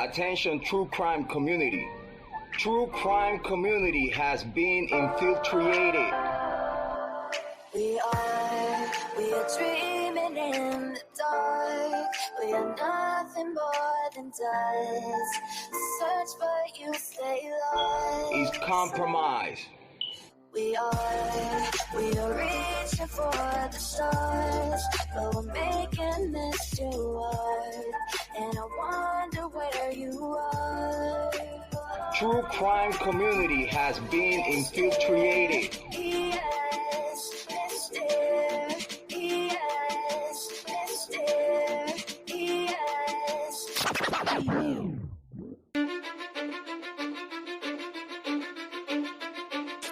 Attention, true crime community. True crime community has been infiltrated. We are dreaming in the dark. We are nothing more than dust. Search but you stay lost. It's compromise. We are reaching for the stars, but we're making this too hard. And I wonder where you are. True crime community has been infiltrated. Yes, Mr. Yes, Mr. Yes.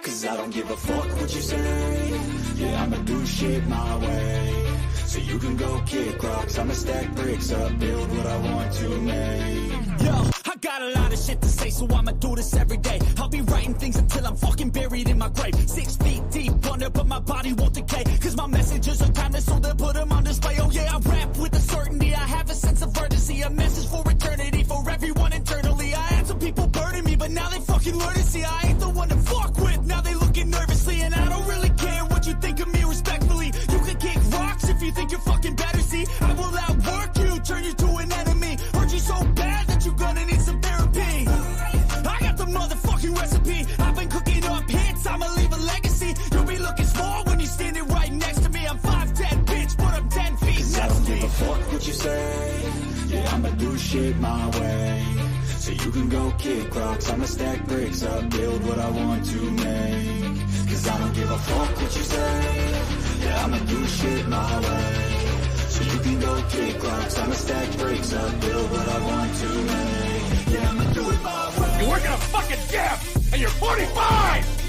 Cause I don't give a fuck what you say. Yeah, I'ma do shit my way. So you can go kick rocks, I'ma stack bricks up, build what I want to make. Yo, I got a lot of shit to say, so I'ma do this every day. I'll be writing things until I'm fucking buried in my grave. 6 feet deep under, but my body won't decay. Cause my messages are timeless, so they'll put them on display. Oh yeah, I rap with a certainty, I have a sense of urgency. A message for eternity, for everyone internally. I had some people burning me, but now they fucking learn to see I ain't the one to fuck with. Now they looking nervously, and I don't really care what you think of me respectfully. You can kick rocks if you think you're fucking better, see. I will outwork you, turn you to an enemy. Hurt you so bad that you're gonna need some therapy. I got the motherfucking recipe. I've been cooking up hits, I'ma leave a legacy. You'll be looking small when you're standing right next to me. I'm 5'10", bitch, but I'm 10 feet next to me. I don't give a fuck what you say. Yeah, I'ma do shit my way. So you can go kick rocks, I'ma stack bricks up, build what I want to make. Cause I don't give a fuck what you say. Yeah, I'ma do shit my way. So you can go kick rocks, I'ma stack bricks up, build what I want to make. Yeah, I'ma do it my way. You work at a fucking gym, and you're 45!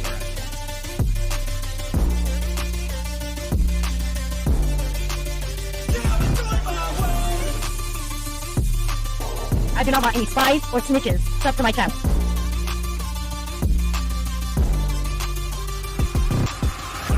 I do not want any spies or snitches stuck to my chest.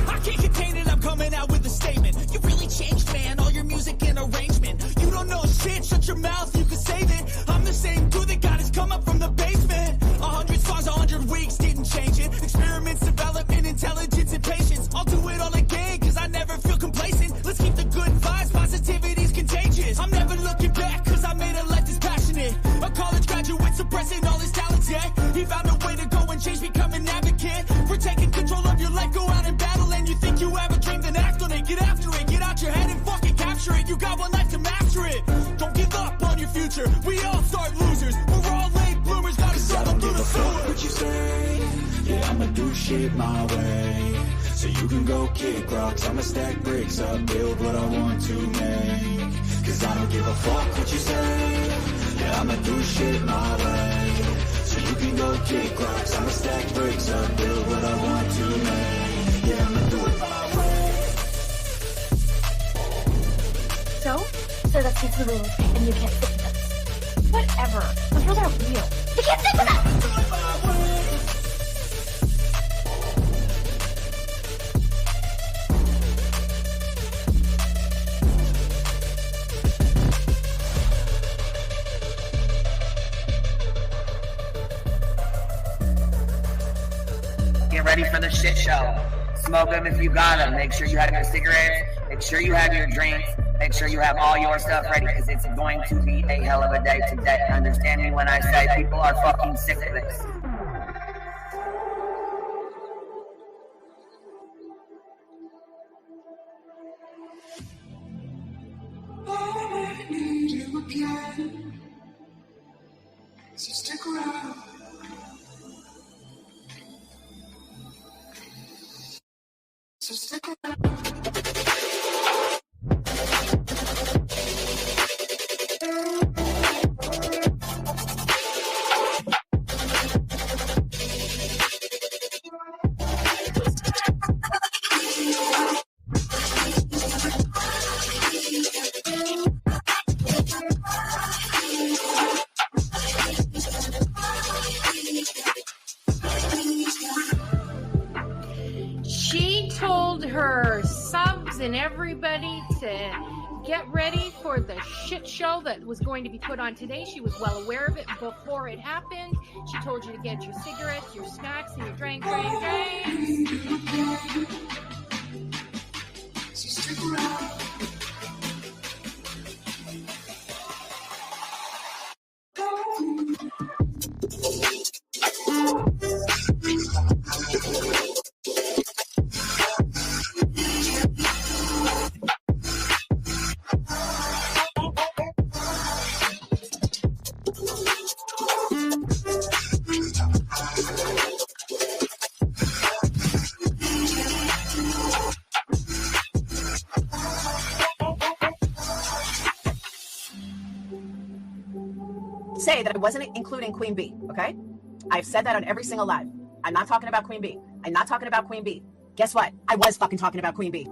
I can't contain it, I'm coming out with a statement. You really changed, man, all your music and arrangement. You don't know shit, shut your mouth, you can save it. I'm the same dude that got his come up from the basement. 100 songs, 100 weeks, didn't change it. Experiments, development, intelligence, and patience. I'll do it all again, cause I never feel complacent. Let's keep the good vibes, positivity's contagious. I'm never looking back, cause I made a life that's passionate. A college graduate suppressing all his talents, yeah. He found a way to go and change, become an advocate. For taking control of your life, go out and battle. And you think you have a dream, then act on it. Get after it, get out your head and fucking capture it. You got one life to master it. Don't give up on your future, we all start losers. We're all late bloomers, gotta struggle through the sewer. What you say? Yeah, I'ma do shit my way. So you can go kick rocks, I'ma stack bricks up, build what I want to make. Cause I don't give a fuck what you say. Yeah, I'ma do shit my way. So you can go kick rocks, I'ma stack bricks up, build what I want to make. Yeah, I'ma do it my way. So that's it's the rules, and you can't sit with us. Whatever. Those rules aren't real. You can't sit with us! Do it my way. Get ready for the shit show. Smoke them if you got them. Make sure you have your cigarettes. Make sure you have your drinks. Make sure you have all your stuff ready because it's going to be a hell of a day today. Understand me when I say people are fucking sick of this. I need you again, so stick around. So stick around. and everybody to get ready for the shit show that was going to be put on today. She was well aware of it before it happened. She told you to get your cigarettes, your snacks, and your drinks. So stick around. Say that I wasn't including Queen B, okay? I've said that on every single live. I'm not talking about Queen B. I'm not talking about Queen B. Guess what? I was fucking talking about Queen B.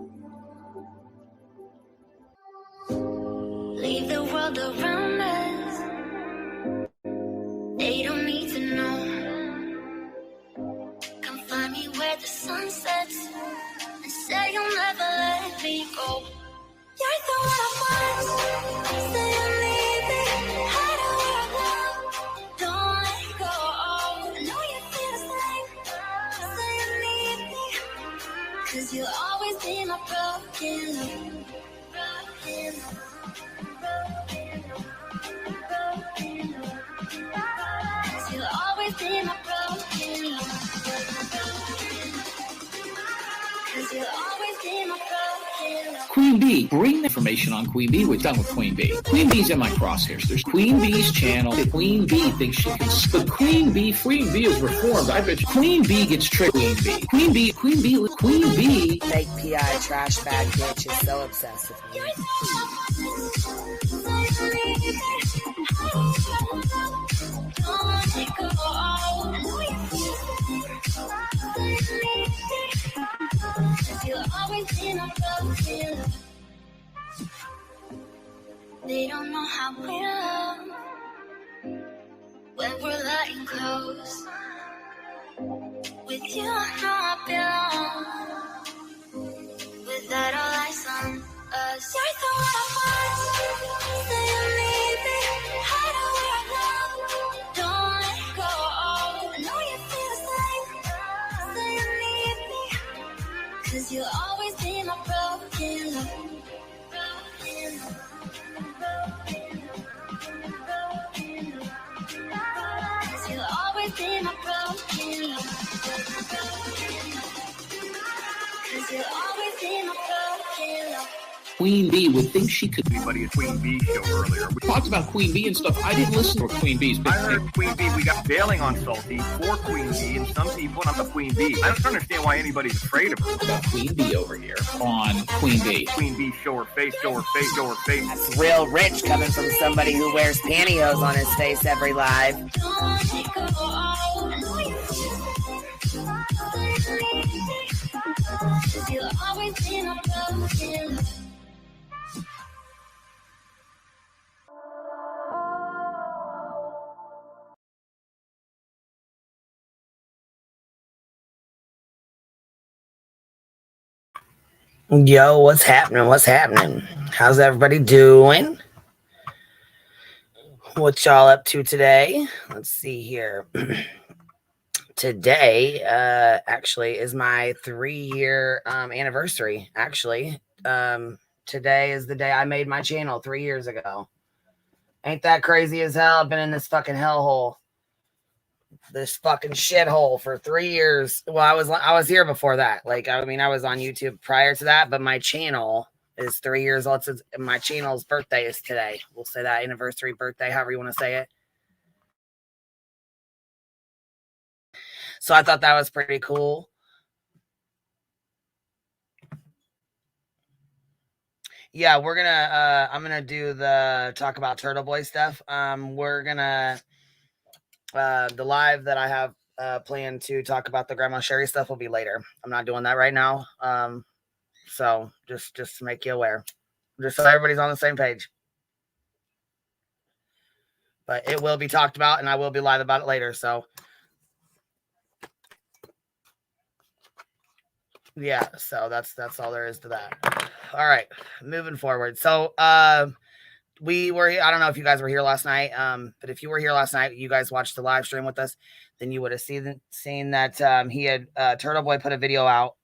Leave the world around us. They don't need to know. Come find me where the sun sets and say you'll never let me go. You're the one I want. Say you'll leave me. Hide where I go. Don't let go. I know you feel the same. Say you'll leave me. 'Cause you'll always be my broken love. Broken love. You'll always be my broken love. 'Cause you'll always be my broken love. Queen B, bring the information on Queen B. We're done with Queen B. Queen B's in my crosshairs. There's Queen B's channel. Queen B thinks she can. But Queen B is reformed. I bet you Queen B gets tricked. Queen B. Fake PI trash bag bitch is so obsessed with me. You'll always be my broken love. They don't know how we love when we're letting close. With you, I know I belong. Without all eyes on us, you're the one I want. Say you'll leave me. Hide where I go. Don't let go. I know you feel the same. Say you'll leave me. 'Cause you'll always be my broken love. Broken love. Cause you'll always be my broken love. Cause you'll always be my broken love. Queen B would think she could. Everybody a Queen B show earlier. We talked about Queen B and stuff. I didn't listen to Queen B's. I heard Queen B, we got bailing on Salty for Queen B, and some people not the Queen B. I don't understand why anybody's afraid of her. About Queen B over here on Queen B. Queen B, show her face, show her face, show her face. That's real rich coming from somebody who wears pantyhose on his face every live. You'll always be my broken love. Yo, what's happening? What's happening? How's everybody doing? What y'all up to today? Let's see here. Today, actually, is my 3-year anniversary. Actually, today is the day I made my channel 3 years ago. Ain't that crazy as hell? I've been in this fucking hellhole, this fucking shithole for 3 years. Well, I was here before that. Like, I mean, I was on YouTube prior to that, but my channel is 3 years old. My channel's birthday is today. We'll say that anniversary, birthday, however you want to say it. So I thought that was pretty cool. Yeah, we're gonna I'm gonna do the talk about Turtle Boy stuff. We're gonna the live that I have planned to talk about the Grandma Sherry stuff will be later. I'm not doing that right now. So just to make you aware, just so everybody's on the same page. But it will be talked about, and I will be live about it later. So yeah, so that's all there is to that. all right, moving forward. So, we were, I don't know if you guys were here last night, but if you were here last night, you guys watched the live stream with us, then you would have seen that he had, Turtle Boy put a video out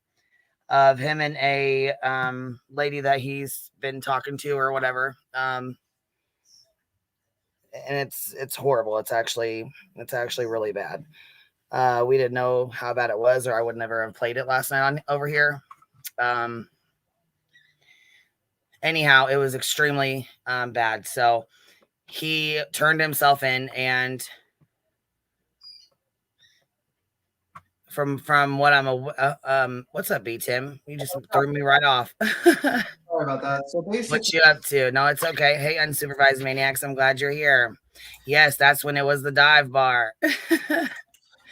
of him and a lady that he's been talking to or whatever. And it's horrible. It's actually really bad. We didn't know how bad it was, or I would never have played it last night over here. Anyhow, it was extremely bad. So he turned himself in, and from what I'm what's up, B Tim? You just threw me right off. Sorry about that. So basically, what you up to? No, it's okay. Hey, unsupervised maniacs, I'm glad you're here. Yes, that's when it was the dive bar.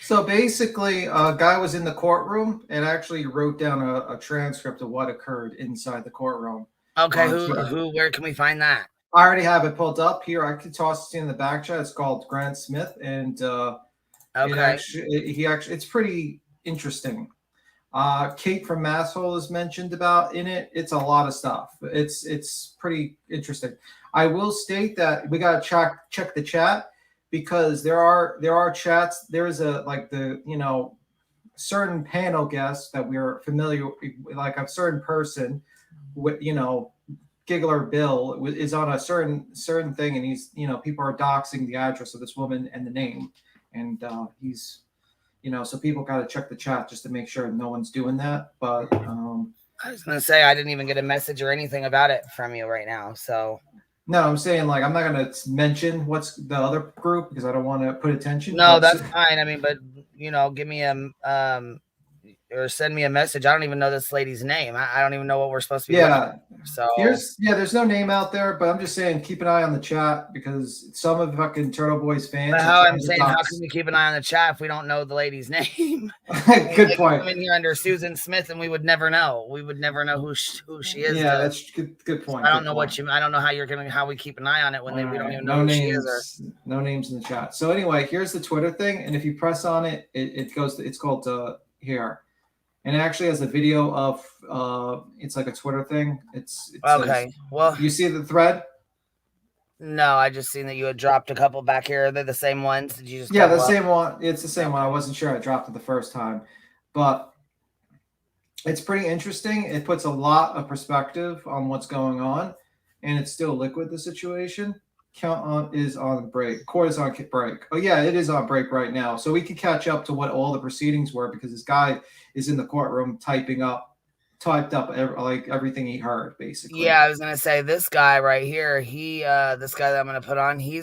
So basically, a guy was in the courtroom and actually wrote down a transcript of what occurred inside the courtroom. Okay, who? Where can we find that? I already have it pulled up here. I could toss it in the back chat. It's called Grant Smith, and okay, it's pretty interesting. Kate from Masshole is mentioned about in it. It's a lot of stuff. It's pretty interesting. I will state that we gotta check the chat, because there are chats. There is a certain panel guests that we're familiar with, like a certain person with, Giggler Bill is on a certain thing, and he's, people are doxing the address of this woman and the name, and he's, so people got to check the chat just to make sure no one's doing that. But I was gonna say I didn't even get a message or anything about it from you right now, so. No, I'm saying, like, I'm not going to mention what's the other group because I don't want to put attention. No, that's fine. I mean, but, give me or send me a message. I don't even know this lady's name. I don't even know what we're supposed to be looking at. So there's no name out there, but I'm just saying keep an eye on the chat, because some of fucking Turtle Boy's fans. But how I'm saying, how can we keep an eye on the chat if we don't know the lady's name? Good point. I'm in here under Susan Smith, and we would never know. We would never know who she is. Yeah, that's good point. I don't know I don't know how we keep an eye on it when we don't even know who she is. No names in the chat. So anyway, here's the Twitter thing, and if you press on it, it goes. It's called here. And it actually has a video of it's like a Twitter thing. It's okay. Well, you see the thread? No, I just seen that you had dropped a couple back here. They're the same ones. Did you just? Yeah, the same one. It's the same one. I wasn't sure. I dropped it the first time, but it's pretty interesting. It puts a lot of perspective on what's going on, and it's still liquid. The situation. Count is on break. Court is on break. Oh yeah, it is on break right now. So we can catch up to what all the proceedings were, because this guy is in the courtroom typed up everything he heard, basically. Yeah, I was gonna say this guy right here. This guy that I'm gonna put on. He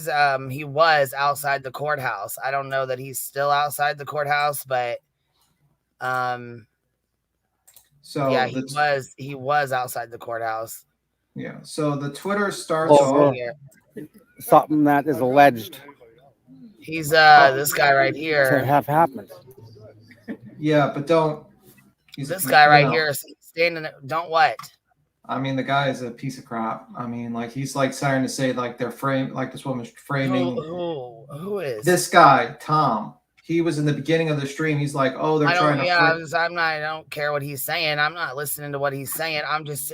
was outside the courthouse. I don't know that he's still outside the courthouse, but so yeah, he was outside the courthouse. Yeah. So the Twitter starts off. Something that is alleged. He's this guy right here. To have happened. Yeah, but don't. This guy right here standing. Don't what? I mean, the guy is a piece of crap. I mean, like, he's like starting to say like they're like this woman's framing. Who is this guy? Tom. He was in the beginning of the stream. He's like, oh, they're trying to. Yeah, I don't care what he's saying. I'm not listening to what he's saying. I'm just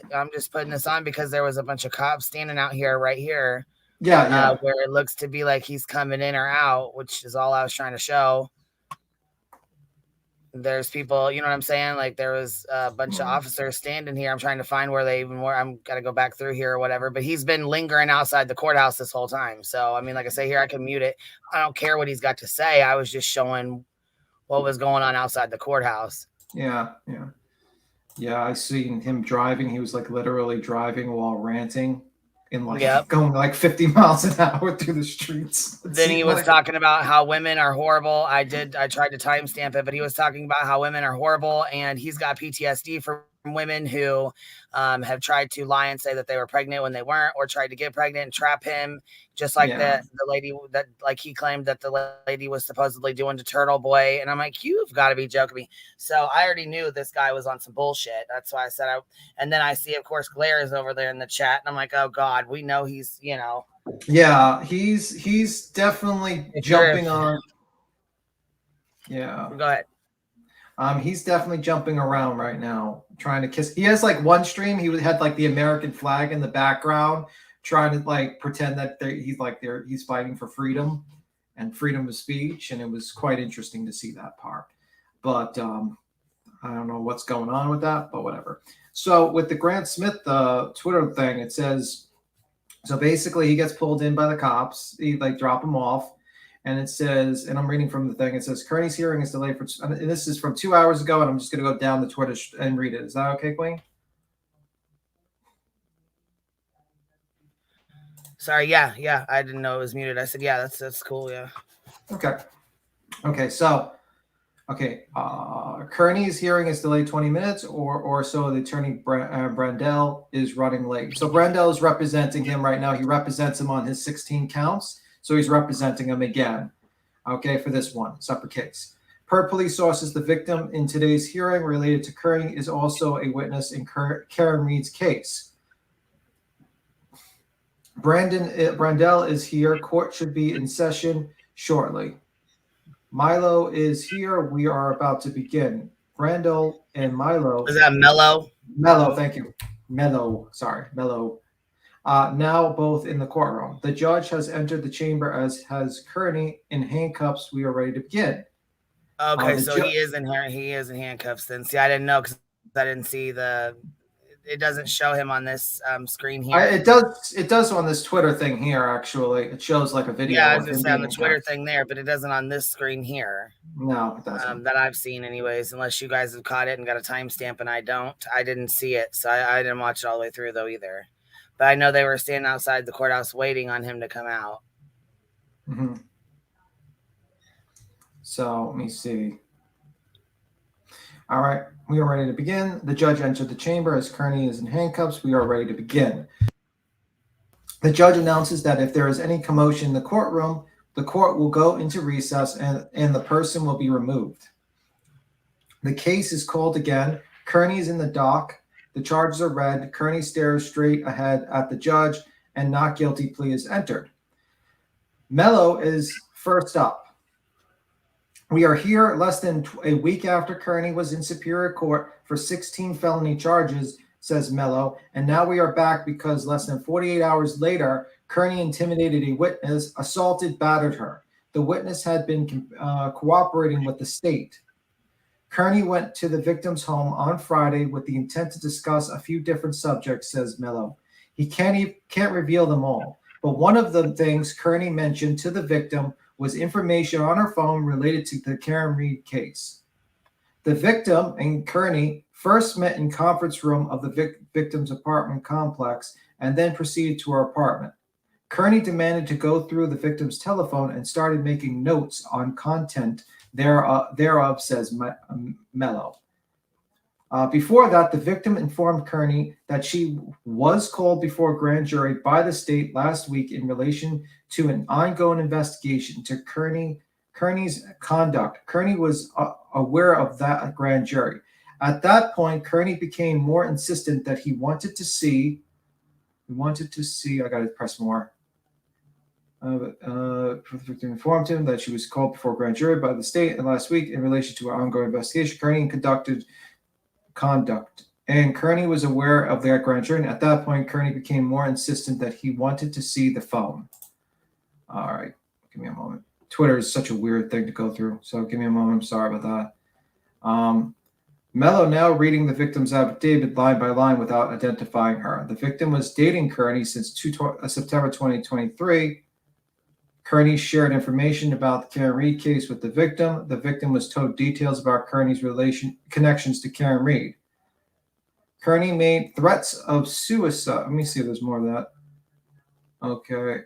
putting this on because there was a bunch of cops standing out here right here. Yeah. Where it looks to be like he's coming in or out, which is all I was trying to show. There's people, you know what I'm saying? Like, there was a bunch of officers standing here. I'm trying to find where they even were. I'm got to go back through here or whatever. But he's been lingering outside the courthouse this whole time. So, I mean, like I say here, I can mute it. I don't care what he's got to say. I was just showing what was going on outside the courthouse. Yeah. I seen him driving. He was like literally driving while ranting. Going like 50 miles an hour through the streets. Then he was talking about how women are horrible. I tried to timestamp it, but he was talking about how women are horrible, and he's got PTSD from women who have tried to lie and say that they were pregnant when they weren't, or tried to get pregnant and trap him, just like the lady that, like, he claimed that the lady was supposedly doing to Turtle Boy. And I'm like, you've got to be joking me. So I already knew this guy was on some bullshit. That's why I said and then I see, of course, Glare is over there in the chat, and I'm like, oh God, we know he's, Yeah, he's definitely jumping on. Yeah. Go ahead. He's definitely jumping around right now, trying to kiss. He has like one stream. He had like the American flag in the background, trying to like pretend that he's fighting for freedom and freedom of speech, and it was quite interesting to see that part. But I don't know what's going on with that, but whatever. So with the Grant Smith Twitter thing, it says, so basically he gets pulled in by the cops. He like drop him off. And it says, and I'm reading from the thing, it says, Kearney's hearing is delayed for, and this is from 2 hours ago, and I'm just going to go down the Twitter and read it. Is that okay, Queen? Sorry, yeah. I didn't know it was muted. I said, yeah, that's cool, yeah. Okay, so, Kearney's hearing is delayed 20 minutes or so. The attorney, Brandel, is running late. So Brandel is representing him right now. He represents him on his 16 counts. So he's representing him again, okay, for this one separate case. Per police sources, the victim in today's hearing related to Kearney is also a witness in Karen Reed's case. Brandel is here. Court should be in session shortly. Milo is here. We are about to begin. Brandel and Milo. Is that Mello? Mello, thank you. Mello. Now both in the courtroom. The judge has entered the chamber, as has Kearney in handcuffs. We are ready to begin. Okay, so he is in handcuffs then. See, I didn't know because I didn't see it doesn't show him on this screen here. It does on this Twitter thing here, actually. It shows like a video. Yeah, I was just on the Twitter thing there, but it doesn't on this screen here. No, it doesn't. That I've seen anyways, unless you guys have caught it and got a timestamp and I don't. I didn't see it, so I didn't watch it all the way through though either. But I know they were standing outside the courthouse waiting on him to come out. Mm-hmm. So let me see. All right, we are ready to begin. The judge entered the chamber as Kearney is in handcuffs. We are ready to begin. The judge announces that if there is any commotion in the courtroom, the court will go into recess and the person will be removed. The case is called again. Kearney is in the dock. The charges are read. Kearney stares straight ahead at the judge, and not guilty plea is entered. Mello is first up. We are here less than a week after Kearney was in Superior Court for 16 felony charges, says Mello, and now we are back because less than 48 hours later, Kearney intimidated a witness, assaulted, battered her. The witness had been cooperating with the state. Kearney went to the victim's home on Friday with the intent to discuss a few different subjects, says Mello. He can't reveal them all, but one of the things Kearney mentioned to the victim was information on her phone related to the Karen Reed case. The victim and Kearney first met in conference room of the victim's apartment complex and then proceeded to her apartment. Kearney demanded to go through the victim's telephone and started making notes on content thereof, says Mello. Before that, the victim informed Kearney that she was called before a grand jury by the state last week in relation to an ongoing investigation to Kearney's conduct. Kearney was aware of that grand jury. At that point, Kearney became more insistent that he wanted to see, I got to press more. The victim informed him that she was called before a grand jury by the state and last week in relation to an ongoing investigation. Kearney conducted conduct, and Kearney was aware of that grand jury. And at that point, Kearney became more insistent that he wanted to see the phone. All right, give me a moment. Twitter is such a weird thing to go through, so give me a moment. I'm sorry about that. Mello now reading the victim's affidavit line by line without identifying her. The victim was dating Kearney since September 2023. Kearney shared information about the Karen Reed case with the victim. The victim was told details about Kearney's connections to Karen Reed. Kearney made threats of suicide. Let me see if there's more of that. Okay,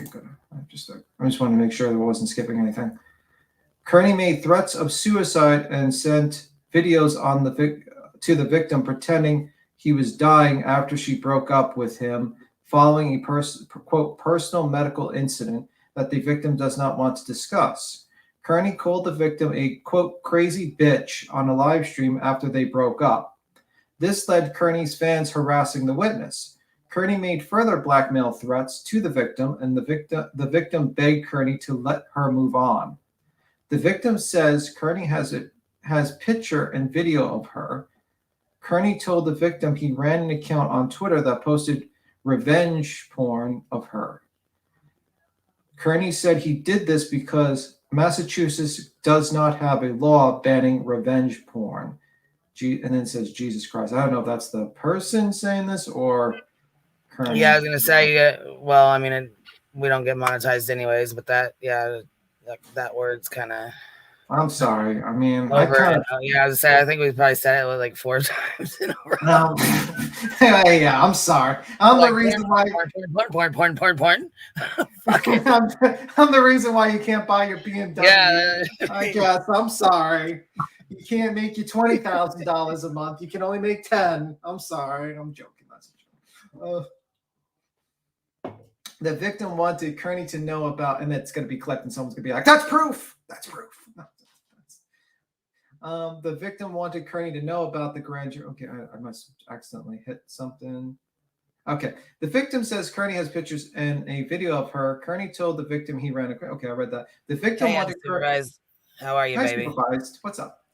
good. I just wanted to make sure that I wasn't skipping anything. Kearney made threats of suicide and sent videos to the victim pretending he was dying after she broke up with him following a quote, personal medical incident that the victim does not want to discuss. Kearney called the victim a, quote, crazy bitch on a live stream after they broke up. This led Kearney's fans harassing the witness. Kearney made further blackmail threats to the victim, and the victim begged Kearney to let her move on. The victim says Kearney has picture and video of her. Kearney told the victim he ran an account on Twitter that posted revenge porn of her. Kearney said he did this because Massachusetts does not have a law banning revenge porn. And then it says, Jesus Christ. I don't know if that's the person saying this or Kearney. Yeah, I was going to say, well, I mean, we don't get monetized anyways, but that word's kind of... I'm sorry. I mean, I was gonna say, I think we probably said it like 4 times in a row. Yeah, I'm sorry. I'm the reason why. Porn. I'm the reason why you can't buy your BMW. Yeah, I guess. I'm sorry. You can't make you $20,000 a month. You can only make 10. I'm sorry. I'm joking. That's a joke. The victim wanted Kearney to know about, and it's going to be collecting. Someone's going to be like, "That's proof. That's proof." The victim wanted Kearney to know about the grand jury. Okay, I must accidentally hit something. Okay, the victim says Kearney has pictures and a video of her. Kearney told the victim he ran a... Okay, I read that. The victim wanted Kearney... How are you, baby? Supervised. What's up?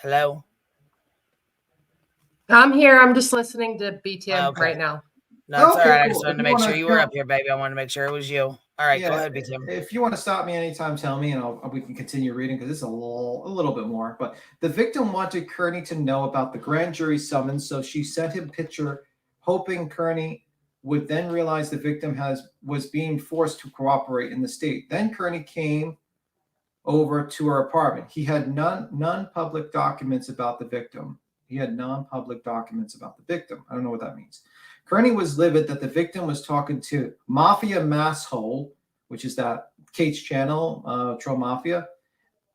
Hello? I'm here. I'm just listening to BTM right now. No, it's all right. I just wanted to make sure you were up here, baby. I wanted to make sure it was you. All right, go ahead, BTM. If you want to stop me anytime, tell me, and we can continue reading because it's a little bit more. But the victim wanted Kearney to know about the grand jury summons, so she sent him a picture, hoping Kearney would then realize the victim was being forced to cooperate in the state. Then Kearney came over to her apartment. He had non-public documents about the victim. I don't know what that means. Kearney was livid that the victim was talking to Mafia Masshole, which is that Kate's channel, Troll Mafia.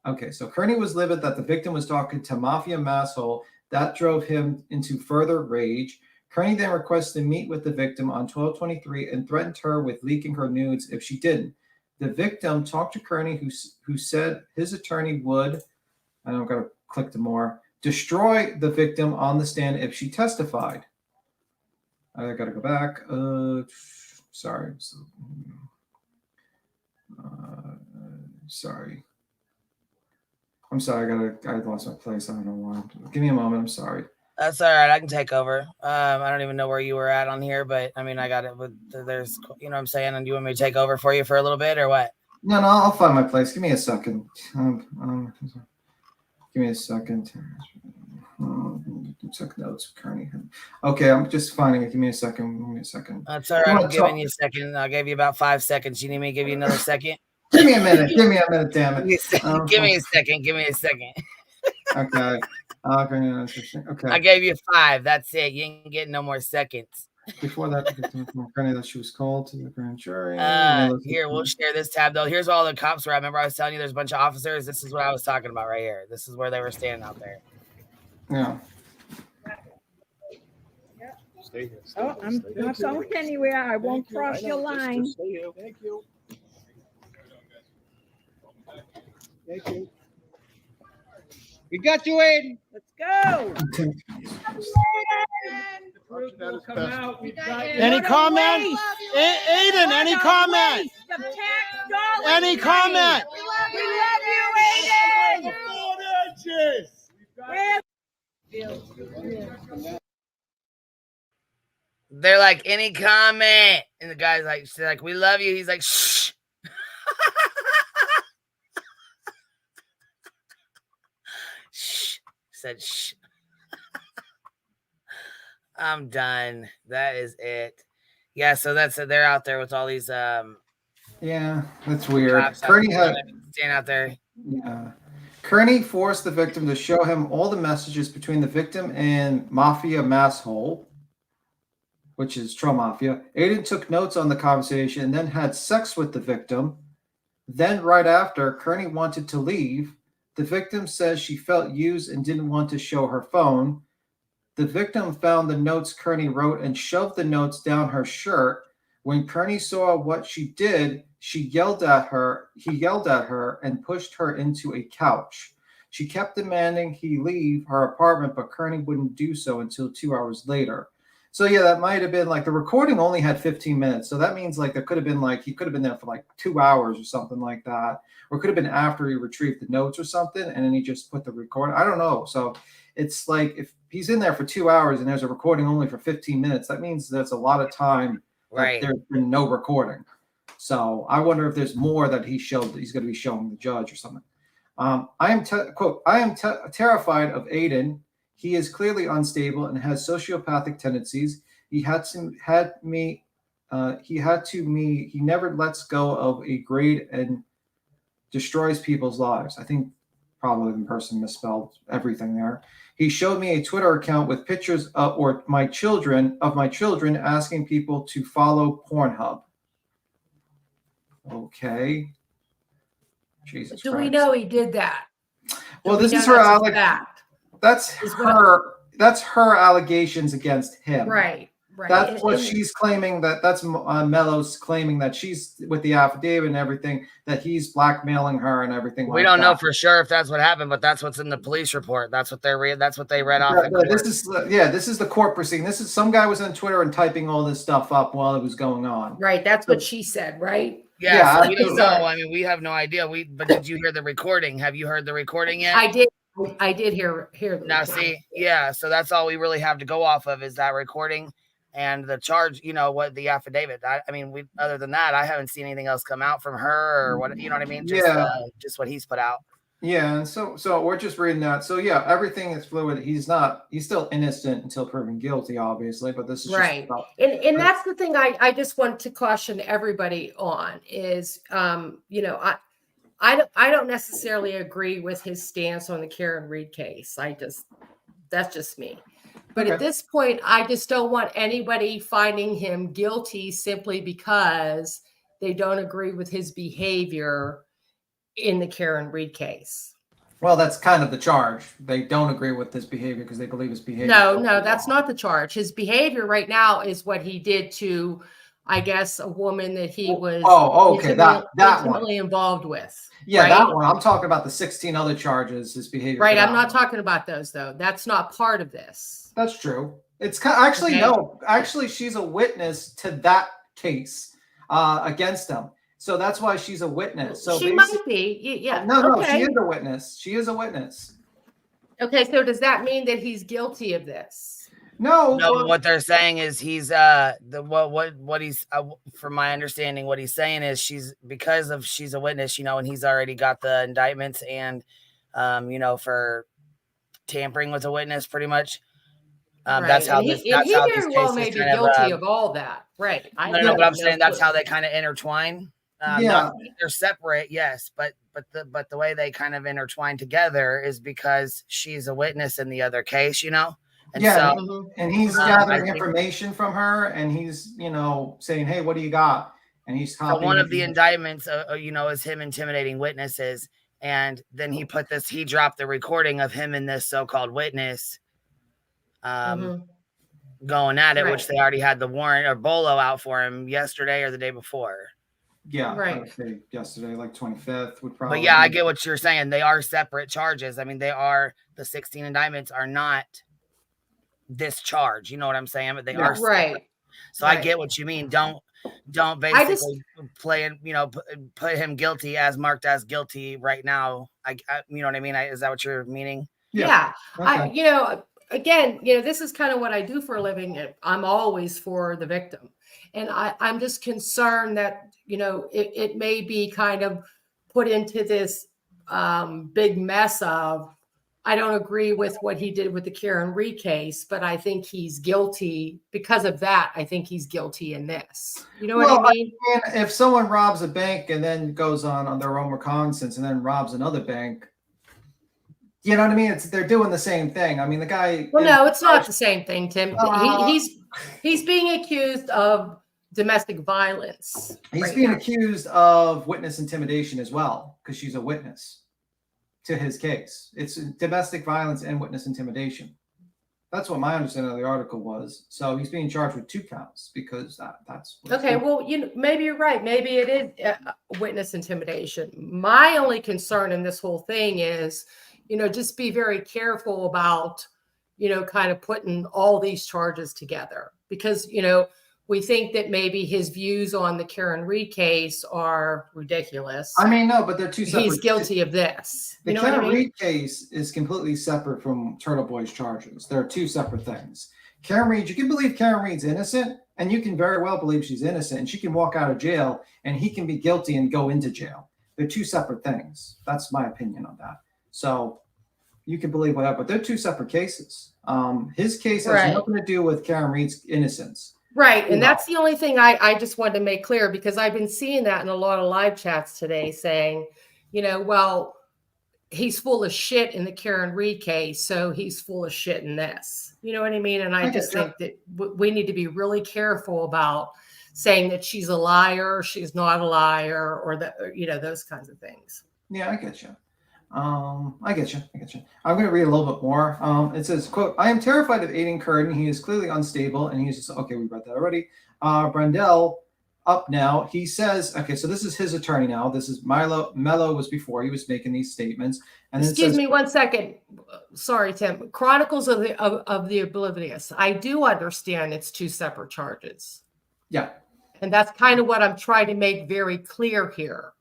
Okay, so Kearney was livid that the victim was talking to Mafia Masshole. That drove him into further rage. Kearney then requested to meet with the victim on 12/23 and threatened her with leaking her nudes if she didn't. The victim talked to Kearney, who said his attorney would, and I'm going to click to more, destroy the victim on the stand if she testified. I got to go back. Sorry. Sorry. I'm sorry. I lost my place. I don't know why. Give me a moment. I'm sorry. That's all right. I can take over. I don't even know where you were at on here, but I mean, I got it. But there's, you know what I'm saying? And you want me to take over for you for a little bit or what? No, I'll find my place. Give me a second. Give me a second. Took notes, Kearney. Okay, I'm just finding it. Give me a second. That's all right. I'm giving you a second. I gave you about 5 seconds. You need me to give you another second? Give me a minute. Damn it. Give me a second. Okay. Okay. I gave you 5. That's it. You ain't getting no more seconds. Before that, Kearney, that she was called to the grand jury. Here, we'll share this tab though. Here's all the cops were. I remember I was telling you there's a bunch of officers. This is what I was talking about right here. This is where they were standing out there. Yeah. Stay here. I'm not going anywhere. I won't cross your line. Just stay here. Thank you. Thank you. We got you, Aiden. Let's go. Any comment? Aiden, any comment? Any comment? We love you, Aiden. They're like, any comment? And the guy's like, she's like, we love you. He's like, shh. Shh. Said shh. I'm done. That is it. Yeah, so that's it. They're out there with all these yeah, that's weird. Kearney staying out there. Yeah. Kearney forced the victim to show him all the messages between the victim and Mafia Masshole, which is Troll Mafia. Aiden took notes on the conversation and then had sex with the victim. Then right after, Kearney wanted to leave. The victim says she felt used and didn't want to show her phone. The victim found the notes Kearney wrote and shoved the notes down her shirt. When Kearney saw what she did, he yelled at her and pushed her into a couch. She kept demanding he leave her apartment, but Kearney wouldn't do so until 2 hours later. So yeah, that might have been like the recording only had 15 minutes. So that means like there could have been like he could have been there for like 2 hours or something like that. Or it could have been after he retrieved the notes or something, and then he just put the record. I don't know. So it's like if he's in there for 2 hours and there's a recording only for 15 minutes, that means there's a lot of time that there's been no recording. So I wonder if there's more that he showed that he's going to be showing the judge or something. I am quote, I am terrified of Aiden. He is clearly unstable and has sociopathic tendencies. He never lets go of a grade and destroys people's lives. I think probably the person misspelled everything there. He showed me a Twitter account with pictures of my children asking people to follow Pornhub. Okay. Jesus Do Christ. we know he did that? Well, this is her allegation. That's her allegations against him. Right. That's what she's claiming. That's Mello's claiming that she's with the affidavit and everything, that he's blackmailing her and everything. We don't know for sure if that's what happened, but that's what's in the police report. That's what they read. That's what they read off. This is the court proceeding. This is some guy was on Twitter and typing all this stuff up while it was going on. Right. That's what she said. Right. Yeah. So we don't know. I mean, we have no idea. But did you hear the recording? Have you heard the recording yet? I did. I did hear the now. recording. See, yeah. So that's all we really have to go off of is that recording. And the charge, what the affidavit. I mean, other than that, I haven't seen anything else come out from her or what. You know what I mean? Just what he's put out. Yeah, and so we're just reading that. So yeah, everything is fluid. He's still innocent until proven guilty, obviously. But this is right. And that's the thing I just want to caution everybody on is, I don't necessarily agree with his stance on the Karen Reed case. That's just me. But at this point, I just don't want anybody finding him guilty simply because they don't agree with his behavior in the Karen Reed case. Well, that's kind of the charge. They don't agree with his behavior because they believe his behavior. No, that's not the charge. His behavior right now is what he did to, I guess, a woman that he was intimately involved with. Yeah, right? that one. I'm talking about the 16 other charges, his behavior. Right, I'm not talking about those, though. That's not part of this. That's true. It's actually no. Actually, she's a witness to that case against them. So that's why she's a witness. So she might be. Yeah. No, she is a witness. She is a witness. Okay, so does that mean that he's guilty of this? No. What they're saying is he's what he's from my understanding, what he's saying is she's a witness, and he's already got the indictments and for tampering with a witness, pretty much. Right. That's how this. That's how this case may is be kind guilty of all that, right? I know, but I'm saying that's how they kind of intertwine. They're separate, yes, but the way they kind of intertwine together is because she's a witness in the other case, And and he's gathering information from her, and he's saying, "Hey, what do you got?" And he's copying. One of the indictments, is him intimidating witnesses, and then he dropped the recording of him and this so-called witness. Going at it, which they already had the warrant or BOLO out for him yesterday or the day before. Yeah, right. Yesterday, like 25th would probably. But yeah, I get what you're saying. They are separate charges. I mean, the 16 indictments are not this charge. You know what I'm saying? But they are separate. Right. So I get what you mean. Don't basically put him guilty as marked as guilty right now. I you know what I mean? Is that what you're meaning? Yeah. Okay. Again, this is kind of what I do for a living. I'm always for the victim. And I'm just concerned that, it may be kind of put into this big mess of, I don't agree with what he did with the Karen Reed case, but I think he's guilty because of that. I think he's guilty in this. You know what I mean? If someone robs a bank and then goes on their own reconnaissance and then robs another bank, you know what I mean? They're doing the same thing. I mean, the guy. Well, no, it's not the same thing, Tim. He's being accused of domestic violence. He's being accused of witness intimidation as well, because she's a witness to his case. It's domestic violence and witness intimidation. That's what my understanding of the article was. So he's being charged with 2 counts because that's okay. Well, maybe you're right. Maybe it is witness intimidation. My only concern in this whole thing is, just be very careful about, kind of putting all these charges together. because, we think that maybe his views on the Karen Reed case are ridiculous. I mean, no, but they're two separate. He's guilty of this. The You know what I Karen mean? Reed case is completely separate from Turtle Boy's charges. They're two separate things. Karen Reed, you can believe Karen Reed's innocent, and you can very well believe she's innocent, and she can walk out of jail, and he can be guilty and go into jail. They're two separate things. That's my opinion on that. So you can believe whatever, but they're two separate cases. His case has nothing to do with Karen Reed's innocence. Right. And that's the only thing I just wanted to make clear, because I've been seeing that in a lot of live chats today saying, well, he's full of shit in the Karen Reed case, so he's full of shit in this. You know what I mean? And I just think that we need to be really careful about saying that she's a liar, she's not a liar, or that, those kinds of things. Yeah, I get you. I get you. I'm going to read a little bit more. It says, quote, I am terrified of aiding Curtin. He is clearly unstable. And he's just, okay, we read that already. Brendel up now. He says, okay, so this is his attorney now. This is Mello was before he was making these statements. And Excuse me 1 second. Sorry, Tim. Chronicles of the Oblivious. I do understand it's two separate charges. Yeah. And that's kind of what I'm trying to make very clear here.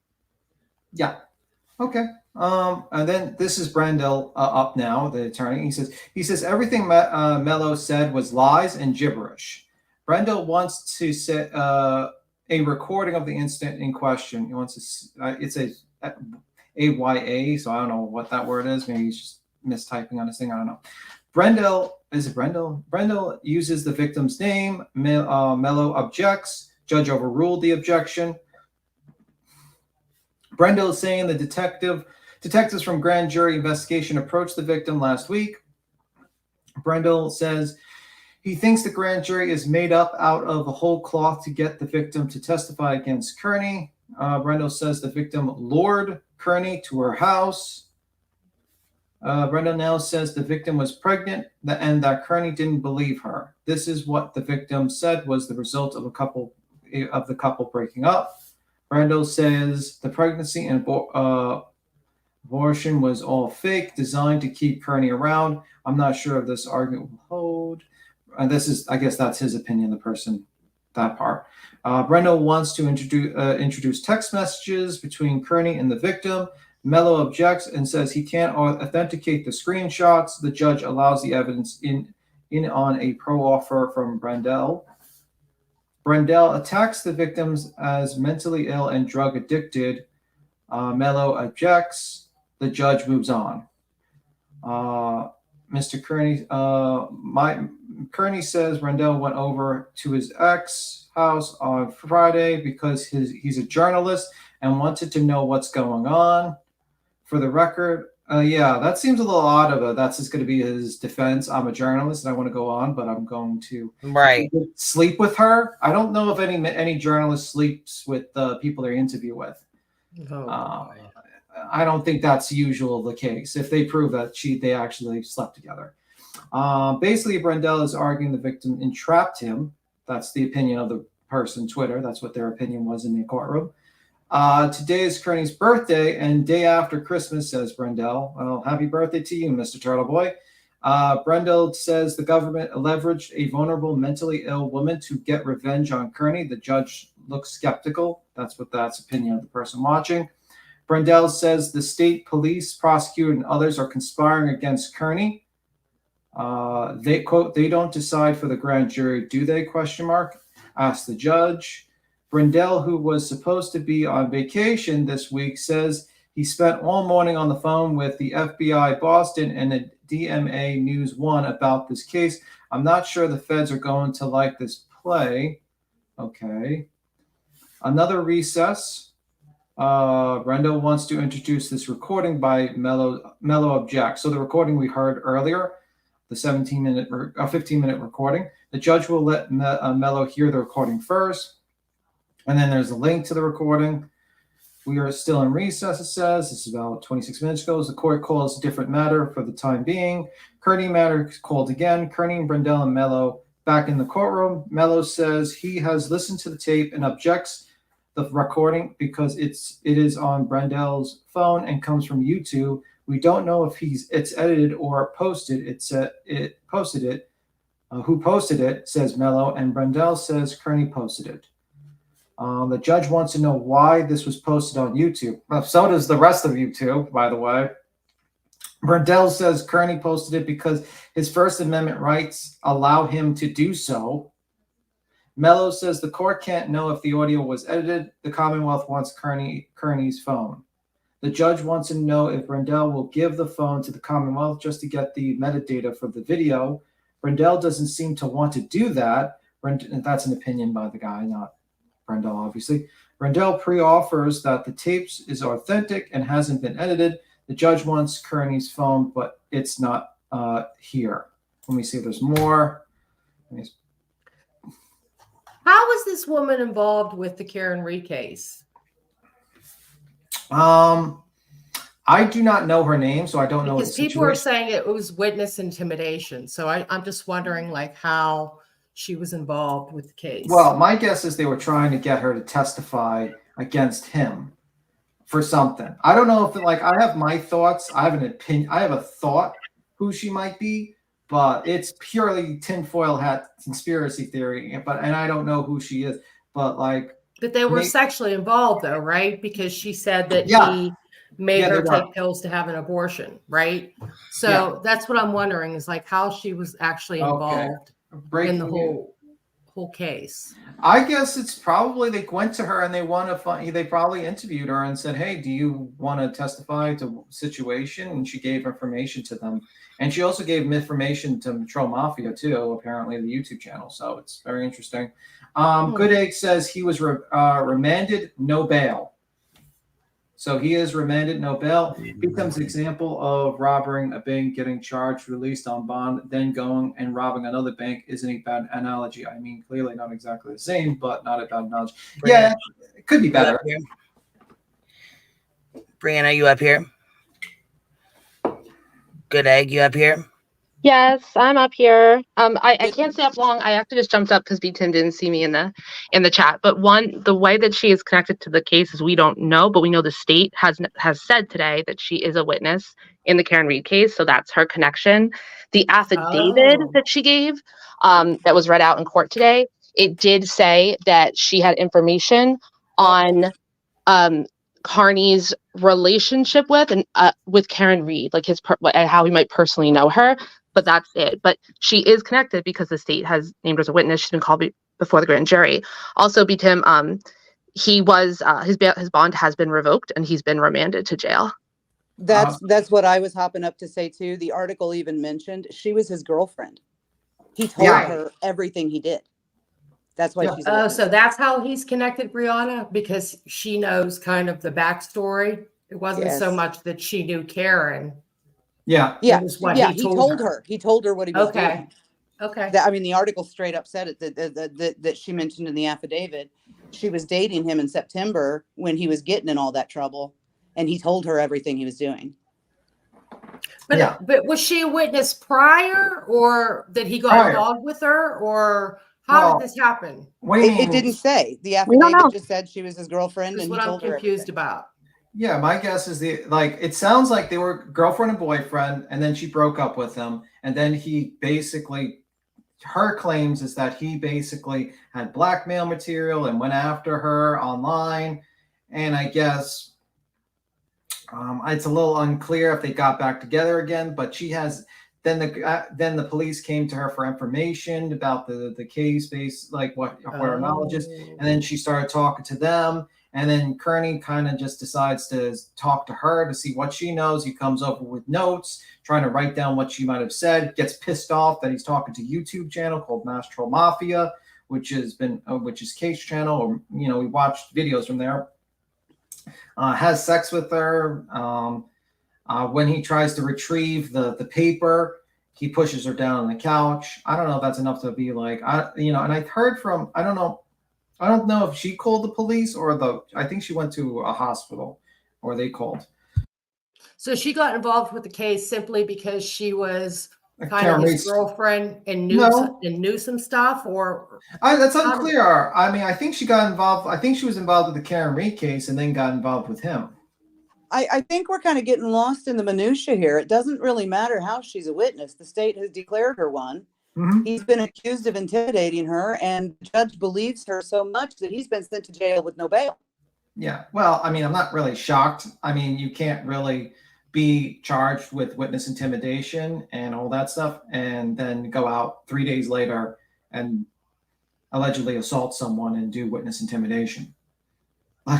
Yeah. Okay. And then this is Brendel up now, the attorney. He says everything Mello said was lies and gibberish. Brendel wants to set a recording of the incident in question. He wants to. It's a AYA, so I don't know what that word is. Maybe he's just mistyping on his thing. I don't know. Brendel uses the victim's name. Mello objects. Judge overruled the objection. Brendel is saying the detectives from grand jury investigation approached the victim last week. Brendel says he thinks the grand jury is made up out of a whole cloth to get the victim to testify against Kearney. Brendel says the victim lured Kearney to her house. Brendel now says the victim was pregnant and that Kearney didn't believe her. This is what the victim said was the result of the couple breaking up. Brendel says the pregnancy and abortion was all fake, designed to keep Kearney around. I'm not sure if this argument will hold. And I guess that's his opinion, the person, that part. Brendel wants to introduce text messages between Kearney and the victim. Mello objects and says he can't authenticate the screenshots. The judge allows the evidence in on a pro offer from Brendel. Brendel attacks the victims as mentally ill and drug addicted. Mello objects. The judge moves on. Mr. Kearney, Kearney says Brendel went over to his ex house on Friday because he's a journalist and wanted to know what's going on. For the record, yeah, that seems a little odd of it. That's just going to be his defense. I'm a journalist and I want to go on, but I'm going to sleep with her. I don't know if any journalist sleeps with the people they interview with. I don't think that's usual the case. If they prove that they actually slept together. Basically, Brendel is arguing the victim entrapped him. That's the opinion of the person, Twitter. That's what their opinion was in the courtroom. Today is Kearney's birthday and day after Christmas, says Brendel. Well, happy birthday to you, Mr. Turtle Boy. Brendel says the government leveraged a vulnerable, mentally ill woman to get revenge on Kearney. The judge looks skeptical. That's opinion of the person watching. Brendel says the state police, prosecutor, and others are conspiring against Kearney. They quote, they don't decide for the grand jury, do they? ? Asked the judge. Brendel, who was supposed to be on vacation this week, says he spent all morning on the phone with the FBI Boston and the DMA News 1 about this case. I'm not sure the feds are going to like this play. Okay. Another recess. Brendel wants to introduce this recording by Mello objects. So the recording we heard earlier, the 15-minute recording, the judge will let Mello hear the recording first. And then there's a link to the recording. We are still in recess, it says. This is about 26 minutes ago. The court calls a different matter for the time being. Kearney matter called again. Kearney, Brendel, and Mello back in the courtroom. Mello says he has listened to the tape and objects the recording because it is on Brendel's phone and comes from YouTube. We don't know if it's edited or posted. It posted it. Who posted it, says Mello, and Brendel says Kearney posted it. The judge wants to know why this was posted on YouTube. So does the rest of YouTube, by the way. Brendel says Kearney posted it because his First Amendment rights allow him to do so. Mello says the court can't know if the audio was edited. The Commonwealth wants Kearney's phone. The judge wants to know if Brendel will give the phone to the Commonwealth just to get the metadata for the video. Brendel doesn't seem to want to do that. That's an opinion by the guy, not Brendel, obviously. Brendel pre-offers that the tapes is authentic and hasn't been edited. The judge wants Kearney's phone, but it's not here. Let me see if there's more. How was this woman involved with the Karen Reed case? I do not know her name, so I don't know. Because people are saying it was witness intimidation. So I'm just wondering, like, how she was involved with the case. Well, my guess is they were trying to get her to testify against him for something. I don't know if, like, I have my thoughts. I have an opinion. I have a thought who she might be, but it's purely tinfoil hat conspiracy theory. And I don't know who she is, but like. But they were sexually involved, though, right? Because she said that he made her take pills to have an abortion, right? So that's what I'm wondering is like how she was actually involved in the whole case. I guess it's probably they went to her and they probably interviewed her and said, hey, do you want to testify to situation? And she gave information to them. And she also gave information to Metro Mafia too, apparently the YouTube channel. So it's very interesting. Good Egg says he was remanded, no bail. So he is remanded, no bail. Becomes an example of robbing a bank, getting charged, released on bond, then going and robbing another bank. Isn't a bad analogy. I mean, clearly not exactly the same, but not a bad analogy. Yeah, it could be better. Brianna, you up here? Good Egg, you up here? Yes, I'm up here. I can't stay up long. I actually just jumped up because Tim didn't see me in the chat. But the way that she is connected to the case is we don't know, but we know the state has said today that she is a witness in the Karen Reed case, so that's her connection. The affidavit that she gave, that was read out in court today, it did say that she had information on Carney's relationship with Karen Reed, like how he might personally know her. But that's it. But she is connected because the state has named her as a witness. She's been called before the grand jury. Also, Tim, he was his bond has been revoked and he's been remanded to jail. That's what I was hopping up to say too. The article even mentioned she was his girlfriend. He told her everything he did. That's why she's. Oh, so that's how he's connected, Brianna, because she knows kind of the backstory. It wasn't so much that she knew Karen. Yeah. He told her. He told her what he was doing. Okay. I mean, the article straight up said it that she mentioned in the affidavit. She was dating him in September when he was getting in all that trouble, and he told her everything he was doing. But was she a witness prior, or that he got involved with her, or how did this happen? It didn't say. The affidavit just said she was his girlfriend, and what I'm confused about. Yeah, my guess is it sounds like they were girlfriend and boyfriend, and then she broke up with him, and then he basically, her claims is that he basically had blackmail material and went after her online, and I guess it's a little unclear if they got back together again, but she has. Then the police came to her for information about the case, what her knowledge is, and then she started talking to them. And then Kearney kind of just decides to talk to her to see what she knows. He comes over with notes, trying to write down what she might have said, gets pissed off that he's talking to YouTube channel called Metro Mafia, which is Kate's channel. Or, we watched videos from there. Has sex with her. When he tries to retrieve the paper, he pushes her down on the couch. I don't know if that's enough to be like, and I've heard from, I don't know if she called the police or I think she went to a hospital or they called. So she got involved with the case simply because she was kind of his girlfriend and knew some stuff, or that's unclear. I mean, I think she got involved. I think she was involved with the Karen Reed case and then got involved with him. I think we're kind of getting lost in the minutia here. It doesn't really matter how she's a witness. The state has declared her one. He's been accused of intimidating her, and the judge believes her so much that he's been sent to jail with no bail. Yeah. Well, I mean, I'm not really shocked. I mean, you can't really be charged with witness intimidation and all that stuff, and then go out 3 days later and allegedly assault someone and do witness intimidation.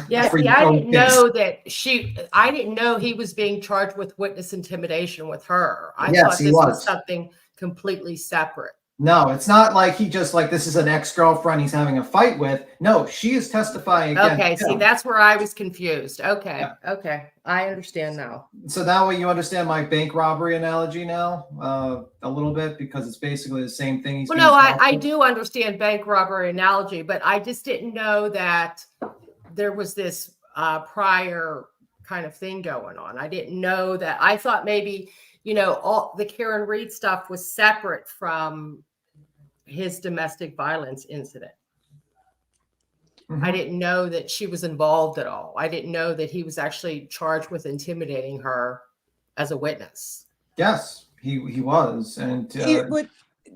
Yeah, see, I didn't know that I didn't know he was being charged with witness intimidation with her. I thought this was something completely separate. No, it's not like he just like, this is an ex-girlfriend he's having a fight with. No, she is testifying against Okay, him. see, that's where I was confused. Okay, okay, I understand now. So that way you understand my bank robbery analogy now a little bit, because it's basically the same thing. Well, no, I do understand bank robbery analogy, but I just didn't know that there was this prior kind of thing going on. I didn't know that. I thought maybe, you know, all the Karen Reed stuff was separate from his domestic violence incident. I didn't know that she was involved at all. I didn't know that he was actually charged with intimidating her as a witness. Yes, he was. And it would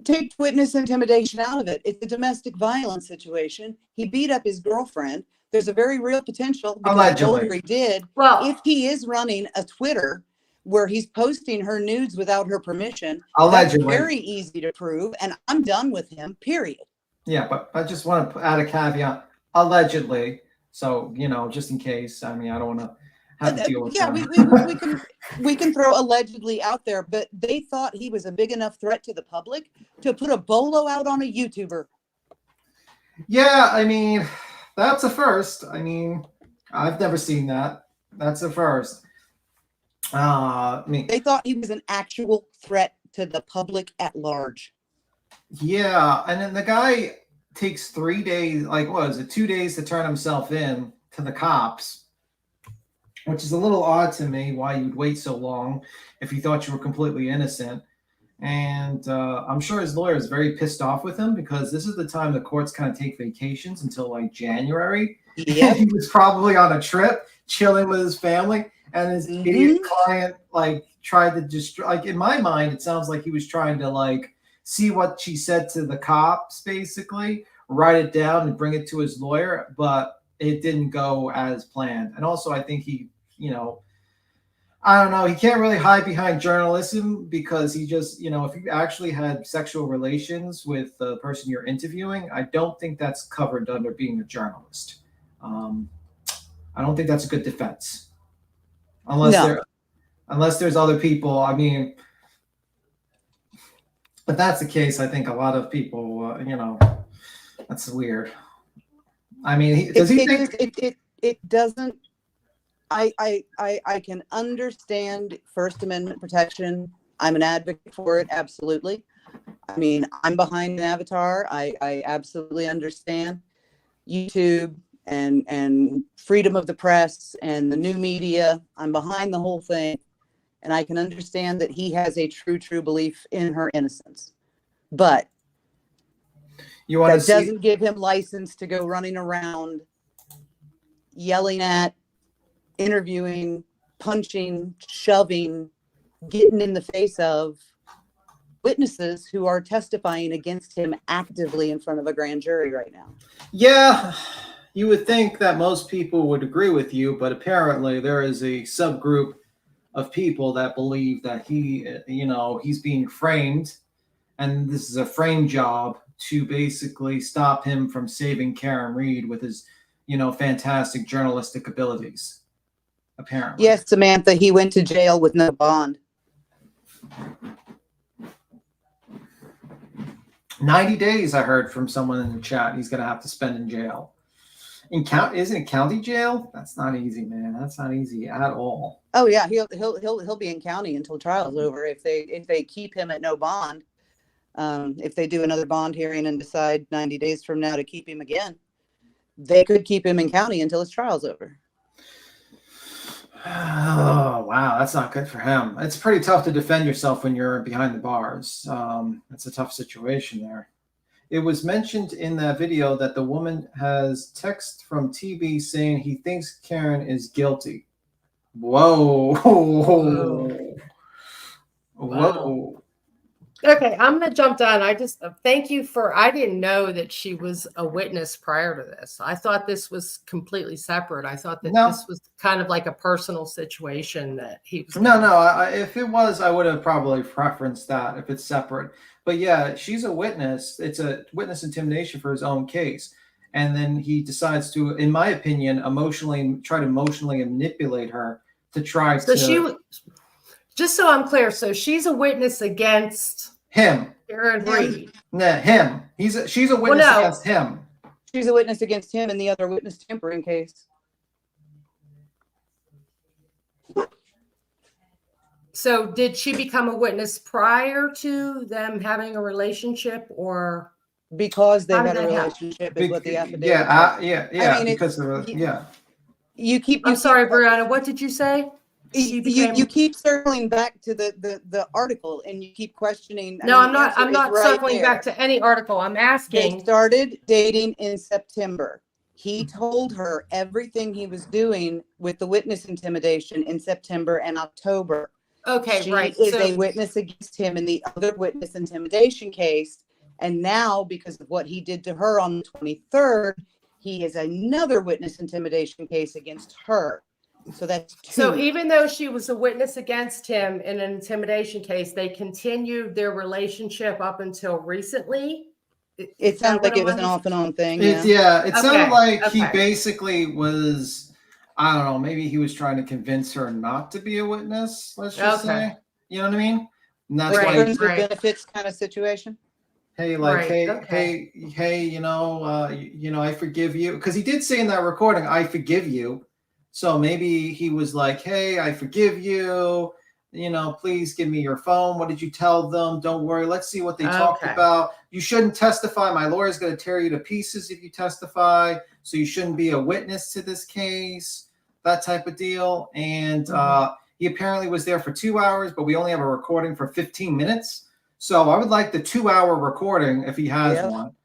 take witness intimidation out of it. It's a domestic violence situation. He beat up his girlfriend. There's a very real potential, because I told her he did. Well, if he is running a Twitter where he's posting her nudes without her permission, allegedly, that's very easy to prove, and I'm done with him, period. Yeah, but I just want to add a caveat, allegedly. So, you know, just in case. I mean, I don't want to have to deal with that. we can throw allegedly out there, but they thought he was a big enough threat to the public to put a BOLO out on a YouTuber. Yeah, I mean, that's a first. I mean, I've never seen that. That's a first. They thought he was an actual threat to the public at large. Yeah, and then the guy takes 3 days, like what is it, 2 days to turn himself in to the cops, which is a little odd to me, why you'd wait so long if you thought you were completely innocent. And I'm sure his lawyer is very pissed off with him, because this is the time the courts kind of take vacations until like January. Yeah, he was probably on a trip, chilling with his family, and his idiot client like tried to just like, in my mind, it sounds like he was trying to like see what she said to the cops, basically write it down and bring it to his lawyer, but it didn't go as planned. And also, I think he, you know, I don't know, he can't really hide behind journalism, because he just, you know, if you actually had sexual relations with the person you're interviewing, I don't think that's covered under being a journalist. I don't think that's a good defense. Unless there's other people. I mean, if that's the case, I think a lot of people, you know, that's weird. I mean, does he think it doesn't? I can understand First Amendment protection. I'm an advocate for it, absolutely. I mean, I'm behind an avatar. I absolutely understand YouTube and freedom of the press and the new media. I'm behind the whole thing. And I can understand that he has a true belief in her innocence. But that doesn't give him license to go running around yelling at, interviewing, punching, shoving, getting in the face of witnesses who are testifying against him actively in front of a grand jury right now. Yeah, you would think that most people would agree with you, but apparently there is a subgroup of people that believe that he, you know, he's being framed, and this is a frame job to basically stop him from saving Karen Reed with his, you know, fantastic journalistic abilities. Apparently. Yes, Samantha, he went to jail with no bond. 90 days, I heard from someone in the chat, he's going to have to spend in jail. Isn't it county jail? That's not easy, man. That's not easy at all. Oh yeah, he'll be in county until trial's over. If they keep him at no bond, if they do another bond hearing and decide 90 days from now to keep him again, they could keep him in county until his trial's over. Oh wow, that's not good for him. It's pretty tough to defend yourself when you're behind the bars. It's a tough situation there. It was mentioned in that video that the woman has text from TB saying he thinks Karen is guilty. Whoa. Whoa. Okay, I'm gonna jump down. I just thank you for. I didn't know that she was a witness prior to this. I thought this was completely separate. I thought that this was kind of like a personal situation that he was. No. If it was, I would have probably preferenced that if it's separate. But yeah, she's a witness. It's a witness intimidation for his own case, and then he decides to, in my opinion, try to emotionally manipulate her to try So to. she was. Just so I'm clear, so she's a witness against him. Aaron Reed. No, him. She's a witness against him. She's a witness against him in the other witness tampering case. So did she become a witness prior to them having a relationship, or because they had a relationship? Is what the affidavit. Yeah. I mean, because of You keep. I'm sorry, Brianna. What did you say? You keep circling back to the article, and you keep questioning. No, I'm not circling back to any article. I'm asking. They started dating in September. He told her everything he was doing with the witness intimidation in September and October. Okay, right. She is a witness against him in the other witness intimidation case, and now because of what he did to her on the 23rd, he is another witness intimidation case against her. So that's two. So even though she was a witness against him in an intimidation case, they continued their relationship up until recently. It sounds like it was an off and on thing. It sounded like he basically was, I don't know, maybe he was trying to convince her not to be a witness, let's just say. You know what I mean? And that's why friends with benefits kind of situation. Hey, hey, I forgive you. Because he did say in that recording, I forgive you. So maybe he was like, hey, I forgive you. Please give me your phone. What did you tell them? Don't worry. Let's see what they talked about. You shouldn't testify. My lawyer's going to tear you to pieces if you testify. So you shouldn't be a witness to this case, that type of deal. And he apparently was there for 2 hours, but we only have a recording for 15 minutes. So I would like the 2-hour recording if he has one.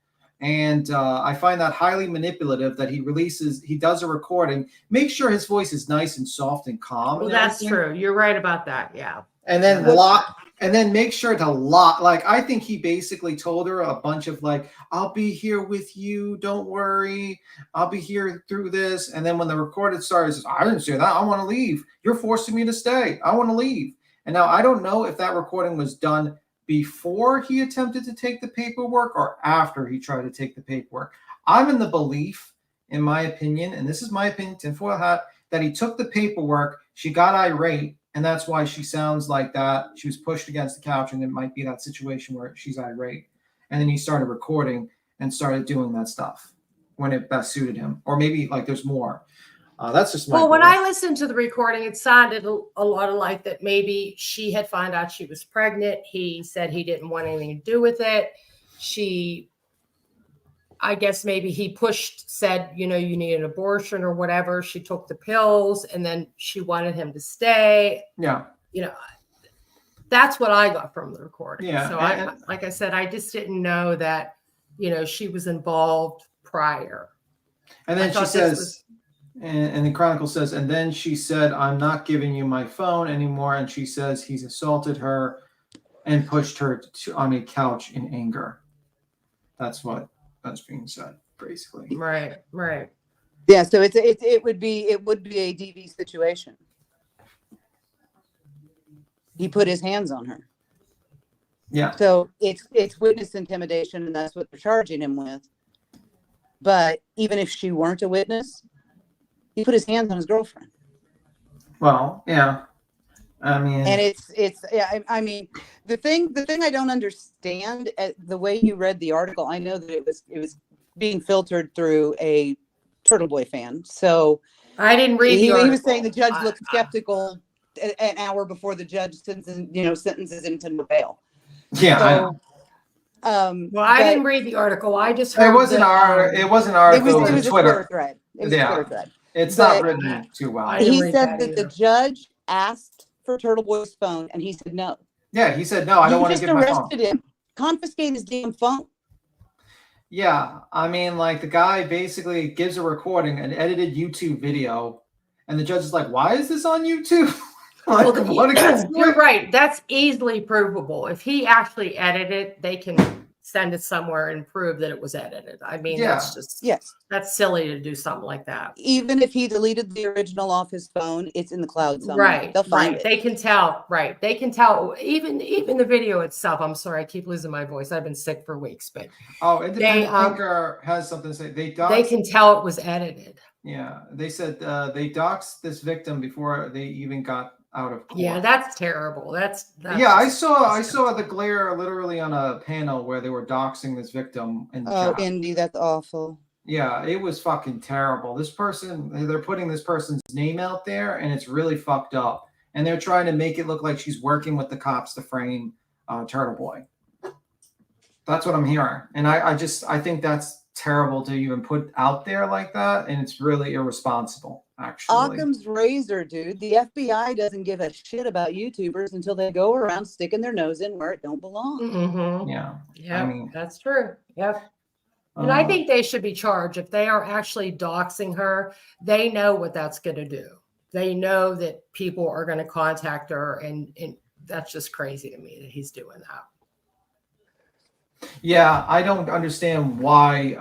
And I find that highly manipulative that he does a recording. Make sure his voice is nice and soft and calm. Well, that's true. You're right about that. Yeah. And then make sure to like, I think he basically told her a bunch of like, I'll be here with you. Don't worry. I'll be here through this. And then when the recorded started, he says, I didn't say that. I want to leave. You're forcing me to stay. I want to leave. And now I don't know if that recording was done before he attempted to take the paperwork or after he tried to take the paperwork. I'm in the belief, in my opinion, and this is my opinion, tinfoil hat, that he took the paperwork, she got irate, and that's why she sounds like that. She was pushed against the couch, and it might be that situation where she's irate. And then he started recording and started doing that stuff when it best suited him. Or maybe like there's more. That's just my when I listened to the recording, it sounded a lot of like that maybe she had found out she was pregnant. He said he didn't want anything to do with it. I guess maybe he said, you need an abortion or whatever. She took the pills and then she wanted him to stay. Yeah. That's what I got from the recording. Yeah. So like I said, I just didn't know that, she was involved prior. And then she says, and the Chronicle says, and then she said, I'm not giving you my phone anymore. And she says he's assaulted her and pushed her on a couch in anger. That's being said, basically. Right. Yeah, so it would be a DV situation. He put his hands on her. Yeah. So it's witness intimidation, and that's what they're charging him with. But even if she weren't a witness, he put his hands on his girlfriend. Well, yeah. I mean, and I mean, the thing I don't understand, the way you read the article, I know that it was being filtered through a Turtle Boy fan. So I didn't read he was saying the judge looked skeptical an hour before the judge sentences him to no bail. Yeah. So, I didn't read the article. I just heard it was an article. It was a Twitter thread. It was a Twitter thread. It's not written too well. He said that the judge asked for Turtle Boy's phone, and he said no. Yeah, he said no. I don't want to give my phone. You just arrested him. Confiscate his damn phone. Yeah, I mean, like the guy basically gives a recording, an edited YouTube video, and the judge is like, "Why is this on YouTube?" You're right. That's easily provable. If he actually edited it, they can send it somewhere and prove that it was edited. I mean, that's just that's silly to do something like that. Even if he deleted the original off his phone, it's in the cloud somewhere. Right. They'll find it. They can tell. Right. They can tell. Even the video itself. I'm sorry, I keep losing my voice. I've been sick for weeks, but Independent Thinker has something to say. They can tell it was edited. Yeah, they said they doxed this victim before they even got out of court. Yeah, that's terrible. That's yeah. I saw the glare literally on a panel where they were doxing this victim. In the chat. Indy, that's awful. Yeah, it was fucking terrible. This person, they're putting this person's name out there, and it's really fucked up. And they're trying to make it look like she's working with the cops to frame Turtle Boy. That's what I'm hearing, and I think that's terrible to even put out there like that, and it's really irresponsible, actually. Occam's razor, dude. The FBI doesn't give a shit about YouTubers until they go around sticking their nose in where it don't belong. Mm-hmm. Yeah, I mean, that's true. Yep. And I think they should be charged if they are actually doxing her. They know what that's going to do. They know that people are going to contact her, and that's just crazy to me that he's doing that. Yeah, I don't understand why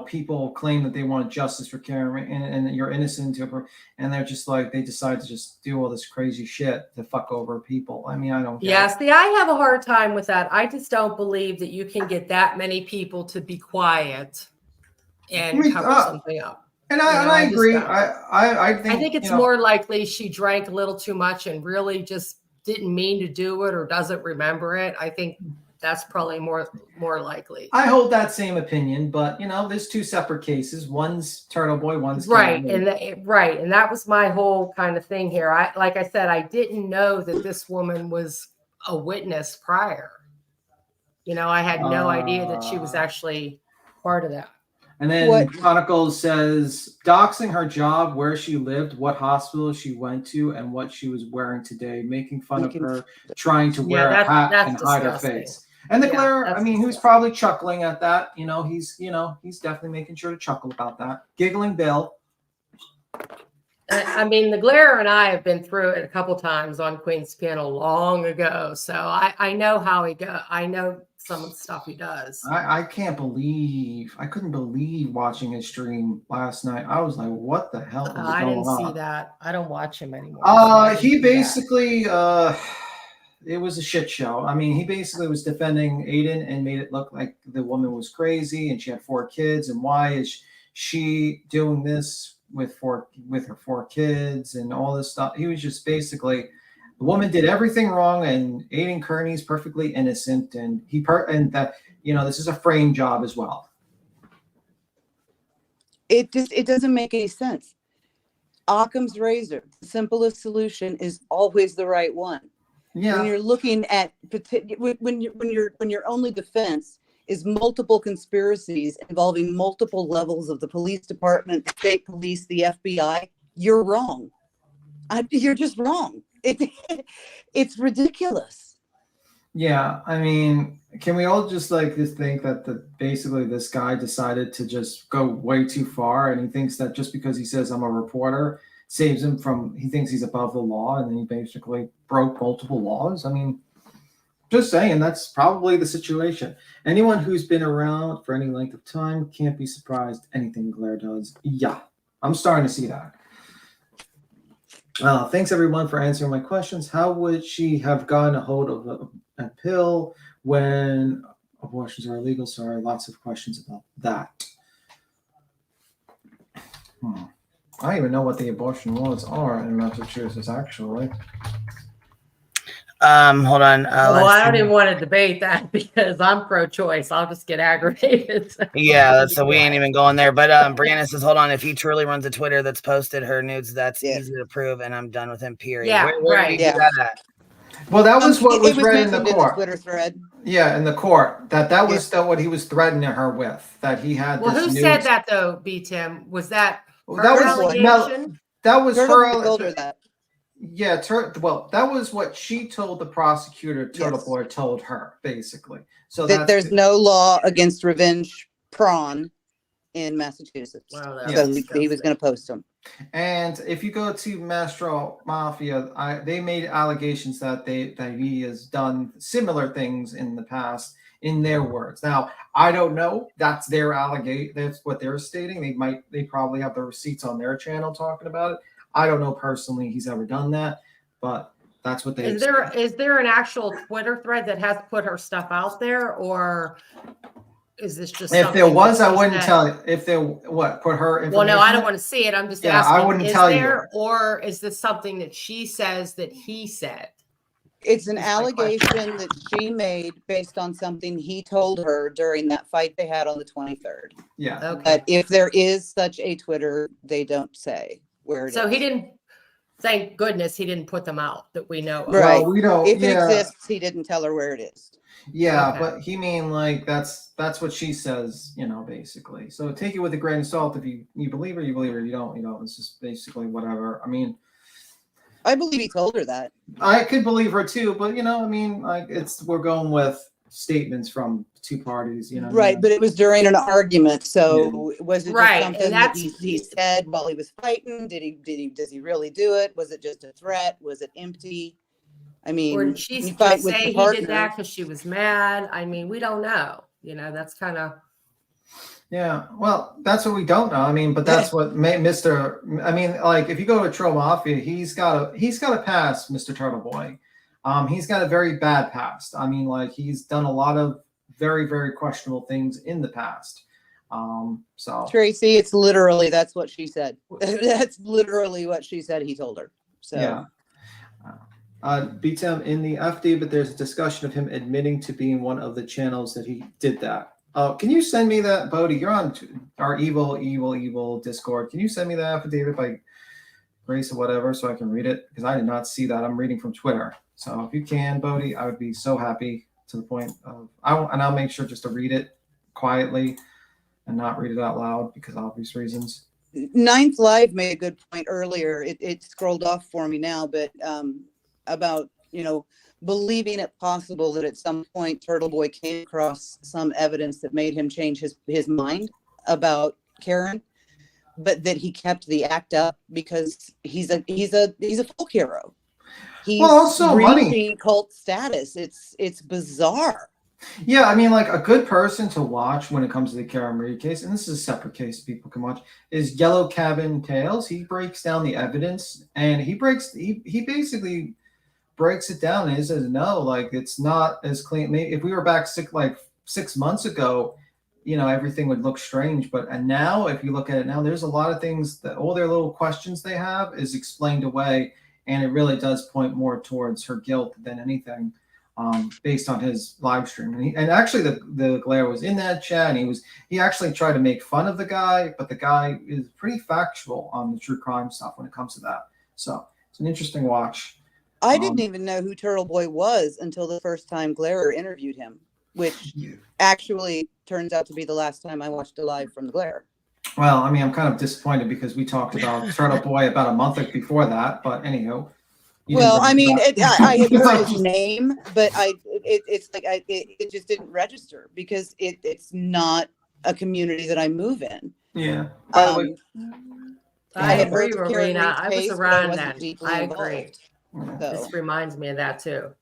people claim that they want justice for Karen and you're innocent, and they're just like they decide to just do all this crazy shit to fuck over people. I mean, I don't. See, I have a hard time with that. I just don't believe that you can get that many people to be quiet and cover something up. And I agree. I think it's more likely she drank a little too much and really just didn't mean to do it or doesn't remember it. I think that's probably more likely. I hold that same opinion, but there's two separate cases. One's Turtle Boy, one's right, and that was my whole kind of thing here. Like I said, I didn't know that this woman was a witness prior. I had no idea that she was actually part of that. And then Chronicles says doxing her job, where she lived, what hospital she went to, and what she was wearing today, making fun of her trying to wear a hat and hide her face. And the glare, I mean, he was probably chuckling at that. He's definitely making sure to chuckle about that. Giggling Bill. I mean, the glare and I have been through it a couple times on Queen's Piano long ago. So I know how he goes. I know some of the stuff he does. I couldn't believe watching his stream last night. I was like, what the hell is going on? I didn't see that. I don't watch him anymore. He basically... it was a shit show. I mean, he basically was defending Aiden and made it look like the woman was crazy and she had 4 kids. And why is she doing this with her 4 kids and all this stuff? He was just basically, the woman did everything wrong, and Aiden Kearney's perfectly innocent, and this is a frame job as well. It doesn't make any sense. Occam's razor, the simplest solution is always the right one. Yeah. When you're looking at when your only defense is multiple conspiracies involving multiple levels of the police department, the state police, the FBI, you're wrong. You're just wrong. It's ridiculous. Yeah, I mean, can we all just think that basically this guy decided to just go way too far, and he thinks that just because he says I'm a reporter saves him from, he thinks he's above the law, and then he basically broke multiple laws. I mean, just saying, that's probably the situation. Anyone who's been around for any length of time can't be surprised anything Blair does. Yeah, I'm starting to see that. Thanks everyone for answering my questions. How would she have gotten a hold of a pill when abortions are illegal? Sorry, lots of questions about that. I don't even know what the abortion laws are in Massachusetts, actually. Hold on. I don't even want to debate that because I'm pro-choice. I'll just get aggravated. Yeah, so we ain't even going there. But Brianna says, hold on. If he truly runs a Twitter that's posted her nudes, that's easy to prove, and I'm done with him, period. Yeah, where did he do that at? Well, that was what was read in the court. The Twitter thread. Yeah, in the court. That was what he was threatening her with. That he had. Well, this who news. said that though? B. Tim, was that her that was allegation? That was her. Told her that. Yeah, well, that was what she told the prosecutor. Turtle Boy told her, basically. So that there's no law against revenge porn, in Massachusetts. Wow, So he was going to post them. And if you go to Mastro Mafia, they made allegations that he has done similar things in the past, in their words. Now, I don't know. That's their allegation. That's what they're stating. They probably have the receipts on their channel talking about it. I don't know personally he's ever done that, but that's what they. Is there an actual Twitter thread that has put her stuff out there, or is this just if there was, I wouldn't said? tell you. If there put her. Well, no, I don't want to see it. I'm just asking. I wouldn't tell you. Or is this something that she says that he said? It's an allegation that she made based on something he told her during that fight they had on the 23rd. Yeah. Okay. But if there is such a Twitter, they don't say where it is. So he didn't. Thank goodness he didn't put them out that we know of. Right. Well, we don't. If it exists, he didn't tell her where it is. Yeah, Okay. but he mean like that's what she says, basically. So take it with a grain of salt. If you believe her, you believe her. You don't, it's just basically whatever. I mean, I believe he told her that. I could believe her too, but we're going with statements from two parties, Right, but it was during an argument. So was it just Right, something and that that's- he said while he was fighting? Does he really do it? Was it just a threat? Was it empty? I mean, Or did she you fight with say the he partner. did that because she was mad? I mean, we don't know. That's kind of. Yeah, well, that's what we don't know. I mean, but that's what Mr. I mean, like if you go to Tro Mafia, he's got a past, Mr. Turtle Boy. He's got a very bad past. I mean, like he's done a lot of very, very questionable things in the past. So Tracy, it's literally that's what she said. That's literally what she said. He told her. So yeah. Beats him in the FD, but there's a discussion of him admitting to being one of the channels that he did that. Can you send me that, Bodie? You're on our evil Discord. Can you send me the affidavit by grace or whatever so I can read it? Because I did not see that. I'm reading from Twitter. So if you can, Bodie, I would be so happy to the point of I'll make sure just to read it quietly and not read it out loud because of obvious reasons. Ninth Live made a good point earlier. It scrolled off for me now, but about believing it possible that at some point Turtle Boy came across some evidence that made him change his mind about Karen, but that he kept the act up because he's a folk hero. He's also money cult status. It's bizarre. Yeah, I mean, like a good person to watch when it comes to the Karen Reed case, and this is a separate case people can watch, is Yellow Cabin Tales. He breaks down the evidence, and he basically breaks it down, and he says, no, like it's not as clean. Maybe if we were back 6 months ago, everything would look strange. And now, if you look at it now, there's a lot of things that all their little questions they have is explained away, and it really does point more towards her guilt than anything. Based on his live stream, and actually the Glare was in that chat, and he actually tried to make fun of the guy, but the guy is pretty factual on the true crime stuff when it comes to that. So it's an interesting watch. I didn't even know who Turtle Boy was until the first time Glare interviewed him, which actually turns out to be the last time I watched a live from the Glare. Well, I mean, I'm kind of disappointed because we talked about Turtle Boy about a month before that, but anywho. Well, I mean, I had heard his name, but it just didn't register because it's not a community that I move in. Yeah. I agree, Rowena. I was around then. I agree. This reminds me of that too.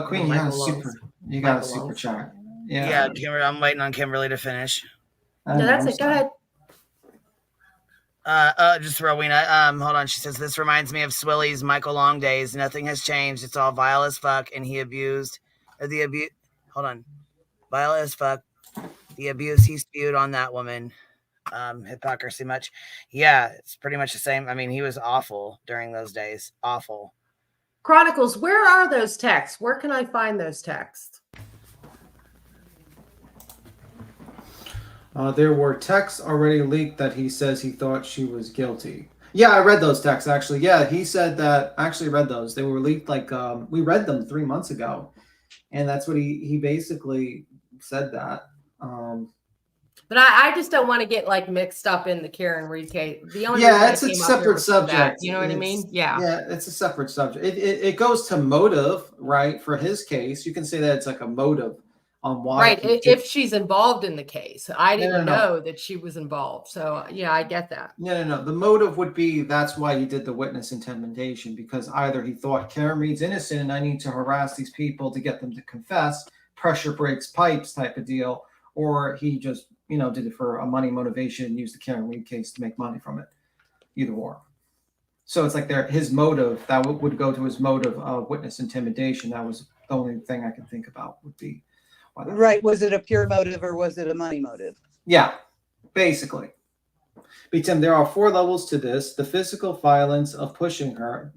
Queen, you got a super chat. Yeah, I'm waiting on Kimberly to finish. No, that's it. Go ahead. Just Rowena. Hold on. She says this reminds me of Swilly's Michael Long days. Nothing has changed. It's all vile as fuck, and he abused the abuse. Hold on, vile as fuck. The abuse he spewed on that woman. Hypocrisy much. Yeah, it's pretty much the same. I mean, he was awful during those days. Awful. Chronicles, where are those texts? Where can I find those texts? There were texts already leaked that he says he thought she was guilty. Yeah, I read those texts, actually. Yeah, he said that. I actually read those. They were leaked we read them 3 months ago. And that's what he basically said that. But I just don't want to get mixed up in the Karen Reed case. It's a separate subject. You know what I mean? Yeah. Yeah, it's a separate subject. It goes to motive, right? For his case, you can say that it's like a motive on why. Right. If she's involved in the case. I didn't No. know that she was involved. So yeah, I get that. No. The motive would be that's why he did the witness intimidation, because either he thought Karen Reed's innocent and I need to harass these people to get them to confess, pressure breaks pipes type of deal, or he just, did it for a money motivation and used the Karen Reed case to make money from it. Either or. So it's like his motive, that would go to his motive of witness intimidation. That was the only thing I could think about would be. Right. Was it a pure motive or was it a money motive? Yeah, basically. Tim, there are 4 levels to this. The physical violence of pushing her,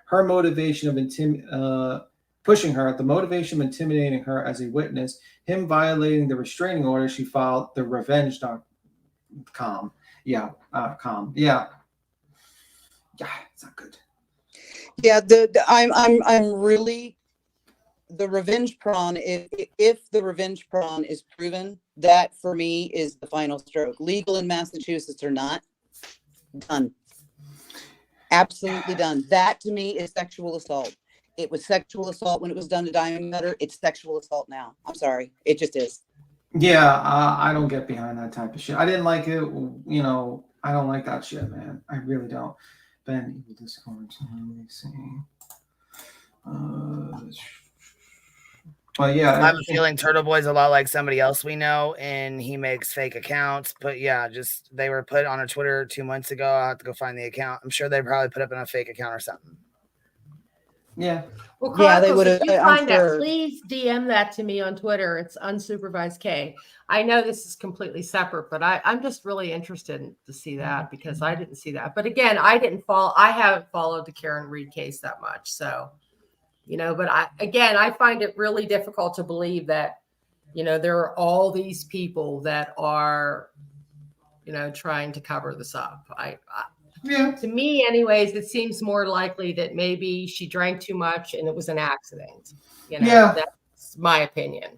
her motivation of pushing her, the motivation of intimidating her as a witness, him violating the restraining order she filed, the revenge.com. Yeah, it's not good. Yeah, I'm really the revenge prawn. If the revenge prawn is proven, that for me is the final stroke. Legal in Massachusetts or not, done. Absolutely done. That to me is sexual assault. It was sexual assault when it was done to Diamond Cutter. It's sexual assault now. I'm sorry, it just is. Yeah, I don't get behind that type of shit. I didn't like it. I don't like that shit, man. I really don't. Ben, evil Discord. Let me see. But yeah, I have a feeling Turtle Boy's a lot like somebody else we know, and he makes fake accounts. But yeah, they were put on a Twitter 2 months ago. I'll have to go find the account. I'm sure they probably put up in a fake account or something. Yeah. Well, yeah, they would if have. you find that, please DM that to me on Twitter. It's unsupervised K. I know this is completely separate, but I'm just really interested to see that because I didn't see that. But again, I haven't followed the Karen Reed case that much, so. But I find it really difficult to believe that, there are all these people that are, trying to cover this up. To me, anyways, it seems more likely that maybe she drank too much and it was an accident. That's my opinion.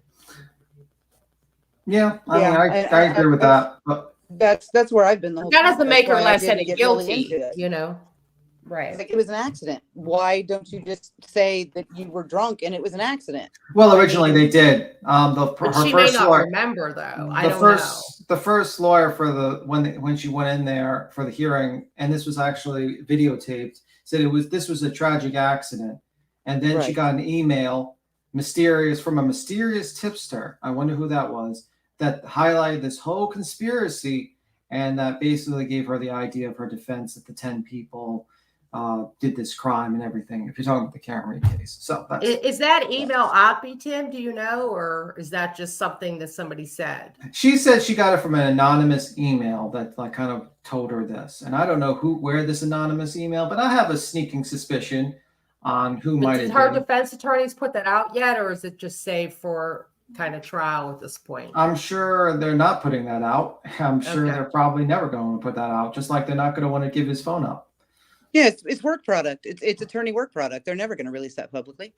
Yeah, I agree with that. But that's where I've been. That doesn't make her less any guilty, Right. Like it was an accident. Why don't you just say that you were drunk and it was an accident? Well, originally they did. She may not remember though. I don't know. The first lawyer for when she went in there for the hearing, and this was actually videotaped, said this was a tragic accident. And then she got an email from a mysterious tipster. I wonder who that was, that highlighted this whole conspiracy, and that basically gave her the idea of her defense that the 10 people did this crime and everything. If you're talking about the Karen Reed case, so is that email Oppie, Tim? Do you know, or is that just something that somebody said? She said she got it from an anonymous email that kind of told her this, and I don't know where this anonymous email, but I have a sneaking suspicion on who might have. Did her defense attorneys put that out yet, or is it just saved for kind of trial at this point? I'm sure they're not putting that out. I'm sure they're probably never going to put that out, just like they're not going to want to give his phone up. Yeah, it's work product. It's attorney work product. They're never going to release that publicly.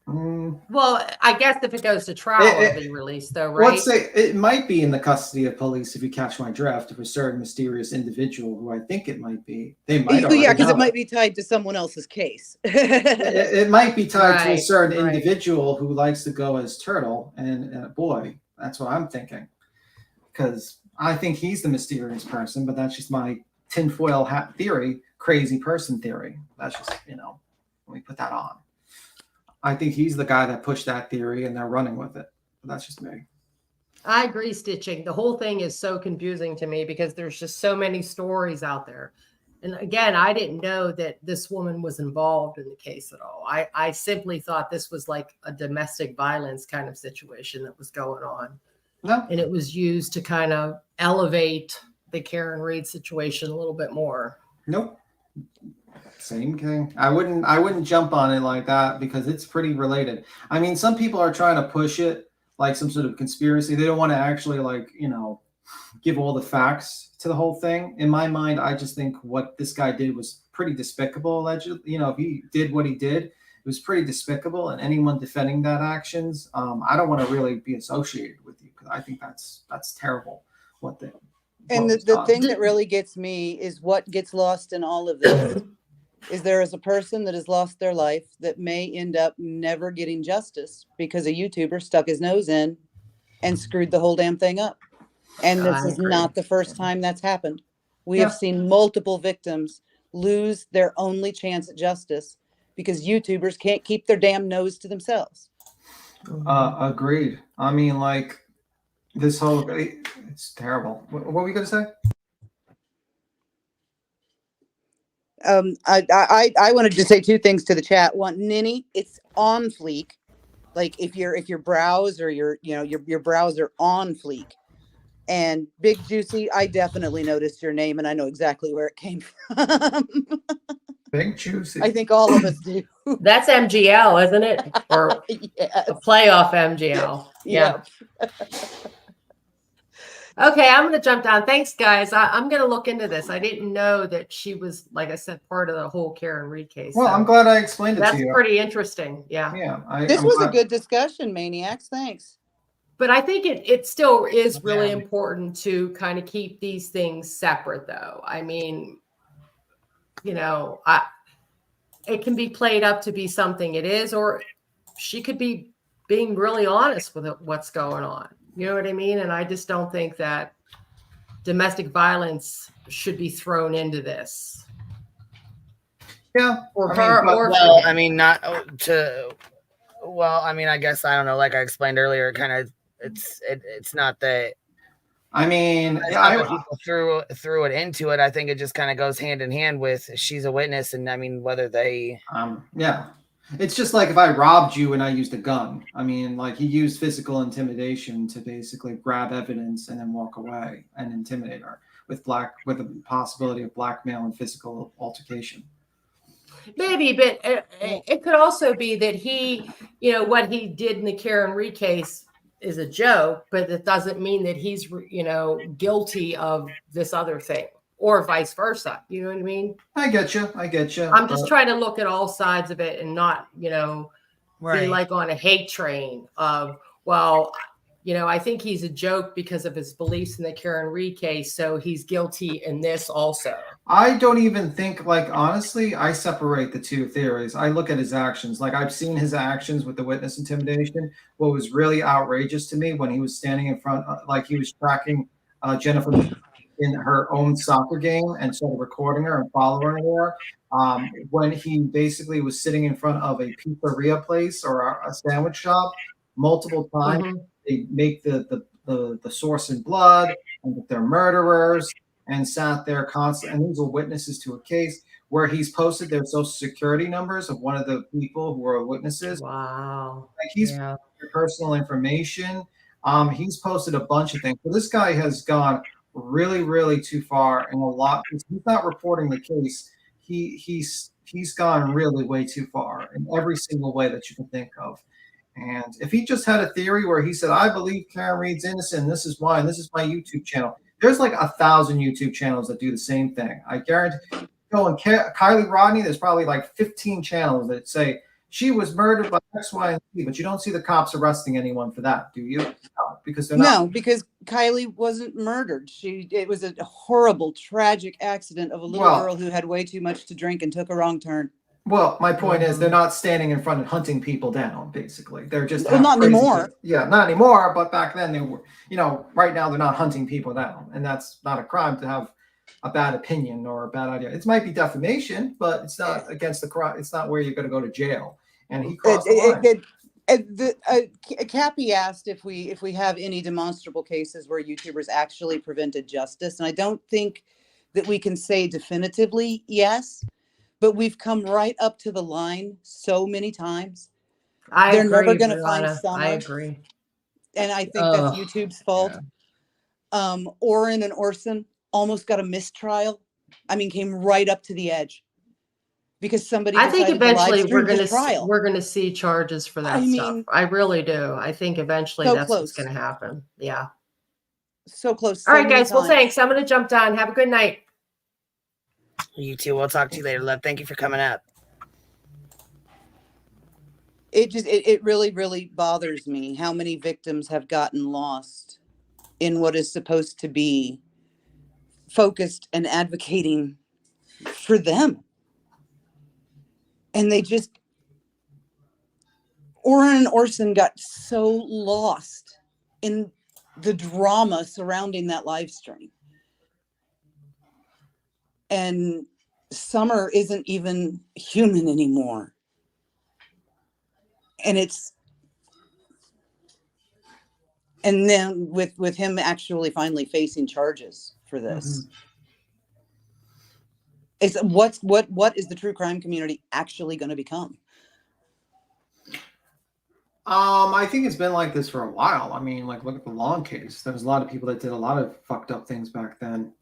Well, I guess if it goes to trial, it'll be released, though, right? Let's say it might be in the custody of police, if you catch my drift, of a certain mysterious individual who I think it might be. They might. Yeah, because it might be tied to someone else's case. it might be tied to a certain individual who likes to go as Turtle, and boy, that's what I'm thinking. Because I think he's the mysterious person, but that's just my tinfoil hat theory, crazy person theory. That's just, let me put that on. I think he's the guy that pushed that theory and they're running with it. But that's just me. I agree, Stitching. The whole thing is so confusing to me because there's just so many stories out there. And again, I didn't know that this woman was involved in the case at all. I simply thought this was like a domestic violence kind of situation that was going on. No. And it was used to kind of elevate the Karen Reed situation a little bit more. Nope. Same thing. I wouldn't jump on it like that because it's pretty related. I mean, some people are trying to push it like some sort of conspiracy. They don't want to actually give all the facts to the whole thing. In my mind, I just think what this guy did was pretty despicable. Allegedly, if he did what he did, it was pretty despicable. And anyone defending that actions, I don't want to really be associated with you because I think that's terrible. And the thing that really gets me is what gets lost in all of this is there is a person that has lost their life that may end up never getting justice because a YouTuber stuck his nose in and screwed the whole damn thing up. And this I is agree. not the first time that's happened. We Yeah. have seen multiple victims lose their only chance at justice because YouTubers can't keep their damn nose to themselves. Agreed. I mean, like, this whole, it's terrible. What were you going to say? I wanted to say two things to the chat. One, Ninny, it's on fleek. Like if your brows or your brows are on fleek. And Big Juicy, I definitely noticed your name and I know exactly where it came from. Big Juicy. I think all of us do. That's MGL, isn't it? Or yes. a playoff MGL. Yeah. Okay, I'm going to jump down. Thanks, guys. I'm going to look into this. I didn't know that she was, like I said, part of the whole Karen Reed case. Well, I'm glad I explained it to you. That's pretty interesting. Yeah. Yeah. This was a good discussion, Maniacs. Thanks. But I think it still is really important to kind of keep these things separate, though. I mean, you know, it can be played up to be something it is, or she could be being really honest with what's going on. You know what I mean? And I just don't think that domestic violence should be thrown into this. Yeah. Or I mean, not to. Well, I mean, I guess I don't know. Like I explained earlier, kind of, it's not that. I mean, people threw it into it. I think it just kind of goes hand in hand with she's a witness, and I mean, whether they. Yeah. It's just like if I robbed you and I used a gun. I mean, like he used physical intimidation to basically grab evidence and then walk away and intimidate her with the possibility of blackmail and physical altercation. Maybe, but it could also be that he, you know, what he did in the Karen Reed case is a joke, but it doesn't mean that he's, you know, guilty of this other thing. Or vice versa. You know what I mean? I get you. I'm just trying to look at all sides of it and not, you know, be like on a hate train of, well, you know, I think he's a joke because of his beliefs in the Karen Reed case. So he's guilty in this also. I don't even think, like, honestly, I separate the two theories. I look at his actions. Like, I've seen his actions with the witness intimidation. What was really outrageous to me when he was standing in front, like he was tracking Jennifer in her own soccer game and started recording her and following her. When he basically was sitting in front of a pizzeria place or a sandwich shop multiple times, they make the source in blood and that they're murderers and sat there constantly. And these are witnesses to a case where he's posted their social security numbers of one of the people who are witnesses. Wow. Like he's their personal information. He's posted a bunch of things. So this guy has gone really, really too far and a lot. He's not reporting the case. He's gone really way too far in every single way that you can think of. And if he just had a theory where he said, I believe Karen Reed's innocent, and this is why, and this is my YouTube channel. There's like 1,000 YouTube channels that do the same thing. I guarantee. And Kylie Rodney, there's probably like 15 channels that say she was murdered by X, Y, and Z, but you don't see the cops arresting anyone for that, do you? No, because they're not. No, because Kylie wasn't murdered. It was a horrible, tragic accident of a little girl who had way too much to drink and took a wrong turn. Well, my point is they're not standing in front and hunting people down, basically. They're just not anymore. Yeah, not anymore, but back then they were, you know, right now they're not hunting people down. And that's not a crime to have a bad opinion or a bad idea. It might be defamation, but it's not against the crime. It's not where you're going to go to jail. And he crossed the line. Cappy asked if we have any demonstrable cases where YouTubers actually prevented justice. And I don't think that we can say definitively yes, but we've come right up to the line so many times. They're never going to find Summer. I agree. And I think that's YouTube's fault. Yeah. Orrin and Orson almost got a mistrial. I mean, came right up to the edge. Because somebody I think eventually we're going to see charges for that stuff. I really do. I think eventually that's what's going to happen. Yeah. So close. All right, guys. Well, thanks. I'm going to jump down. Have a good night. You too. We'll talk to you later, love. Thank you for coming up. It really, really bothers me how many victims have gotten lost in what is supposed to be focused and advocating for them. And they just, Oren and Orson got so lost in the drama surrounding that live stream. And Summer isn't even human anymore. And then with him actually finally facing charges for this. It's what is the true crime community actually going to become? I think it's been like this for a while. I mean, like, look at the Long case. There was a lot of people that did a lot of fucked up things back then.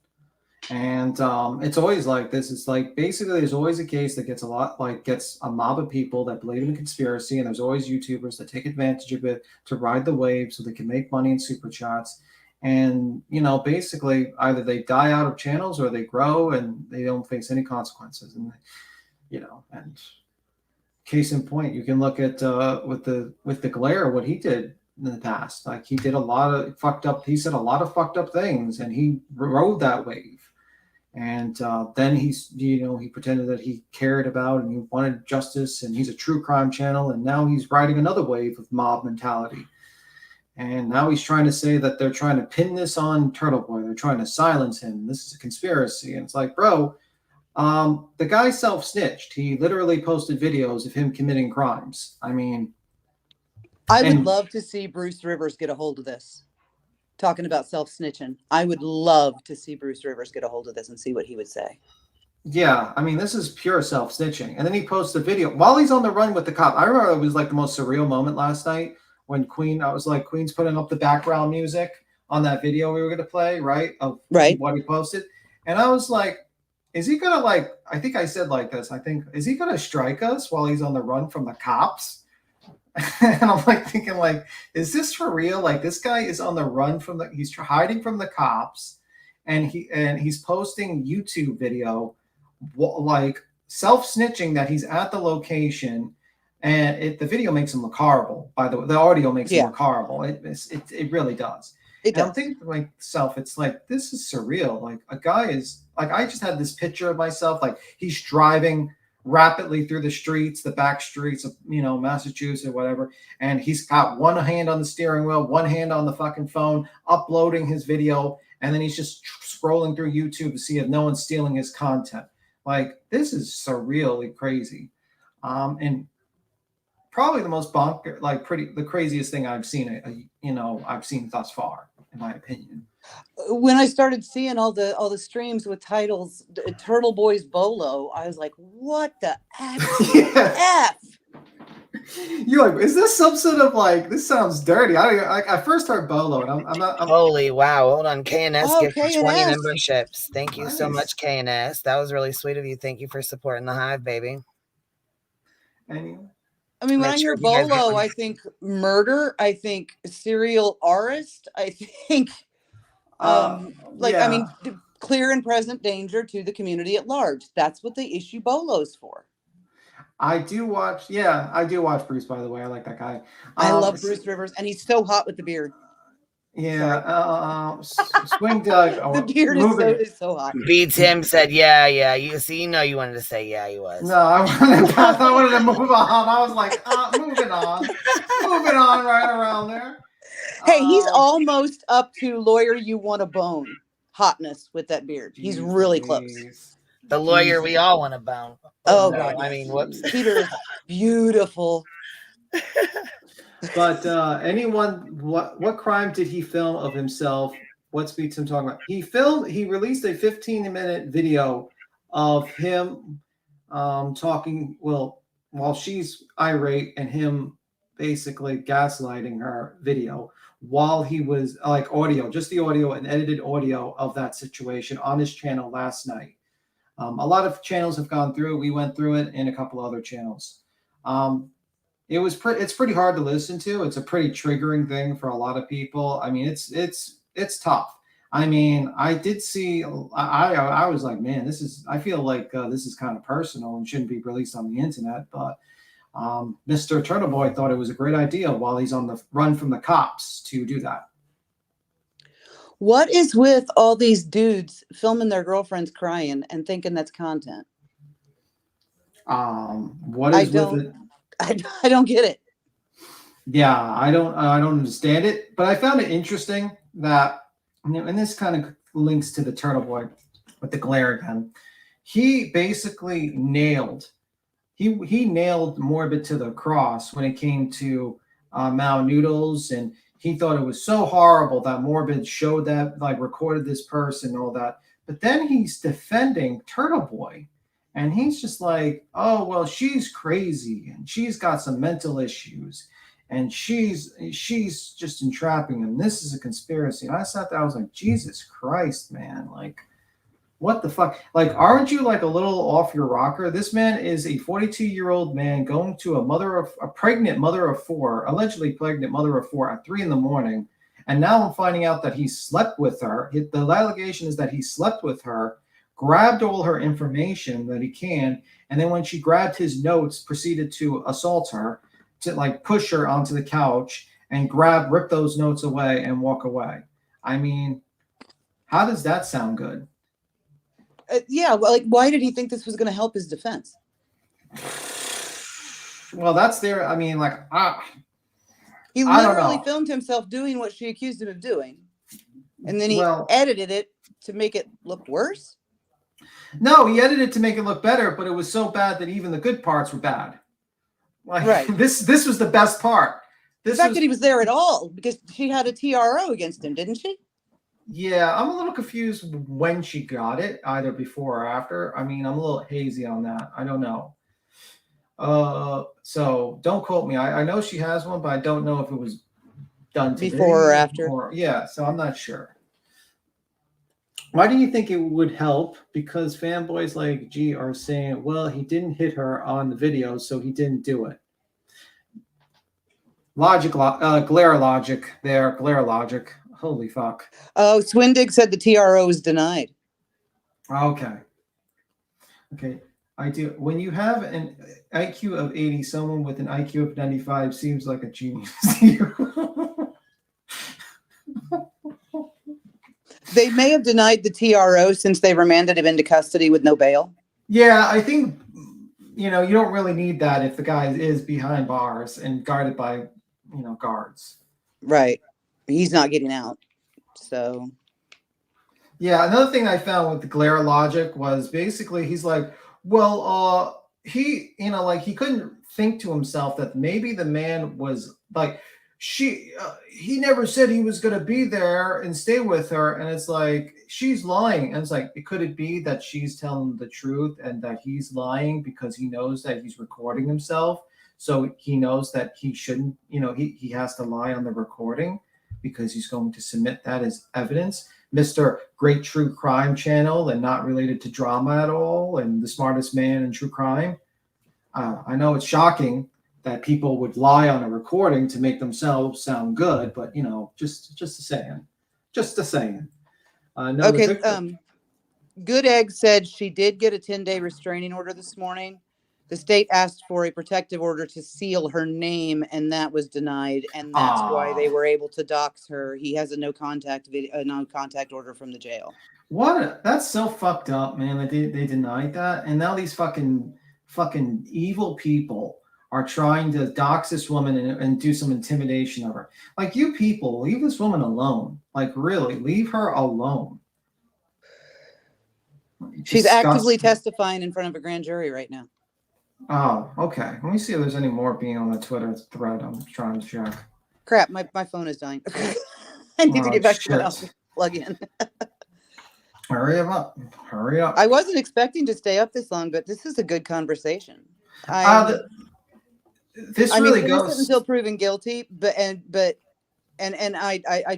And it's always like this. It's like basically there's always a case that gets a mob of people that believe in a conspiracy, and there's always YouTubers that take advantage of it to ride the wave so they can make money in super chats. And basically either they die out of channels or they grow and they don't face any consequences. And and case in point, you can look at with the Glare, what he did in the past. Like, he did a lot of fucked up. He said a lot of fucked up things, and he rode that wave. And then he pretended that he cared about and he wanted justice, and he's a true crime channel, and now he's riding another wave of mob mentality. And now he's trying to say that they're trying to pin this on Turtle Boy. They're trying to silence him. This is a conspiracy. And it's like, bro, the guy self-snitched. He literally posted videos of him committing crimes. I mean, I would love to see Bruce Rivers get a hold of this. Talking about self-snitching. I would love to see Bruce Rivers get a hold of this and see what he would say. Yeah, I mean, this is pure self-snitching. And then he posts a video while he's on the run with the cop. I remember it was like the most surreal moment last night when Queen's putting up the background music on that video we were going to play, right? Of what he posted. And I was like, is he going to I think I said like this, is he going to strike us while he's on the run from the cops? And I'm thinking, is this for real? Like, this guy is on the run he's hiding from the cops, and he's posting YouTube video, self-snitching that he's at the location, and the video makes him look horrible. By the way, the audio makes him look horrible. It really does. I'm thinking to myself, it's like, this is surreal. Like, a guy is I just had this picture of myself, he's driving rapidly through the streets, the back streets of Massachusetts or whatever, and he's got one hand on the steering wheel, one hand on the fucking phone, uploading his video, and then he's just scrolling through YouTube to see if no one's stealing his content. Like, this is surreally crazy, and probably the most the craziest thing I've seen I've seen thus far, in my opinion. When I started seeing all the streams with titles Turtle Boy's BOLO, I was like, what the F? You're like, is this some sort of this sounds dirty? I first heard BOLO, and I'm not. Holy wow. Hold on. KNS gives KNS. 20 memberships. Thank you so much, KNS. That was really sweet of you. Thank you for supporting the Hive, baby. Anyway. I mean, when I hear BOLO, I think murder. I think serial arrest. I think, clear and present danger to the community at large. That's what they issue BOLOs for. I do watch Bruce, by the way. I like that guy. I love Bruce Rivers, and he's so hot with the beard. Yeah, Swing Doug. The beard is so hot. B. Tim said, yeah. You wanted to say, yeah, he was. No, I wanted to move on. I was like, moving on right around there. Hey, he's almost up to lawyer you want to bone hotness with that beard. He's really close. The lawyer we all want to bone. Oh, God. I mean, whoops. Peter is beautiful. But what crime did he film of himself? What's Beats him talking about? He released a 15-minute video of him talking, while she's irate, and him basically gaslighting her video while he was audio, just the audio and edited audio of that situation on his channel last night. A lot of channels have gone through it. We went through it, and a couple other channels. It's pretty hard to listen to. It's a pretty triggering thing for a lot of people. I mean, it's tough. I mean, I did see. I was like, man, I feel like this is kind of personal and shouldn't be released on the internet. But Mr. Turtle Boy thought it was a great idea while he's on the run from the cops to do that. What is with all these dudes filming their girlfriends crying and thinking that's content? What is with it? I don't get it. Yeah, I don't understand it, but I found it interesting that, and this kind of links to the Turtle Boy with the glare again. He basically nailed Morbid to the cross when it came to Mao Noodles, and he thought it was so horrible that Morbid showed that, like, recorded this person and all that. But then he's defending Turtle Boy, and he's just like, oh, well, she's crazy, and she's got some mental issues, and she's just entrapping him. This is a conspiracy. And I sat there, I was like, Jesus Christ, man, like, what the fuck? Like, aren't you like a little off your rocker? This man is a 42-year-old man going to a pregnant mother of four, allegedly pregnant mother of four at 3 a.m. And now I'm finding out that he slept with her. The allegation is that he slept with her, grabbed all her information that he can, and then when she grabbed his notes, proceeded to assault her, to like push her onto the couch and rip those notes away and walk away. I mean, how does that sound good? Yeah, well, like, why did he think this was going to help his defense? Well, that's there. I mean, like, he literally filmed himself doing what she accused him of doing, and then he edited it to make it look worse. No, he edited it to make it look better, but it was so bad that even the good parts were bad. Like, right. This was the best part. The fact that he was there at all, because she had a TRO against him, didn't she? Yeah, I'm a little confused when she got it, either before or after. I mean, I'm a little hazy on that. I don't know. So don't quote me. I know she has one, but I don't know if it was done today before or after. Yeah, so I'm not sure. Why do you think it would help? Because fanboys like G are saying, well, he didn't hit her on the video, so he didn't do it. Glare logic there, glare logic. Holy fuck. Oh, Swindig said the TRO is denied. Okay. I do. When you have an IQ of 80, someone with an IQ of 95 seems like a genius to you. They may have denied the TRO since they remanded him into custody with no bail. Yeah, I think, you don't really need that if the guy is behind bars and guarded by, guards. Right. He's not getting out. So. Yeah, another thing I found with the glare logic was basically he's like, well, he couldn't think to himself that maybe the man was like, he never said he was going to be there and stay with her. And it's like, she's lying. And it's like, could it be that she's telling the truth and that he's lying because he knows that he's recording himself? So he knows that he shouldn't, he has to lie on the recording because he's going to submit that as evidence. Mr. Great True Crime Channel and not related to drama at all and the smartest man in true crime. I know it's shocking that people would lie on a recording to make themselves sound good, but just a saying. Okay. Good Egg said she did get a 10-day restraining order this morning. The state asked for a protective order to seal her name, and that was denied, and that's why they were able to dox her. He has a no contact order from the jail. That's so fucked up, man. That they denied that, and now these fucking evil people are trying to dox this woman and do some intimidation of her. Like, you people, leave this woman alone. Like, really, leave her alone. She's actively testifying in front of a grand jury right now. Oh, okay. Let me see if there's any more being on the Twitter thread. I'm trying to check. Crap, my phone is dying. I need to get back to my house and plug in. Hurry up. I wasn't expecting to stay up this long, but this is a good conversation. This really goes until proven guilty, but I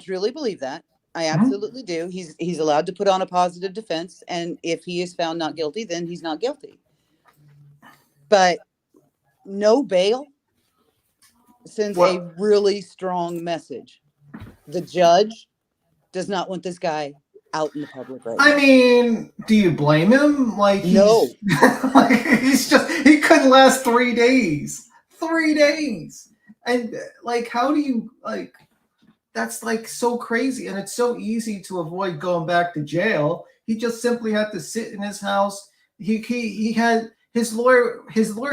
truly believe that. I absolutely do. He's allowed to put on a positive defense, and if he is found not guilty, then he's not guilty. But no bail sends a really strong message. The judge does not want this guy out in the public right now. I mean, do you blame him? Like, no. He couldn't last 3 days. 3 days. And like, how do you, like, that's like so crazy. And it's so easy to avoid going back to jail. He just simply had to sit in his house. He His lawyer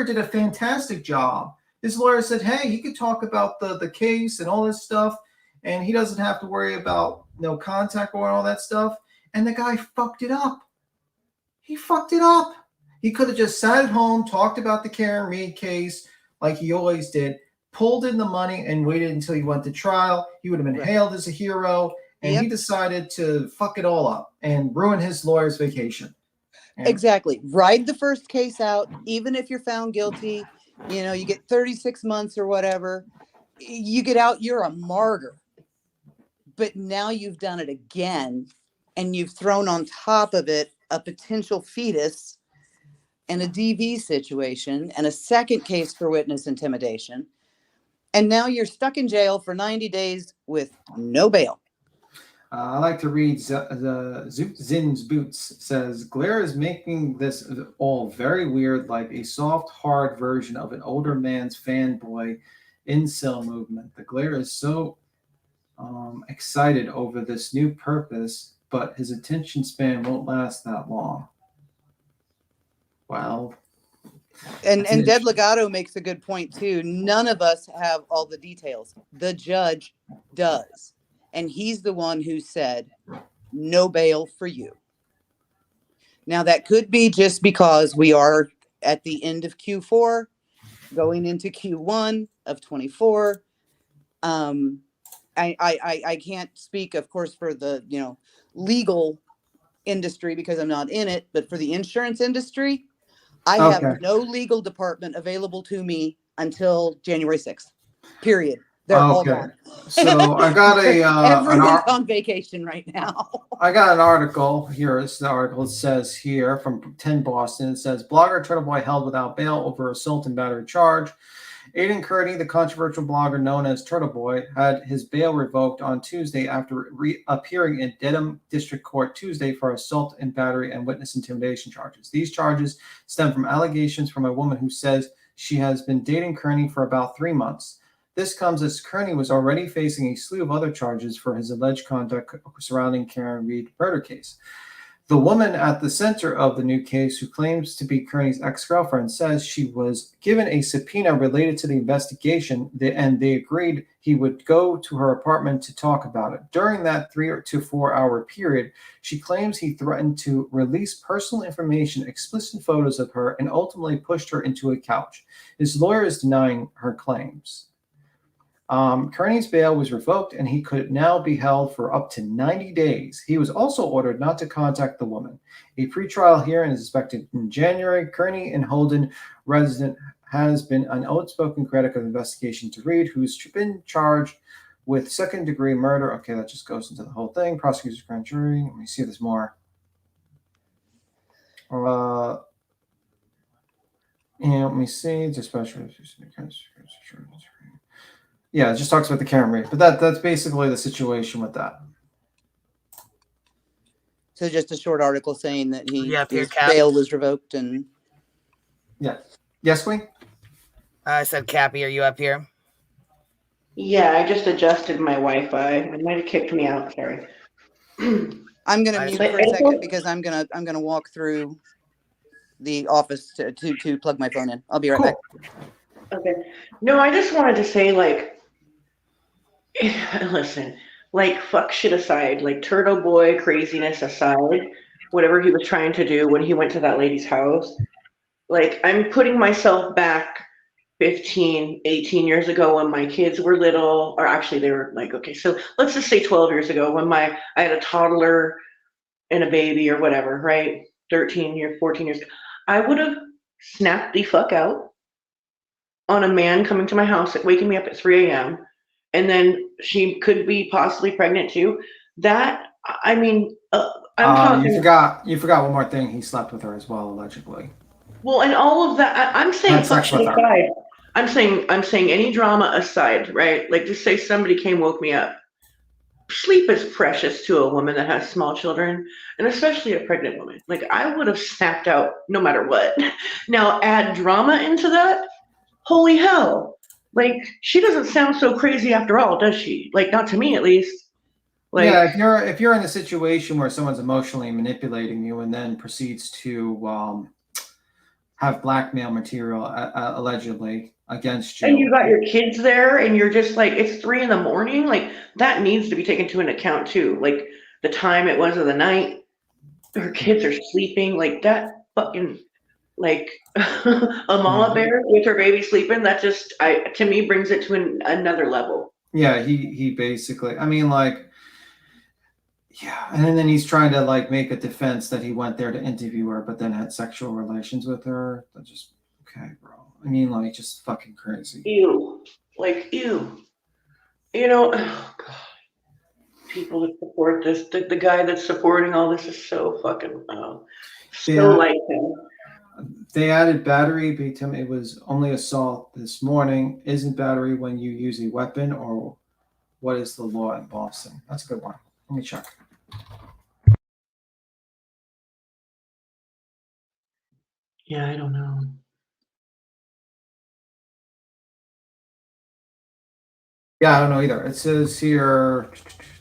did a fantastic job. His lawyer said, hey, he could talk about the case and all this stuff, and he doesn't have to worry about no contact or all that stuff. And the guy fucked it up. He fucked it up. He could have just sat at home, talked about the Karen Reed case like he always did, pulled in the money and waited until he went to trial. He would have been hailed as a hero, and he decided to fuck it all up and ruin his lawyer's vacation. Exactly. Ride the first case out. Even if you're found guilty, you know, you get 36 months or whatever, you get out, you're a martyr. But now you've done it again, and you've thrown on top of it a potential fetus and a DV situation and a second case for witness intimidation. And now you're stuck in jail for 90 days with no bail. I like to read Zin's Boots says, Glare is making this all very weird, like a soft, hard version of an older man's fanboy incel movement. The Glare is so excited over this new purpose, but his attention span won't last that long. Wow. And Deb Legato makes a good point too. None of us have all the details. The judge does. And he's the one who said, no bail for you. Now, that could be just because we are at the end of Q4, going into Q1 of 24. I can't speak, of course, for the, you know, legal industry because I'm not in it, but for the insurance industry, I have no legal department available to me until January 6th, period. They're all gone. So I got everyone's on vacation right now. I got an article here. This is the article. It says here from 10 Boston. It says blogger Turtle Boy held without bail over assault and battery charge. Aidan Kearney, the controversial blogger known as Turtle Boy, had his bail revoked on Tuesday after appearing in Dedham District Court Tuesday for assault and battery and witness intimidation charges. These charges stem from allegations from a woman who says she has been dating Kearney for about 3 months. This comes as Kearney was already facing a slew of other charges for his alleged conduct surrounding Karen Reed murder case. The woman at the center of the new case, who claims to be Kearney's ex-girlfriend, says she was given a subpoena related to the investigation, and they agreed he would go to her apartment to talk about it. During that 3 to 4 hour period, she claims he threatened to release personal information, explicit photos of her, and ultimately pushed her into a couch. His lawyer is denying her claims. Kearney's bail was revoked, and he could now be held for up to 90 days. He was also ordered not to contact the woman. A pretrial hearing is expected in January. Kearney, an Holden resident, has been an outspoken critic of the investigation to Reed, who's been charged with second-degree murder. Okay, that just goes into the whole thing. Prosecutor's grand jury. Let me see if there's more. Let me see. Dispatcher. Yeah, it just talks about the Karen Reed, but that's basically the situation with that. So just a short article saying that his bail was revoked and. Yeah. Yes, Queen? I said, Cappy, are you up here? Yeah, I just adjusted my Wi-Fi. It might have kicked me out. Sorry. I'm gonna mute for a second because I'm gonna walk through the office to plug my phone in. I'll be right back. Okay. No, I just wanted to say, like, listen, like, fuck shit aside, like, Turtle Boy craziness aside, whatever he was trying to do when he went to that lady's house, like, I'm putting myself back 15, 18 years ago when my kids were little, or actually they were like, okay, so let's just say 12 years ago when I had a toddler and a baby or whatever, right? 13 years, 14 years. I would have snapped the fuck out on a man coming to my house, waking me up at 3 a.m., and then she could be possibly pregnant too. That, I mean, I'm talking. You forgot one more thing. He slept with her as well, allegedly. Well, and all of that, I'm saying fuck shit aside. I'm saying any drama aside, right? Like, just say somebody woke me up. Sleep is precious to a woman that has small children, and especially a pregnant woman. Like, I would have snapped out no matter what. Now, add drama into that. Holy hell. Like, she doesn't sound so crazy after all, does she? Like, not to me, at least. Like, yeah, if you're in a situation where someone's emotionally manipulating you and then proceeds to have blackmail material allegedly against you. And you got your kids there, and you're just like, it's 3 a.m. Like, that needs to be taken into account too. Like, the time it was of the night, her kids are sleeping. Like, that fucking, like, a mama bear with her baby sleeping, that just, to me, brings it to another level. Yeah, he basically, I mean, like, yeah, and then he's trying to like make a defense that he went there to interview her, but then had sexual relations with her. That just, okay, bro. I mean, like, just fucking crazy. Ew. Like, ew. You know, oh God. People that support this, the guy that's supporting all this is so fucking, like him. They added battery. It was only assault this morning. Isn't battery when you use a weapon, or what is the law in Boston? That's a good one. Let me check. Yeah, I don't know. Yeah, I don't know either. It says here,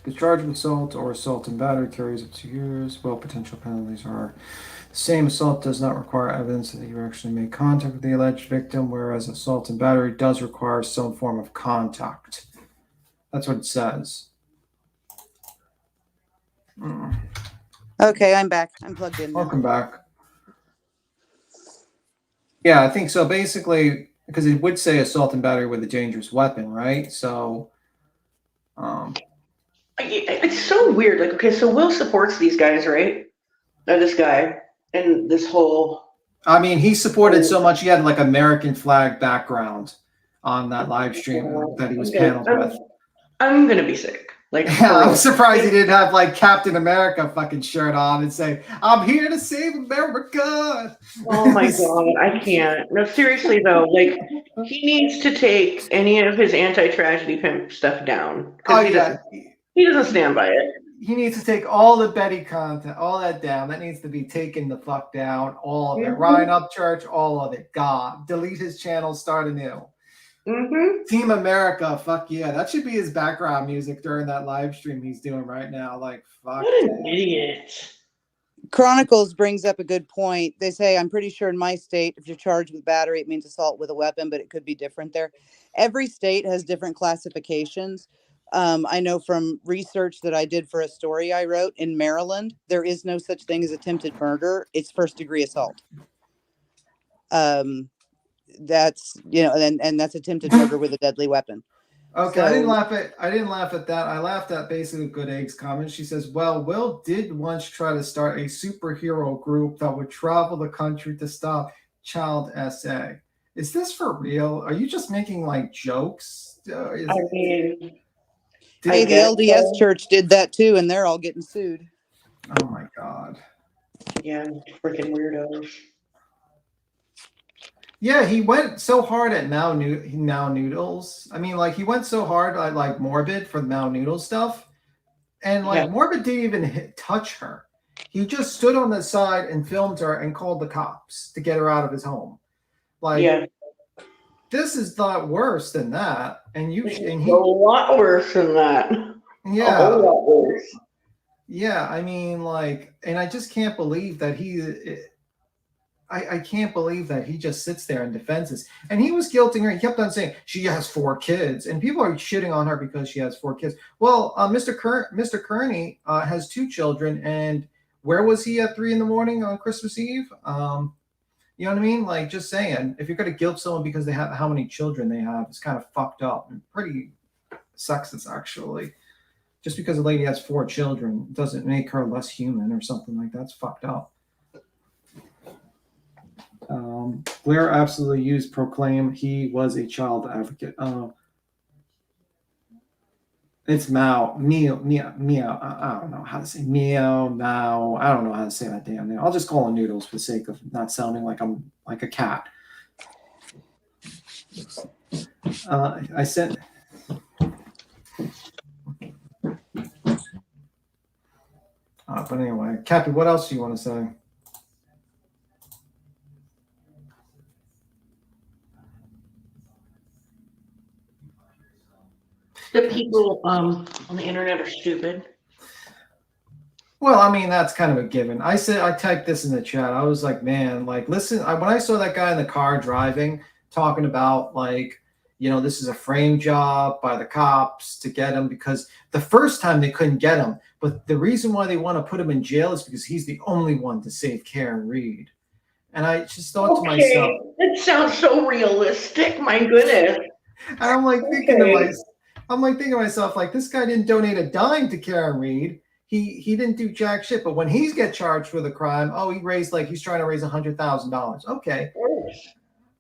the charge of assault or assault and battery carries up to years. Well, potential penalties are the same. Assault does not require evidence that you actually made contact with the alleged victim, whereas assault and battery does require some form of contact. That's what it says. Okay, I'm back. I'm plugged in now. Welcome back. Yeah, I think so. Basically, because it would say assault and battery with a dangerous weapon, right? So, it's so weird. Like, okay, so Will supports these guys, right? This guy and this whole. I mean, he supported so much. He had like American flag background on that live stream that he was paneled with. I'm gonna be sick. Like, yeah, I'm surprised he didn't have like Captain America fucking shirt on and say, "I'm here to save America." Oh my God, I can't. No, seriously though, like, he needs to take any of his anti-tragedy pimp stuff down. Oh, he doesn't stand by it. He needs to take all the Betty content, all that down. That needs to be taken the fuck down. All of it. Ryan Upchurch, all of it. God, delete his channel, start anew. Team America, fuck yeah. That should be his background music during that live stream he's doing right now. Like, fuck. What an idiot. Chronicles brings up a good point. They say, I'm pretty sure in my state, if you're charged with battery, it means assault with a weapon, but it could be different there. Every state has different classifications. I know from research that I did for a story I wrote in Maryland, there is no such thing as attempted murder. It's first-degree assault. That's, you know, and that's attempted murder with a deadly weapon. Okay, so, I didn't laugh at that. I laughed at basically Good Eggs' comment. She says, well, Will did once try to start a superhero group that would travel the country to stop child SA. Is this for real? Are you just making like jokes? Hey, the LDS church did that too, and they're all getting sued. Oh my God. Yeah, freaking weirdos. Yeah, he went so hard at Now Noodles. I mean, like, he went so hard at like Morbid for the Now Noodles stuff, and like Morbid didn't even touch her. He just stood on the side and filmed her and called the cops to get her out of his home. Like, this is not worse than that. And a lot worse than that. Yeah, a whole lot worse. Yeah, I mean, like, and I just can't believe that I can't believe that he just sits there and defends this. And he was guilting her. He kept on saying she has 4 kids, and people are shitting on her because she has 4 kids. Well, Mr. Kearney has 2 children, and where was he at 3 a.m. on Christmas Eve? You know what I mean? Like, just saying, if you're going to guilt someone because they have how many children they have, it's kind of fucked up and pretty sexist, actually. Just because a lady has 4 children doesn't make her less human or something like that. It's fucked up. Blair absolutely used proclaim he was a child advocate. It's Mao. I don't know how to say Mao. I don't know how to say that damn name. I'll just call him Noodles for the sake of not sounding like I'm like a cat. I sent. But anyway, Cappy, what else do you want to say? The people on the internet are stupid. Well, I mean, that's kind of a given. I typed this in the chat. I was like, man, like, listen, when I saw that guy in the car driving, talking about like, this is a frame job by the cops to get him, because the first time they couldn't get him, but the reason why they want to put him in jail is because he's the only one to save Karen Reed. And I just thought to myself, it sounds so realistic. My goodness. And I'm like thinking to myself, like, this guy didn't donate a dime to Karen Reed. He didn't do jack shit. But when he's get charged with a crime, he's trying to raise $100,000. Okay.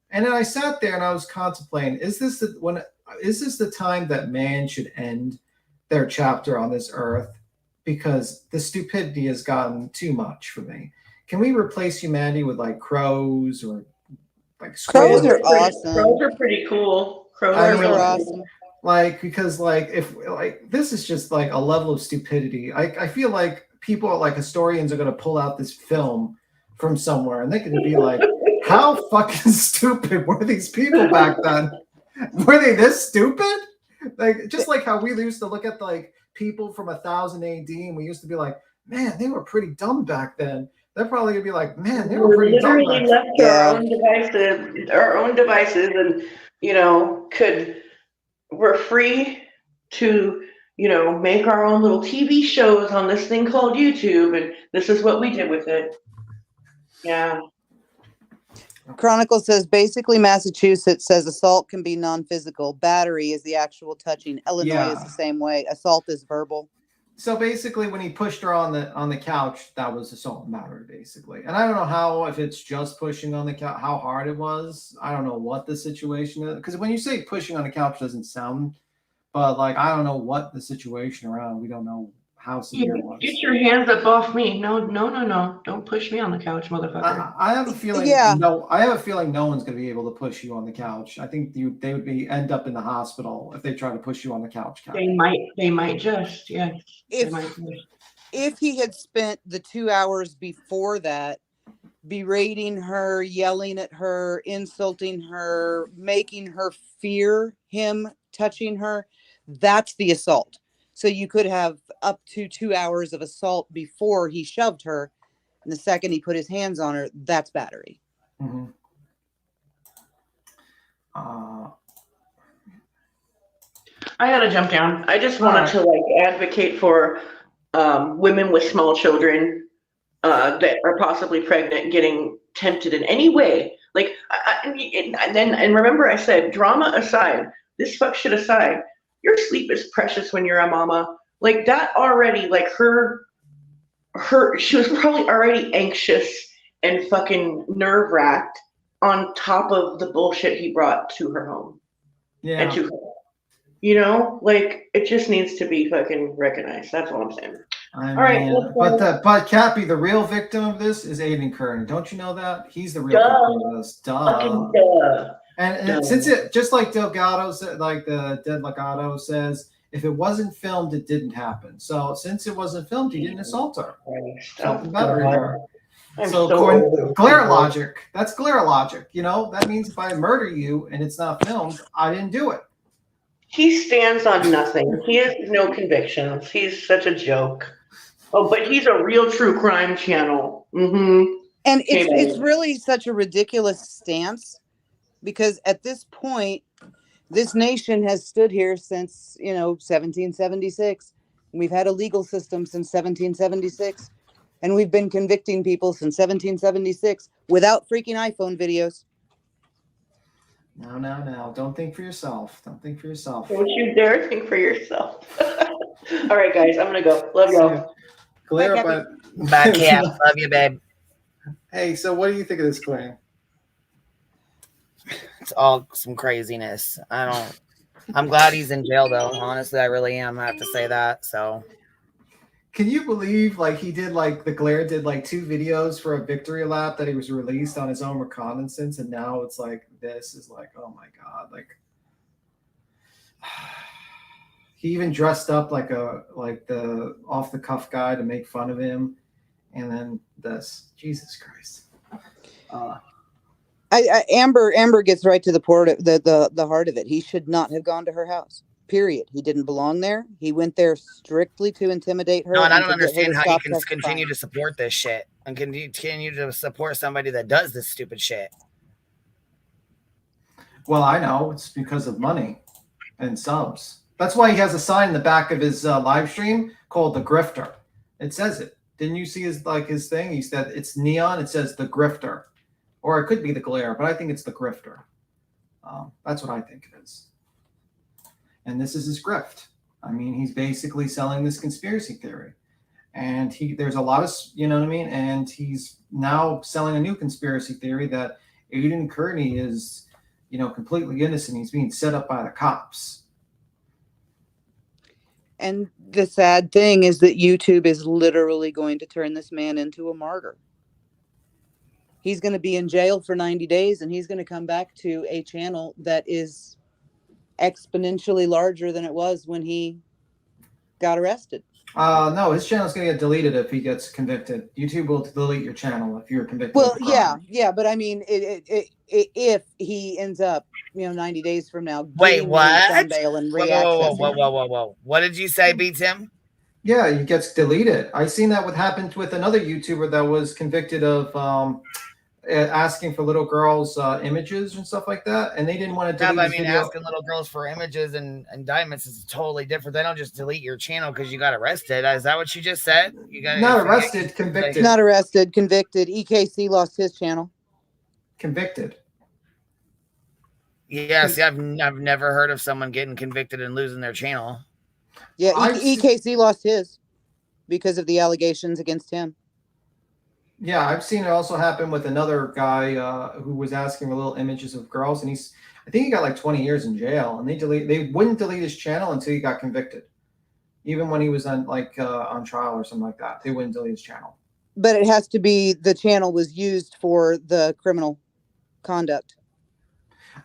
And then I sat there and I was contemplating, is this the time that man should end their chapter on this earth? Because the stupidity has gotten too much for me. Can we replace humanity with like crows or like squirrels? Crows are awesome. Crows are pretty cool. Crows are awesome. Like, because like if like this is just like a level of stupidity. I feel like people like historians are gonna pull out this film from somewhere and they're gonna be like, how fucking stupid were these people back then? Were they this stupid? Like, just like how we used to look at like people from 1000 AD and we used to be like, man, they were pretty dumb back then. They're probably gonna be like, man, they were pretty dumb back then. Left to our own devices, and we're free to make our own little TV shows on this thing called YouTube, and this is what we did with it. Yeah. Chronicle says, basically, Massachusetts says assault can be non-physical. Battery is the actual touching. Illinois is the same way. Assault is verbal. So basically, when he pushed her on the couch, that was assault and battery, basically. And I don't know if it's just pushing on the couch, how hard it was. I don't know what the situation is. Because when you say pushing on the couch, doesn't sound, but like, I don't know what the situation around. We don't know how severe it was. Get your hands up off me. No. Don't push me on the couch, motherfucker. I have a feeling I have a feeling no one's going to be able to push you on the couch. I think they would end up in the hospital if they try to push you on the couch. They might just, yes. If he had spent the 2 hours before that berating her, yelling at her, insulting her, making her fear him touching her, that's the assault. So you could have up to 2 hours of assault before he shoved her. And the second he put his hands on her, that's battery. Mm-hmm. I gotta jump down. I just wanted to advocate for women with small children that are possibly pregnant getting tempted in any way. Like, and remember I said, drama aside, this fuck shit aside, your sleep is precious when you're a mama. Like, that already, like, she was probably already anxious and fucking nerve-wracked on top of the bullshit he brought to her home. Yeah. And to her. Like, it just needs to be fucking recognized. That's all I'm saying. All right. But Cappy, the real victim of this is Aiden Kern. Don't you know that? He's the real victim of this. Fucking duh. And since it, just like Delgado said, like the Dead Legato says, if it wasn't filmed, it didn't happen. So since it wasn't filmed, he didn't assault her. Something better in her. So glare logic. That's glare logic. That means if I murder you and it's not filmed, I didn't do it. He stands on nothing. He has no convictions. He's such a joke. Oh, but he's a real true crime channel. Mm-hmm. And it's really such a ridiculous stance. Because at this point, this nation has stood here since, 1776. We've had a legal system since 1776. And we've been convicting people since 1776 without freaking iPhone videos. No. Don't think for yourself. Don't Don't you dare think for yourself. All right, guys. I'm going to go. Love y'all. Bye, Cap. Love you, babe. Hey, so what do you think of this claim? It's all some craziness. I'm glad he's in jail though. Honestly, I really am. I have to say that. So can you believe he did the Glare did 2 videos for a victory lap that he was released on his own reconnaissance, and now it's this is oh my god, he even dressed up like the off the cuff guy to make fun of him, and then this. Jesus Christ. Amber gets right to the heart of it. He should not have gone to her house. Period. He didn't belong there. He went there strictly to intimidate her. No, and I and don't to get her understand to how you stop can testifying. continue to support this shit and continue to support somebody that does this stupid shit. Well, I know it's because of money and subs. That's why he has a sign in the back of his live stream called the Grifter. It says it. Didn't you see his thing? He said it's neon. It says the Grifter, or it could be the Glare, but I think it's the Grifter. That's what I think it is. And this is his grift. I mean, he's basically selling this conspiracy theory, and there's a lot of, you know what I mean? And he's now selling a new conspiracy theory that Aiden Kearney is, you know, completely innocent. He's being set up by the cops. And the sad thing is that YouTube is literally going to turn this man into a martyr. He's going to be in jail for 90 days, and he's going to come back to a channel that is exponentially larger than it was when he got arrested. No, his channel's going to get deleted if he gets convicted. YouTube will delete your channel if you're convicted. Well, of a crime. yeah, but I mean, if he ends up, 90 days from now, Wait, getting what? released on bail and reaccessing. Whoa. What did you say, B. Tim? Yeah, he gets deleted. I seen that what happened with another YouTuber that was convicted of asking for little girls' images and stuff like that, and they didn't want to delete his video. Asking little girls for images and indictments is totally different. They don't just delete your channel because you got arrested. Is that what you just said? You got not arrested, convicted. Not arrested, convicted. EKC lost his channel. Convicted. Yeah, see, I've never heard of someone getting convicted and losing their channel. Yeah, EKC lost his because of the allegations against him. Yeah, I've seen it also happen with another guy who was asking for little images of girls, and I think he got like 20 years in jail, and they wouldn't delete his channel until he got convicted. Even when he was on trial or something like that, they wouldn't delete his channel. But it has to be the channel was used for the criminal conduct.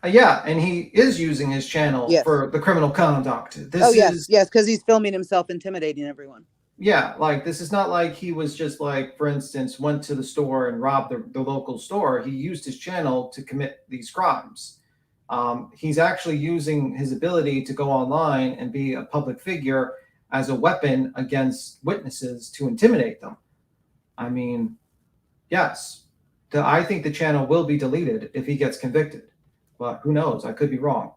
Yeah, and he is using his channel for the criminal conduct. Yes, because he's filming himself intimidating everyone. Yeah, like this is not like he was just like, for instance, went to the store and robbed the local store. He used his channel to commit these crimes. He's actually using his ability to go online and be a public figure as a weapon against witnesses to intimidate them. I mean, yes, I think the channel will be deleted if he gets convicted. But who knows? I could be wrong.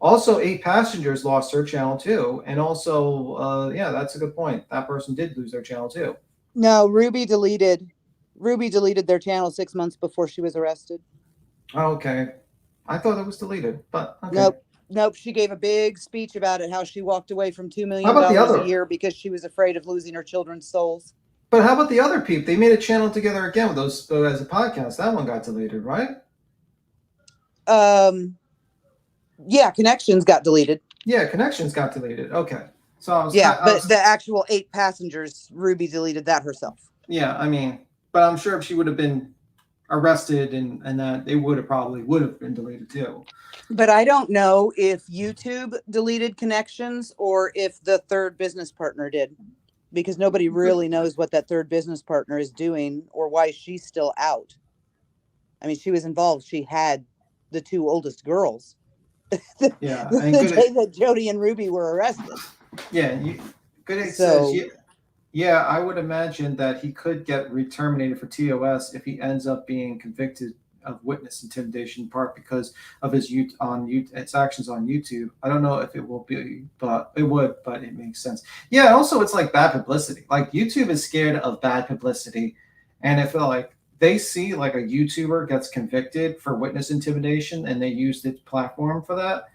Also, 8 passengers lost their channel too. And also, that's a good point. That person did lose their channel too. No, Ruby deleted their channel 6 months before she was arrested. Okay. I thought it was deleted, but okay. Nope. She gave a big speech about it, how she walked away from $2 million a year because she was afraid of losing her children's souls. But how about the other people? They made a channel together again with those as a podcast. That one got deleted, right? Yeah, Connections got deleted. Yeah, Connections got deleted. Okay. So but the actual 8 passengers, Ruby deleted that herself. Yeah, I mean, but I'm sure if she would have been arrested and that they would have been deleted too. But I don't know if YouTube deleted Connections or if the third business partner did, because nobody really knows what that third business partner is doing or why she's still out. I mean, she was involved. She had the 2 oldest girls. Yeah, the day that Jody and Ruby were arrested. Yeah, says, yeah, I would imagine that he could get terminated for TOS if he ends up being convicted of witness intimidation, in part because of his its actions on YouTube. I don't know if it will be, but it would, but it makes sense. Yeah, also it's like bad publicity. Like YouTube is scared of bad publicity, and if they see like a YouTuber gets convicted for witness intimidation and they use the platform for that,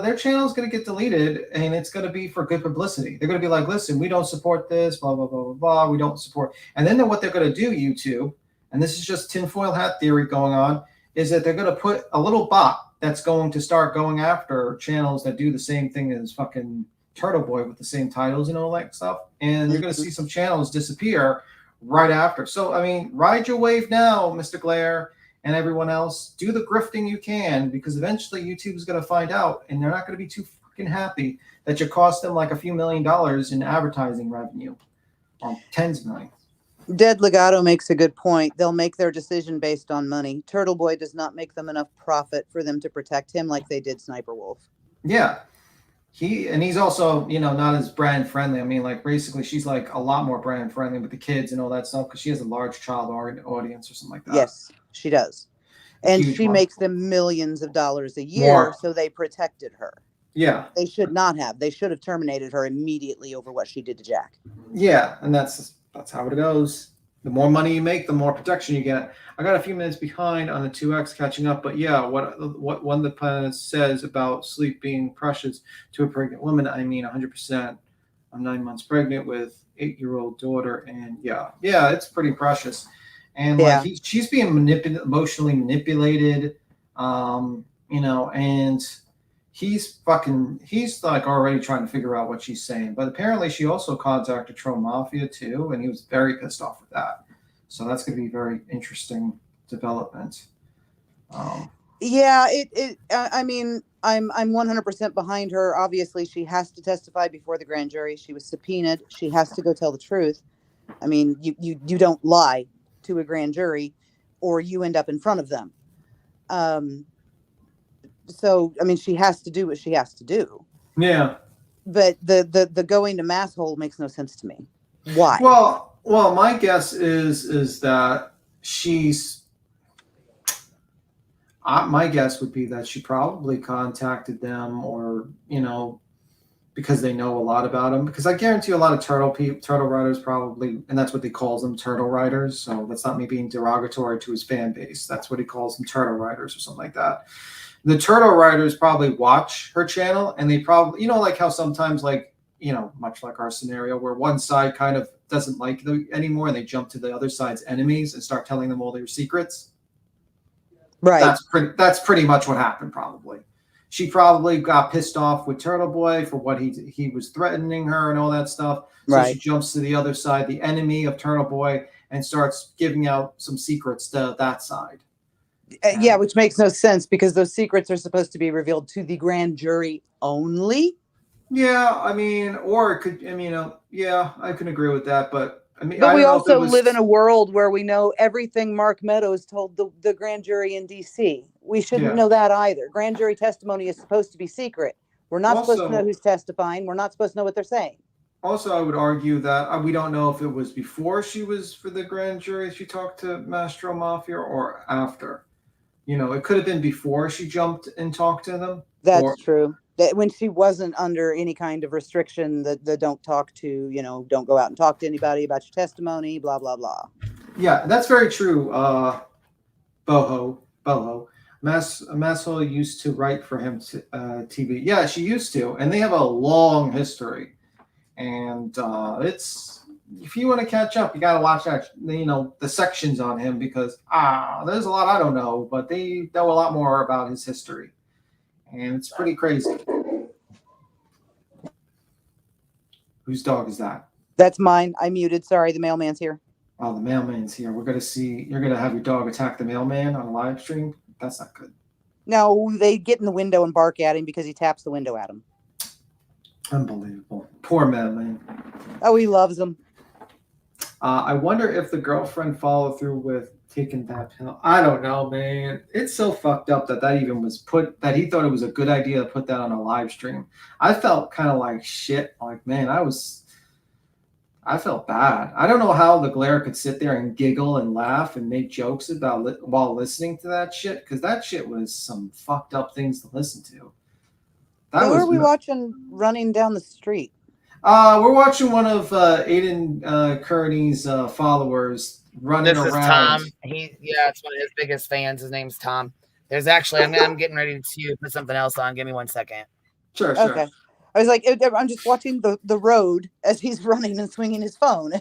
their channel is going to get deleted, and it's going to be for good publicity. They're going to be like, listen, we don't support this, blah, blah, blah, blah, blah. We don't support. And then what they're going to do, YouTube, and this is just tinfoil hat theory going on, is that they're going to put a little bot that's going to start going after channels that do the same thing as fucking Turtle Boy with the same titles and all that stuff. And you're going to see some channels disappear right after. So, I mean, ride your wave now, Mr. Glare and everyone else. Do the grifting you can, because eventually YouTube is going to find out, and they're not going to be too fucking happy that you cost them like a few $1 million in advertising revenue, or tens of millions. Dead Legato makes a good point. They'll make their decision based on money. Turtle Boy does not make them enough profit for them to protect him like they did Sniper Wolf. Yeah. he's also, not as brand friendly. I mean, like basically she's like a lot more brand friendly with the kids and all that stuff because she has a large child audience or something like that. Yes, she does. And Huge she one. makes them millions of dollars a year, More. so they protected her. Yeah. They should not have. They should have terminated her immediately over what she did to Jack. Yeah, and that's how it goes. The more money you make, the more protection you get. I got a few minutes behind on the 2X catching up, but yeah, what one of the planets says about sleep being precious to a pregnant woman, I mean 100%. I'm 9 months pregnant with 8-year-old daughter, and yeah, it's pretty precious. And like she's being emotionally manipulated, and he's like already trying to figure out what she's saying. But apparently she also contacted Tro Mafia too, and he was very pissed off with that. So that's going to be very interesting development. Yeah, I mean, I'm 100% behind her. Obviously, she has to testify before the grand jury. She was subpoenaed. She has to go tell the truth. I mean, you don't lie to a grand jury, or you end up in front of them. So, I mean, she has to do what she has to do. Yeah. But the going to mass hole makes no sense to me. Why? Well, my guess is that my guess would be that she probably contacted them, or because they know a lot about him. Because I guarantee a lot of turtle writers probably, and that's what they call them, turtle writers. So that's not me being derogatory to his fan base. That's what he calls them, turtle writers or something like that. The turtle writers probably watch her channel, and they probably, like how sometimes, like, much like our scenario where one side kind of doesn't like them anymore and they jump to the other side's enemies and start telling them all their secrets. Right. That's pretty much what happened probably. She probably got pissed off with Turtle Boy for what he was threatening her and all that stuff. So right. She jumps to the other side, the enemy of Turtle Boy, and starts giving out some secrets to that side. Yeah, which makes no sense because those secrets are supposed to be revealed to the grand jury only. Yeah, I mean, or it could, yeah, I can agree with that, but I mean, but we also live in a world where we know everything Mark Meadows told the grand jury in DC. We shouldn't know that either. Grand jury testimony is supposed to be secret. We're not supposed to know who's testifying. We're not supposed to know what they're saying. Also, I would argue that we don't know if it was before she was for the grand jury, she talked to Mastro Mafia, or after. It could have been before she jumped and talked to them. That's true. That when she wasn't under any kind of restriction, the don't talk to, don't go out and talk to anybody about your testimony, blah, blah, blah. Yeah, that's very true. Boho. Masshole used to write for him TV. Yeah, she used to. And they have a long history. And if you want to catch up, you got to watch that, the sections on him, because there's a lot I don't know, but they know a lot more about his history. And it's pretty crazy. Whose dog is that? That's mine. I muted. Sorry, the mailman's here. Oh, the mailman's here. We're going to see. You're going to have your dog attack the mailman on a live stream? That's not good. No, they get in the window and bark at him because he taps the window at him. Unbelievable. Poor mailman. Oh, he loves them. I wonder if the girlfriend followed through with taking that pill. I don't know, man. It's so fucked up that even was that he thought it was a good idea to put that on a live stream. I felt kind of like shit. Like, man, I felt bad. I don't know how the Glare could sit there and giggle and laugh and make jokes about while listening to that shit, because that shit was some fucked up things to listen to. Who are we watching running down the street? We're watching one of Aiden Kearney's followers running around. This is Tom. It's one of his biggest fans. His name's Tom. There's actually, I'm getting ready to put something else on. Give me 1 second. Sure. Okay. I was like, I'm just watching the road as he's running and swinging his phone.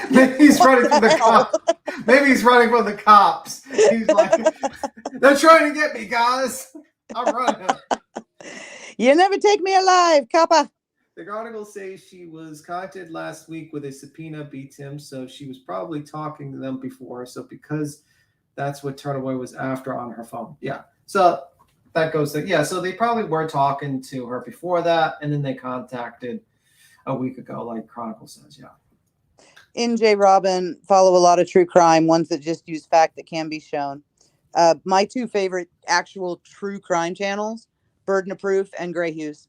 He's running from the cops. Maybe he's running from the cops. He's like, they're trying to get me, guys. I'm running. You never take me alive, copper. The article says she was contacted last week with a subpoena, beats him, so she was probably talking to them before. So because that's what Turtleboy was after on her phone. Yeah. So that goes to, so they probably were talking to her before that, and then they contacted a week ago, like Chronicle says, NJ Robin follow a lot of true crime, ones that just use fact that can be shown. My two favorite actual true crime channels, Burden of Proof and Gray Hughes.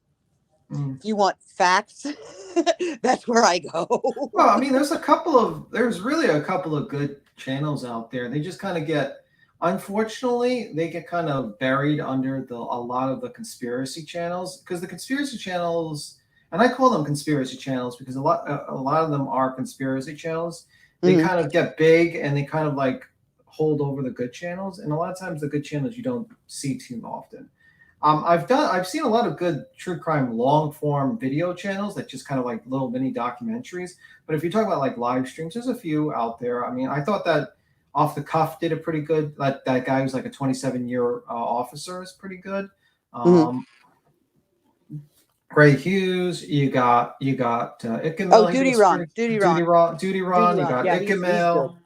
If you want facts, that's where I go. Well, I mean, there's really a couple of good channels out there. They just kind of unfortunately, they get kind of buried under a lot of the conspiracy channels, because the conspiracy channels, and I call them conspiracy channels because a lot of them are conspiracy channels. They kind of get big and they kind of like hold over the good channels, and a lot of times the good channels you don't see too often. I've seen a lot of good true crime long form video channels that just kind of like little mini documentaries. But if you talk about like live streams, there's a few out there. I mean, I thought that Off the Cuff did a pretty good. That guy who's like a 27-year officer is pretty good. Ray Hughes, you got Ickamel. Oh, Duty Ron. You got Ickamel.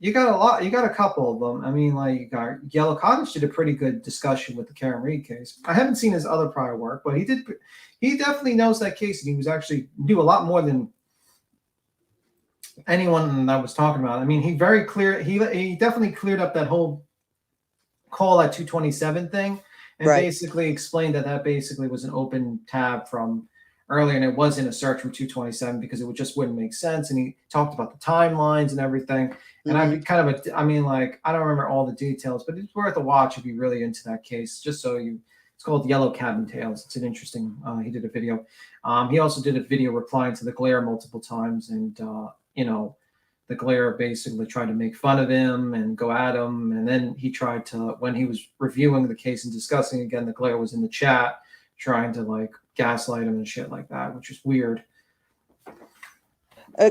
You got a lot. You got a couple of them. I mean, like, you got Yellow Cottage did a pretty good discussion with the Karen Reed case. I haven't seen his other prior work, but he did. He definitely knows that case, and he was actually knew a lot more than anyone that was talking about it. I mean, he definitely cleared up that whole call at 227 thing, and basically explained that basically was an open tab from earlier, and it wasn't a search from 227 because it just wouldn't make sense. And he talked about the timelines and everything. And I don't remember all the details, but it's worth a watch if you're really into that case. Just so it's called Yellow Cabin Tales. It's an interesting. He did a video. He also did a video replying to the Glare multiple times, and the Glare basically tried to make fun of him and go at him. And then he tried to, when he was reviewing the case and discussing again, the Glare was in the chat trying to like gaslight him and shit like that, which is weird.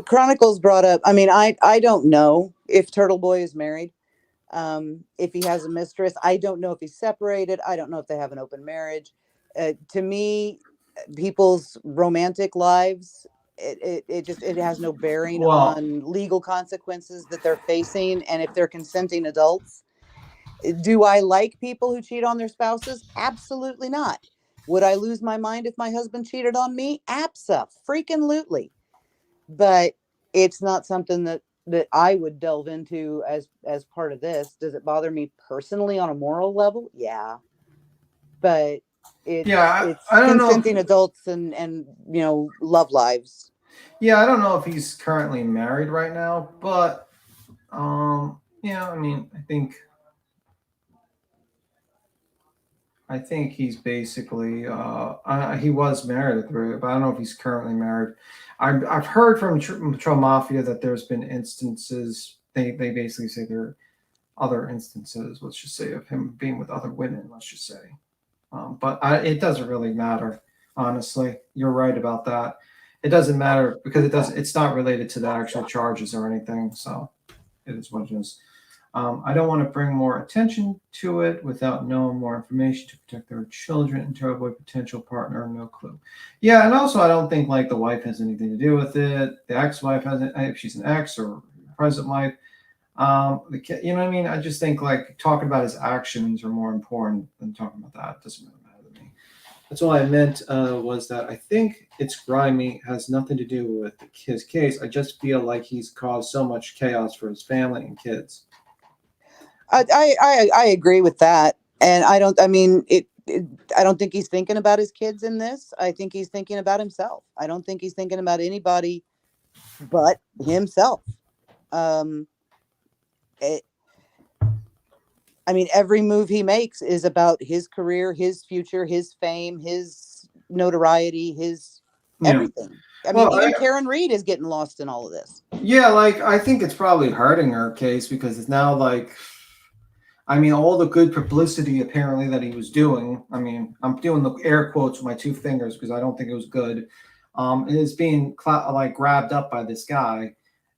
Chronicles brought up, I mean, I don't know if Turtle Boy is married. If he has a mistress, I don't know if he's separated. I don't know if they have an open marriage. To me, people's romantic lives, it has no bearing on legal consequences that they're facing. And if they're consenting adults, do I like people who cheat on their spouses? Absolutely not. Would I lose my mind if my husband cheated on me? Abso-freaking-lutely. But it's not something that I would delve into as part of this. Does it bother me personally on a moral level? Yeah. But it's consenting adults and love lives. Yeah, I don't know if he's currently married right now, but I mean, I think he's basically he was married, but I don't know if he's currently married. I've heard from Trail Mafia that there's been instances. They basically say there are other instances, let's just say, of him being with other women. Let's just say, but it doesn't really matter. Honestly, you're right about that. It doesn't matter because it's not related to the actual charges or anything. So it is what it is. I don't want to bring more attention to it without knowing more information to protect their children and to avoid potential partner. No clue. Yeah, and also I don't think like the wife has anything to do with it. The ex-wife hasn't, if she's an ex or present wife. The kid, you know what I mean? I just think like talking about his actions are more important than talking about that. It doesn't really matter to me. That's all I meant was that I think it's grimy, has nothing to do with his case. I just feel like he's caused so much chaos for his family and kids. I agree with that, and I don't think he's thinking about his kids in this. I think he's thinking about himself. I don't think he's thinking about anybody but himself. Every move he makes is about his career, his future, his fame, his notoriety, his everything. Even Karen Reed is getting lost in all of this. Yeah, like I think it's probably hurting her case because it's now like, all the good publicity apparently that he was doing. I'm doing the air quotes with my two fingers because I don't think it was good. Is being grabbed up by this guy,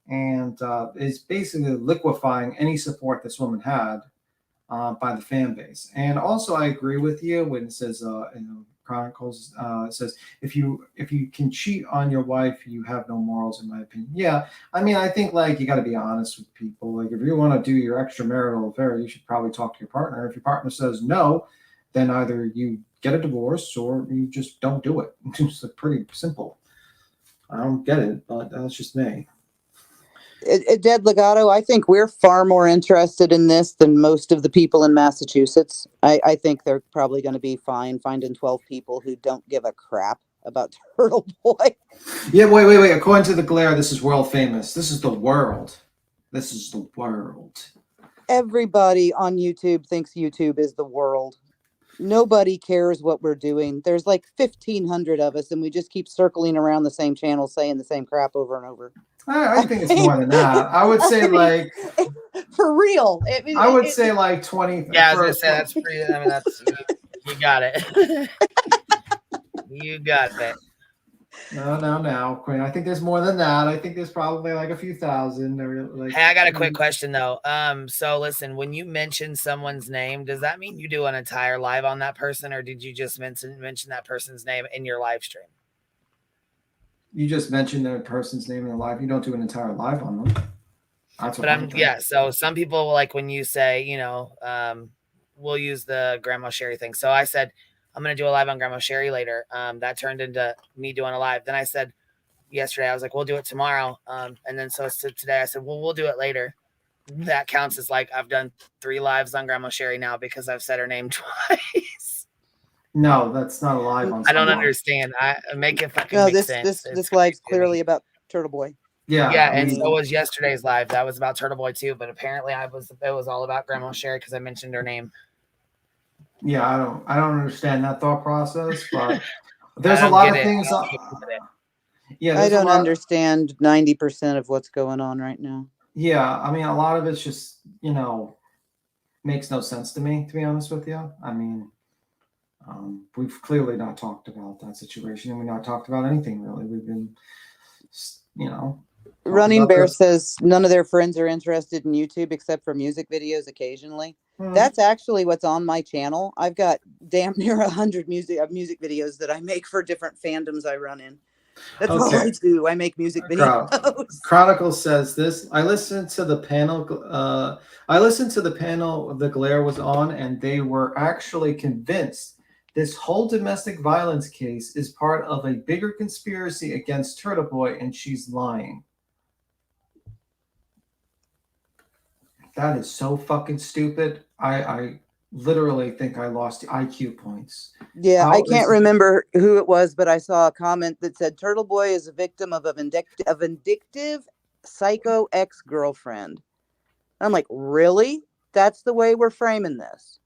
and is basically liquefying any support this woman had by the fan base. And also, I agree with you when it says in Chronicles, it says if you can cheat on your wife, you have no morals, in my opinion. Yeah, I think like you got to be honest with people. Like if you want to do your extramarital affair, you should probably talk to your partner. If your partner says no, then either you get a divorce or you just don't do it. It's pretty simple. I don't get it, but that's just me. Dead Legato, I think we're far more interested in this than most of the people in Massachusetts. I think they're probably going to be fine finding 12 people who don't give a crap about Turtle Boy. Yeah, wait. According to the Glare, this is world famous. This is the world. This is the world. Everybody on YouTube thinks YouTube is the world. Nobody cares what we're doing. There's like 1,500 of us, and we just keep circling around the same channel saying the same crap over and over. I think it's more than that. I would say like for real. I would say like 20. Yeah, I was gonna say that's pretty. I mean, that's you got it. You got it. No, Queen. I think there's more than that. I think there's probably like a few thousand. Or like, Hey, I got a quick question though. So listen, when you mention someone's name, does that mean you do an entire live on that person, or did you just mention that person's name in your live stream? You just mentioned the person's name in the live. You don't do an entire live on them. That's what I'm yeah. So some people like when you say, we'll use the Grandma Sherry thing. So I said, I'm going to do a live on Grandma Sherry later. That turned into me doing a live. Then I said yesterday, I was like, we'll do it tomorrow. And then so today I said, well, we'll do it later. That counts as like I've done 3 lives on Grandma Sherry now because I've said her name twice. No, that's not a live on. I don't understand. I make it fucking No, make sense. This live's clearly about Turtle Boy. Yeah, and so was yesterday's live. That was about Turtle Boy too, but apparently it was all about Grandma Sherry because I mentioned her name. Yeah, I don't understand that thought process, but there's a lot of things. Yeah, I don't understand 90% of what's going on right now. Yeah, I mean, a lot of it's just makes no sense to me, to be honest with you. I mean, we've clearly not talked about that situation, and we've not talked about anything really. We've been, Running Bear says none of their friends are interested in YouTube except for music videos occasionally. That's actually what's on my channel. I've got damn near 100 music videos that I make for different fandoms I run in. That's all I do. I make music videos. Chronicle says this. I listened to the panel. The Glare was on, and they were actually convinced this whole domestic violence case is part of a bigger conspiracy against Turtle Boy, and she's lying. That is so fucking stupid. I literally think I lost IQ points. Yeah, I can't remember who it was, but I saw a comment that said Turtle Boy is a victim of a vindictive psycho ex-girlfriend. I'm like, really? That's the way we're framing this?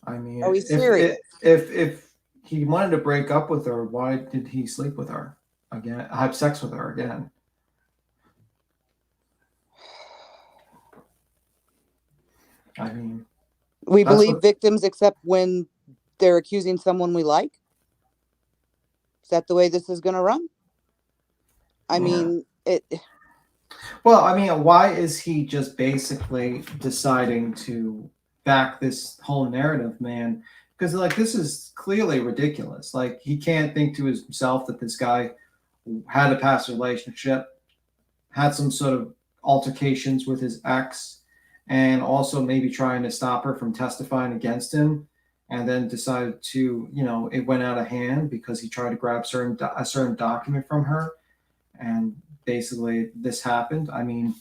I mean, are we serious? If he wanted to break up with her, why did he sleep with her again? Have sex with her again? I mean, we believe victims except when they're accusing someone we like. Is that the way this is going to run? I mean, it. Well, I mean, why is he just basically deciding to back this whole narrative, man? Because like this is clearly ridiculous. Like he can't think to himself that this guy had a past relationship, had some sort of altercations with his ex, and also maybe trying to stop her from testifying against him, and then decided to, it went out of hand because he tried to grab a certain document from her, and basically this happened. I mean,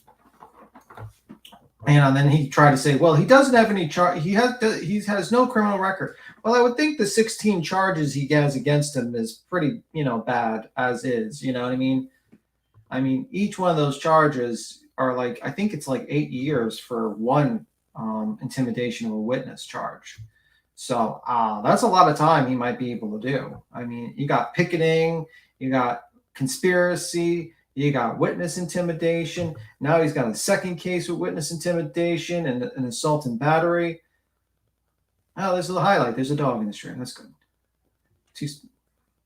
and then he tried to say, well, he doesn't have any charge. He has no criminal record. Well, I would think the 16 charges he has against him is pretty, bad as is. You know what I mean? I mean, each one of those charges are like, I think it's like 8 years for one intimidation of a witness charge. So that's a lot of time he might be able to do. I mean, you got picketing, you got conspiracy, you got witness intimidation. Now he's got a second case with witness intimidation and an assault and battery. Oh, there's a little highlight. There's a dog in the stream. That's good.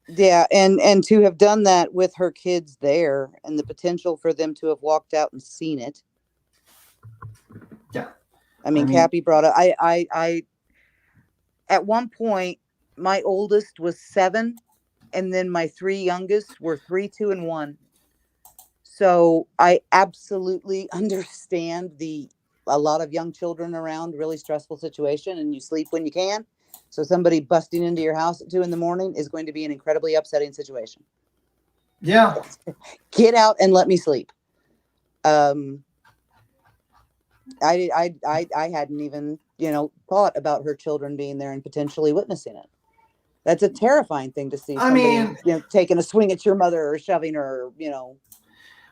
Yeah, and to have done that with her kids there and the potential for them to have walked out and seen it. Yeah. I mean Cappy brought up, I at one point, my oldest was 7, and then my 3 youngest were 3, 2, and 1. So I absolutely understand a lot of young children around, really stressful situation, and you sleep when you can. So somebody busting into your house at 2 a.m. is going to be an incredibly upsetting situation. Yeah. Get out and let me sleep. I hadn't even, thought about her children being there and potentially witnessing it. That's a terrifying thing to see. I Somebody, mean, taking a swing at your mother or shoving her,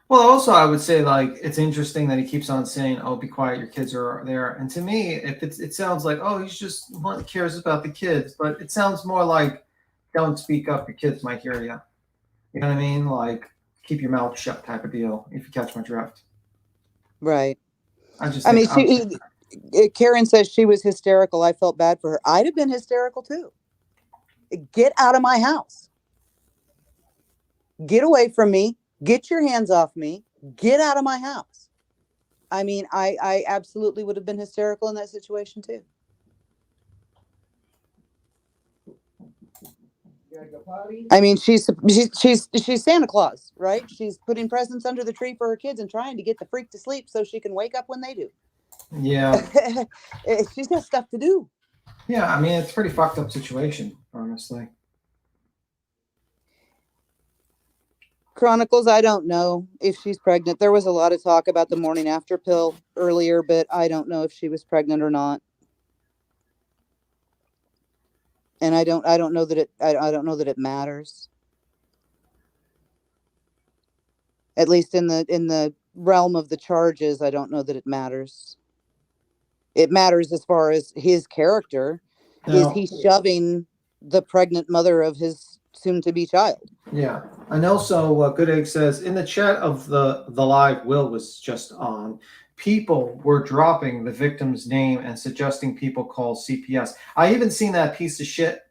Well, also, I would say like it's interesting that he keeps on saying, "Oh, be quiet, your kids are there." And to me, if it sounds like, "Oh, he's just cares about the kids," but it sounds more like, "Don't speak up, your kids might hear you." You know what I mean? Like, keep your mouth shut, type of deal. If you catch my drift. Right. I mean, Karen says she was hysterical. I felt bad for her. I'd have been hysterical too. Get out of my house. Get away from me. Get your hands off me. Get out of my house. I mean, I absolutely would have been hysterical in that situation too. I mean, she's Santa Claus, right? She's putting presents under the tree for her kids and trying to get the freak to sleep so she can wake up when they do. Yeah. She's got stuff to do. Yeah, I mean, it's a pretty fucked up situation, honestly. Chronicles, I don't know if she's pregnant. There was a lot of talk about the morning after pill earlier, but I don't know if she was pregnant or not. And I don't know that it matters. At least in the realm of the charges, I don't know that it matters. It matters as far as his character. No. Is he shoving the pregnant mother of his soon-to-be child? Yeah. And also, Good Egg says, in the chat of the live Will was just on, people were dropping the victim's name and suggesting people call CPS. I even seen that piece of shit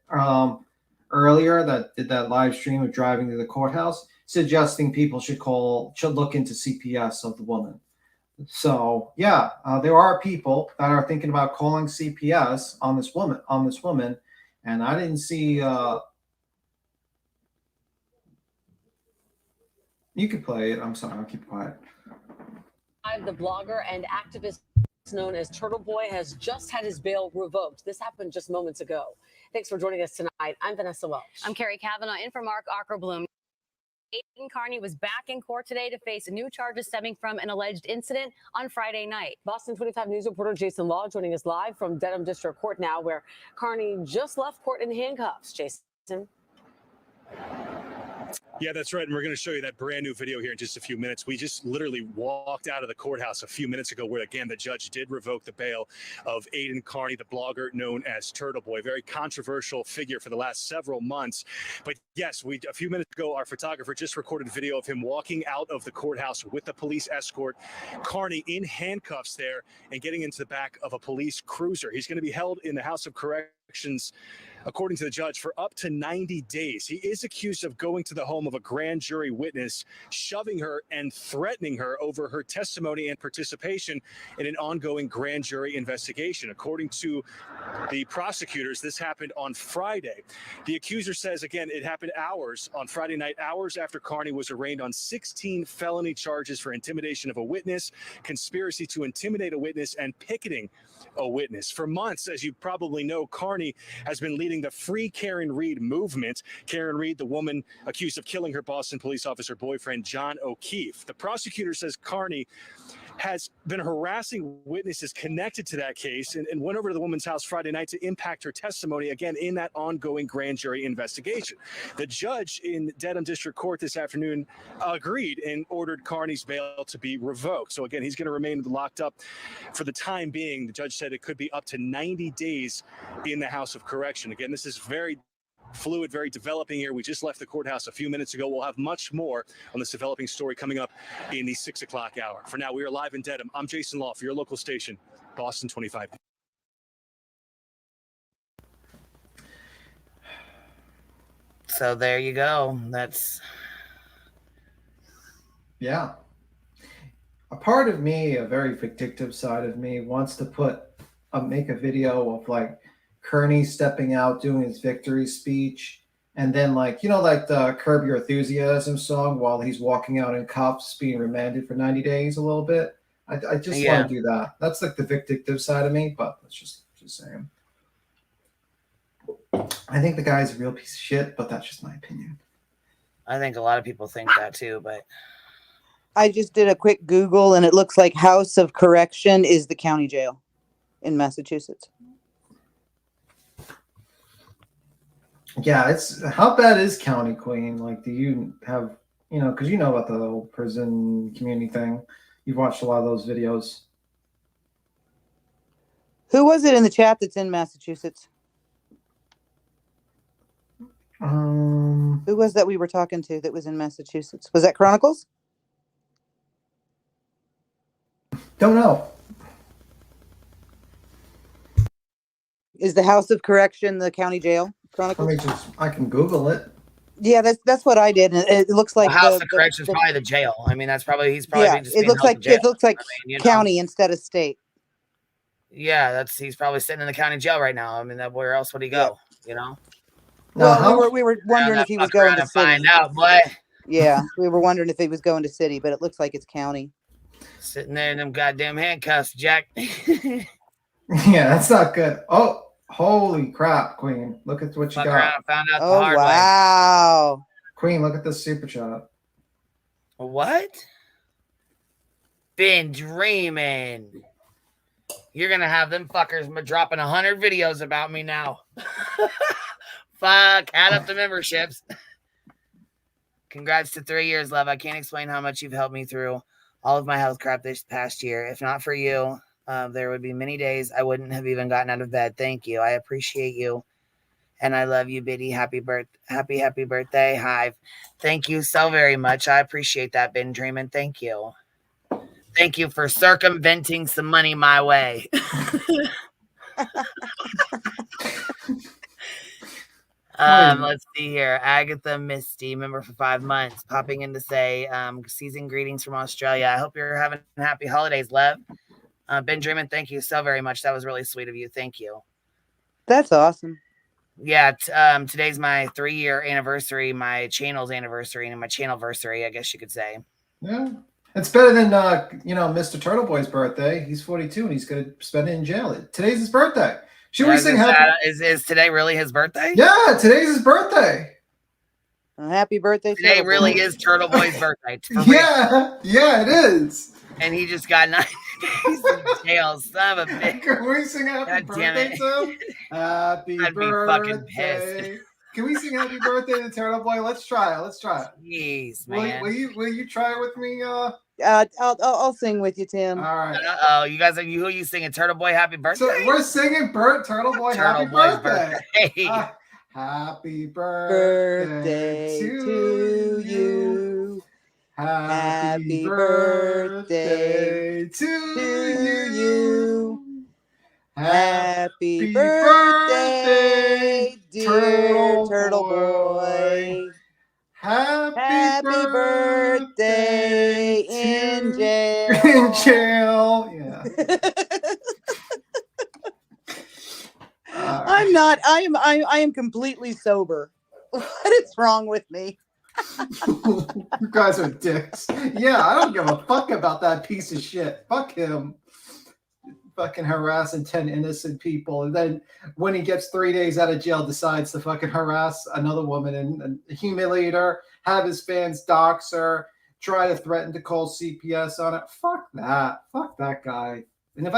earlier that did that live stream of driving to the courthouse, suggesting people should look into CPS of the woman. So yeah, there are people that are thinking about calling CPS on this woman, and I didn't see. You can play it. I'm sorry, I'll keep quiet. The blogger and activist known as Turtle Boy has just had his bail revoked. This happened just moments ago. Thanks for joining us tonight. I'm Vanessa Welch. I'm Carrie Kavanaugh, in for Mark Ackerbloom. Aiden Carney was back in court today to face new charges stemming from an alleged incident on Friday night. Boston 25 News reporter Jason Law joining us live from Dedham District Court now, where Carney just left court in handcuffs. Jason. Yeah, that's right. And we're going to show you that brand new video here in just a few minutes. We just literally walked out of the courthouse a few minutes ago where, again, the judge did revoke the bail of Aiden Carney, the blogger known as Turtle Boy. Very controversial figure for the last several months. But yes, a few minutes ago, our photographer just recorded a video of him walking out of the courthouse with the police escort, Carney in handcuffs there, and getting into the back of a police cruiser. He's going to be held in the House of Corrections, according to the judge, for up to 90 days. He is accused of going to the home of a grand jury witness, shoving her and threatening her over her testimony and participation in an ongoing grand jury investigation. According to the prosecutors, this happened on Friday. The accuser says, again, it happened on Friday night, hours after Carney was arraigned on 16 felony charges for intimidation of a witness, conspiracy to intimidate a witness, and picketing a witness. For months, as you probably know, Carney has been leading the Free Karen Reed movement. Karen Reed, the woman accused of killing her Boston police officer boyfriend, John O'Keefe. The prosecutor says Carney has been harassing witnesses connected to that case and went over to the woman's house Friday night to impact her testimony, again, in that ongoing grand jury investigation. The judge in Dedham District Court this afternoon agreed and ordered Carney's bail to be revoked. So again, he's going to remain locked up for the time being. The judge said it could be up to 90 days in the House of Correction. Again, this is very fluid, very developing here. We just left the courthouse a few minutes ago. We'll have much more on this developing story coming up in the 6 o'clock hour. For now, we are live in Dedham. I'm Jason Law for your local station, Boston 25. So there you go. Yeah. A part of me, a very vindictive side of me, wants to make a video of like Kearney stepping out, doing his victory speech, and then like the Curb Your Enthusiasm song while he's walking out in cuffs, being remanded for 90 days a little bit. I just want to do that. That's like the vindictive side of me, but that's just saying. I think the guy's a real piece of shit, but that's just my opinion. I think a lot of people think that too, but I just did a quick Google and it looks like House of Correction is the county jail in Massachusetts. Yeah, it's how bad is County Queen? Like, do you have because you know about the whole prison community thing. You've watched a lot of those videos. Who was it in the chat that's in Massachusetts? Who was that we were talking to that was in Massachusetts? Was that Chronicles? Don't know. Is the House of Correction the county jail? Chronicles? I can Google it. Yeah, that's what I did. And it looks like The House of Correction is probably the jail. I mean, that's probably he's probably just it being looks held like in jail. it looks like I mean, county instead of state. Yeah, he's probably sitting in the county jail right now. I mean, where else would he go? You know. Well, we were wondering if he was going to city. Find out, boy. Yeah, we were wondering if he was going to city, but it looks like it's county. Sitting there in them goddamn handcuffs, Jack. Yeah, that's not good. Oh, holy crap, Queen! Look at what you got. Found out Oh, the hard way. wow. Queen, look at this super chat. What? Been dreaming. You're gonna have them fuckers dropping 100 videos about me now. Fuck, add up the memberships. Congrats to 3 years, love. I can't explain how much you've helped me through all of my health crap this past year. If not for you, there would be many days I wouldn't have even gotten out of bed. Thank you. I appreciate you. And I love you, Biddy. Happy birthday, Hive. Thank you so very much. I appreciate that, Been Dreaming. Thank you. Thank you for circumventing some money my way. Let's see here. Agatha Misty, member for 5 months, popping in to say, season greetings from Australia. I hope you're having happy holidays, Lev. Ben Dreamin, thank you so very much. That was really sweet of you. Thank you. That's awesome. Yeah, today's my 3-year anniversary, my channel's anniversary, and my channelversary, I guess you could say. Yeah. It's better than Mr. Turtle Boy's birthday. He's 42 and he's gonna spend it in jail. Today's his birthday. Should we sing happy? Is today really his birthday? Yeah, today's his birthday. Happy birthday! Today really is Turtle Boy's birthday. Yeah, it is. And he just got 9 days in jail. Son of a bitch. Can we sing happy birthday to him? Happy I'd birthday. be fucking pissed. Can we sing happy birthday to Turtle Boy? Let's try it. Jeez, man. Will you try it with me? I'll sing with you, Tim. All right. Oh, you guys who are you singing? Turtle Boy, happy birthday. So we're singing Turtle Boy, happy birthday. Happy birthday to you. Happy birthday to you. Happy birthday, dear Turtle Boy. Happy birthday in jail. In jail. Yeah. I am completely sober. What is wrong with me? You guys are dicks. Yeah, I don't give a fuck about that piece of shit. Fuck him. Fucking harassing 10 innocent people, and then when he gets 3 days out of jail, decides to fucking harass another woman and humiliate her, have his fans dox her, try to threaten to call CPS on it. Fuck that guy. And if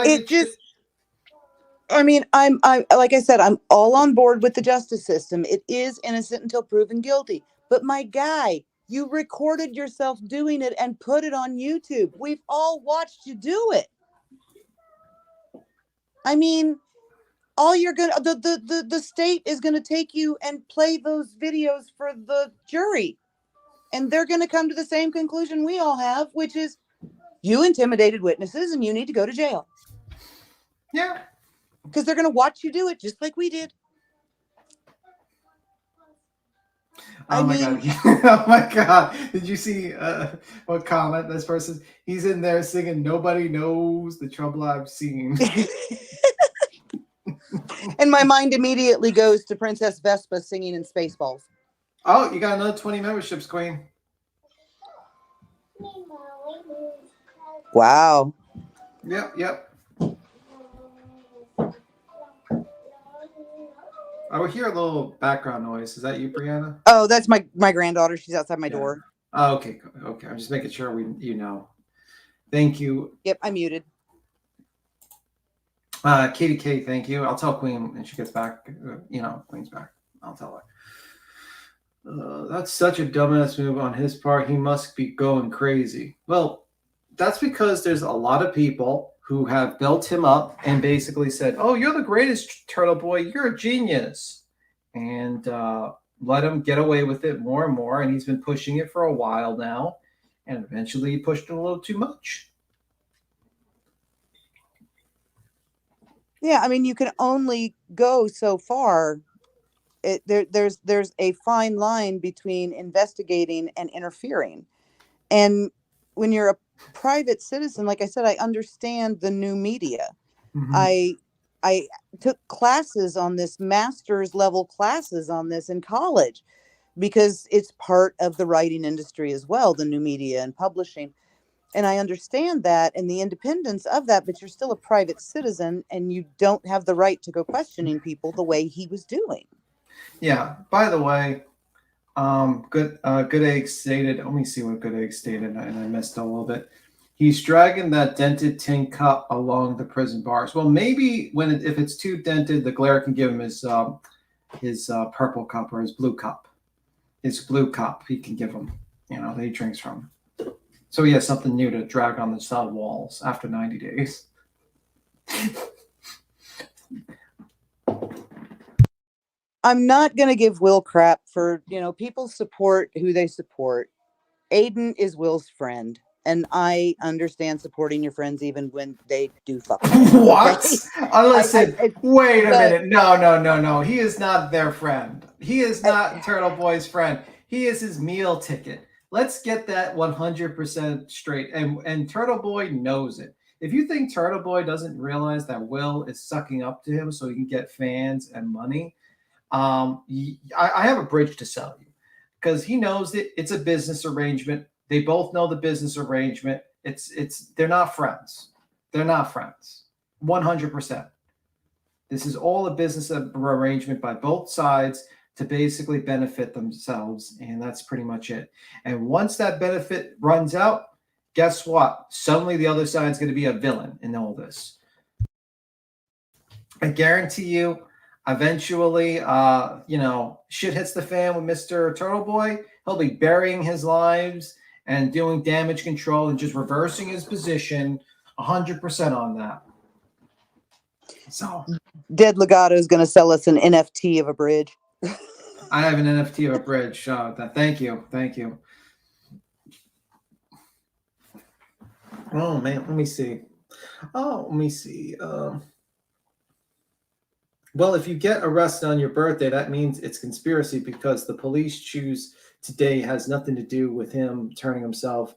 I'm like I said, I'm all on board with the justice system. It is innocent until proven guilty. But my guy, you recorded yourself doing it and put it on YouTube. We've all watched you do it. I mean, all you're gonna the state is gonna take you and play those videos for the jury, and they're gonna come to the same conclusion we all have, which is you intimidated witnesses and you need to go to jail. Yeah, because they're gonna watch you do it just like we did. Oh my god! Did you see what comment this person? He's in there singing "Nobody Knows the Trouble I've Seen." And my mind immediately goes to Princess Vespa singing in Spaceballs. Oh, you got another 20 memberships, Queen. Wow. Yep. I would hear a little background noise. Is that you, Brianna? Oh, that's my granddaughter. She's outside my door. Oh, okay. I'm just making sure you know. Thank you. Yep, I muted. Katie K, thank you. I'll tell Queen when she gets back. Queen's back. I'll tell her. That's such a dumbass move on his part. He must be going crazy. Well, that's because there's a lot of people who have built him up and basically said, oh, you're the greatest, Turtle Boy. You're a genius. And let him get away with it more and more. And he's been pushing it for a while now. And eventually he pushed it a little too much. Yeah, I mean, you can only go so far. There's a fine line between investigating and interfering. And when you're a private citizen, like I said, I understand the new media. I took classes on this, master's level classes on this in college, because it's part of the writing industry as well, the new media and publishing. And I understand that and the independence of that, but you're still a private citizen and you don't have the right to go questioning people the way he was doing. Yeah. By the way, Good Egg stated, let me see what Good Egg stated, and I missed a little bit. He's dragging that dented tin cup along the prison bars. Well, maybe if it's too dented, the glare can give him his purple cup or his blue cup. His blue cup he can give him, that he drinks from. So he has something new to drag on the cell walls after 90 days. I'm not going to give Will crap for, people support who they support. Aiden is Will's friend. And I understand supporting your friends even when they do fuck. What? Okay? Listen, wait a minute. No. He is not their friend. He is not Turtle Boy's friend. He is his meal ticket. Let's get that 100% straight. And Turtle Boy knows it. If you think Turtle Boy doesn't realize that Will is sucking up to him so he can get fans and money, I have a bridge to sell you, because he knows that it's a business arrangement. They both know the business arrangement. They're not friends. They're not friends. 100%. This is all a business arrangement by both sides to basically benefit themselves, and that's pretty much it. And once that benefit runs out, guess what? Suddenly the other side's going to be a villain in all this. I guarantee you, eventually, shit hits the fan with Mr. Turtle Boy. He'll be burying his lives and doing damage control and just reversing his position 100% on that. So, Dead Legato is going to sell us an NFT of a bridge. I have an NFT of a bridge. Thank you. Oh man, let me see. Well, if you get arrested on your birthday, that means it's conspiracy, because the police choose today has nothing to do with him turning himself,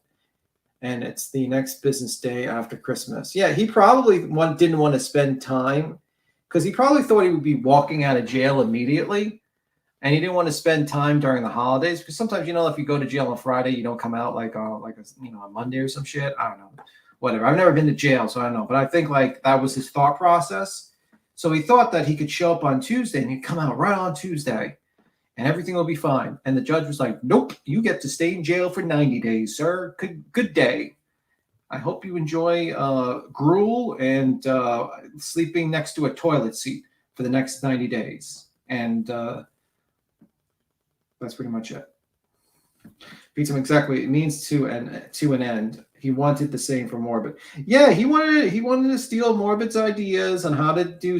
and it's the next business day after Christmas. Yeah, he probably didn't want to spend time, because he probably thought he would be walking out of jail immediately. And he didn't want to spend time during the holidays, because sometimes, if you go to jail on Friday, you don't come out like a Monday or some shit. I don't know. Whatever. I've never been to jail, so I don't know. But I think that was his thought process. So he thought that he could show up on Tuesday and he'd come out right on Tuesday and everything will be fine. And the judge was like, nope, you get to stay in jail for 90 days, sir. Good day. I hope you enjoy gruel and sleeping next to a toilet seat for the next 90 days. And that's pretty much it. Beats him exactly. It means to an end. He wanted the same for Morbid. Yeah, he wanted to steal Morbid's ideas on how to do,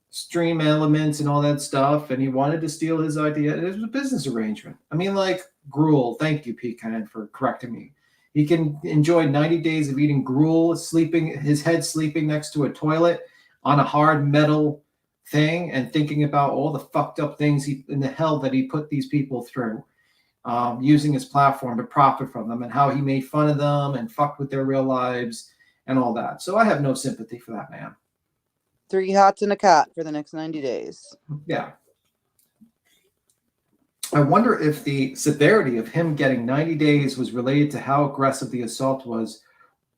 stream elements and all that stuff, and he wanted to steal his idea. It was a business arrangement. I mean, like gruel. Thank you, Pecan, for correcting me. He can enjoy 90 days of eating gruel, his head sleeping next to a toilet on a hard metal thing, and thinking about all the fucked up things in the hell that he put these people through, using his platform to profit from them, and how he made fun of them and fucked with their real lives and all that. So I have no sympathy for that man. 3 hots and a cot for the next 90 days. Yeah. I wonder if the severity of him getting 90 days was related to how aggressive the assault was,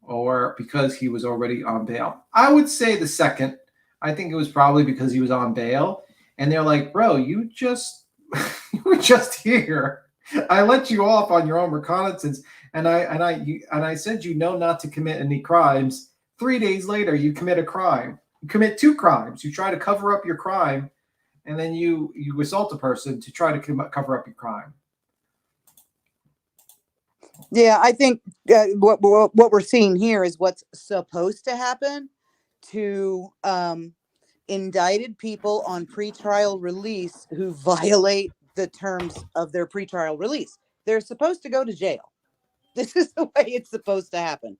or because he was already on bail. I would say the second. I think it was probably because he was on bail, and they're like, bro, you were just here. I let you off on your own reconnaissance, and I said not to commit any crimes. 3 days later, you commit a crime. You commit 2 crimes. You try to cover up your crime, and then you assault a person to try to cover up your crime. Yeah, I think what we're seeing here is what's supposed to happen to indicted people on pretrial release who violate the terms of their pretrial release. They're supposed to go to jail. This is the way it's supposed to happen.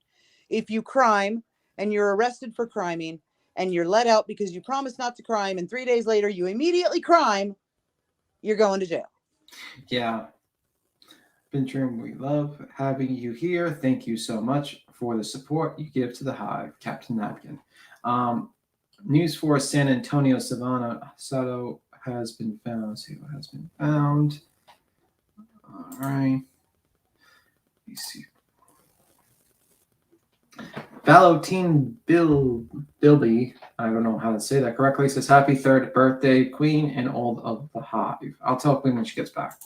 If you crime and you're arrested for criming and you're let out because you promised not to crime, and 3 days later you immediately crime, you're going to jail. Yeah. Bintrim, we love having you here. Thank you so much for the support you give to the Hive, Captain Napkin. News for San Antonio, Savannah Sato has been found. Let's see what has been found. All right. Let me see. Valentin Bilby, I don't know how to say that correctly, says happy 3rd birthday, Queen, and all of the Hive. I'll tell Queen when she gets back.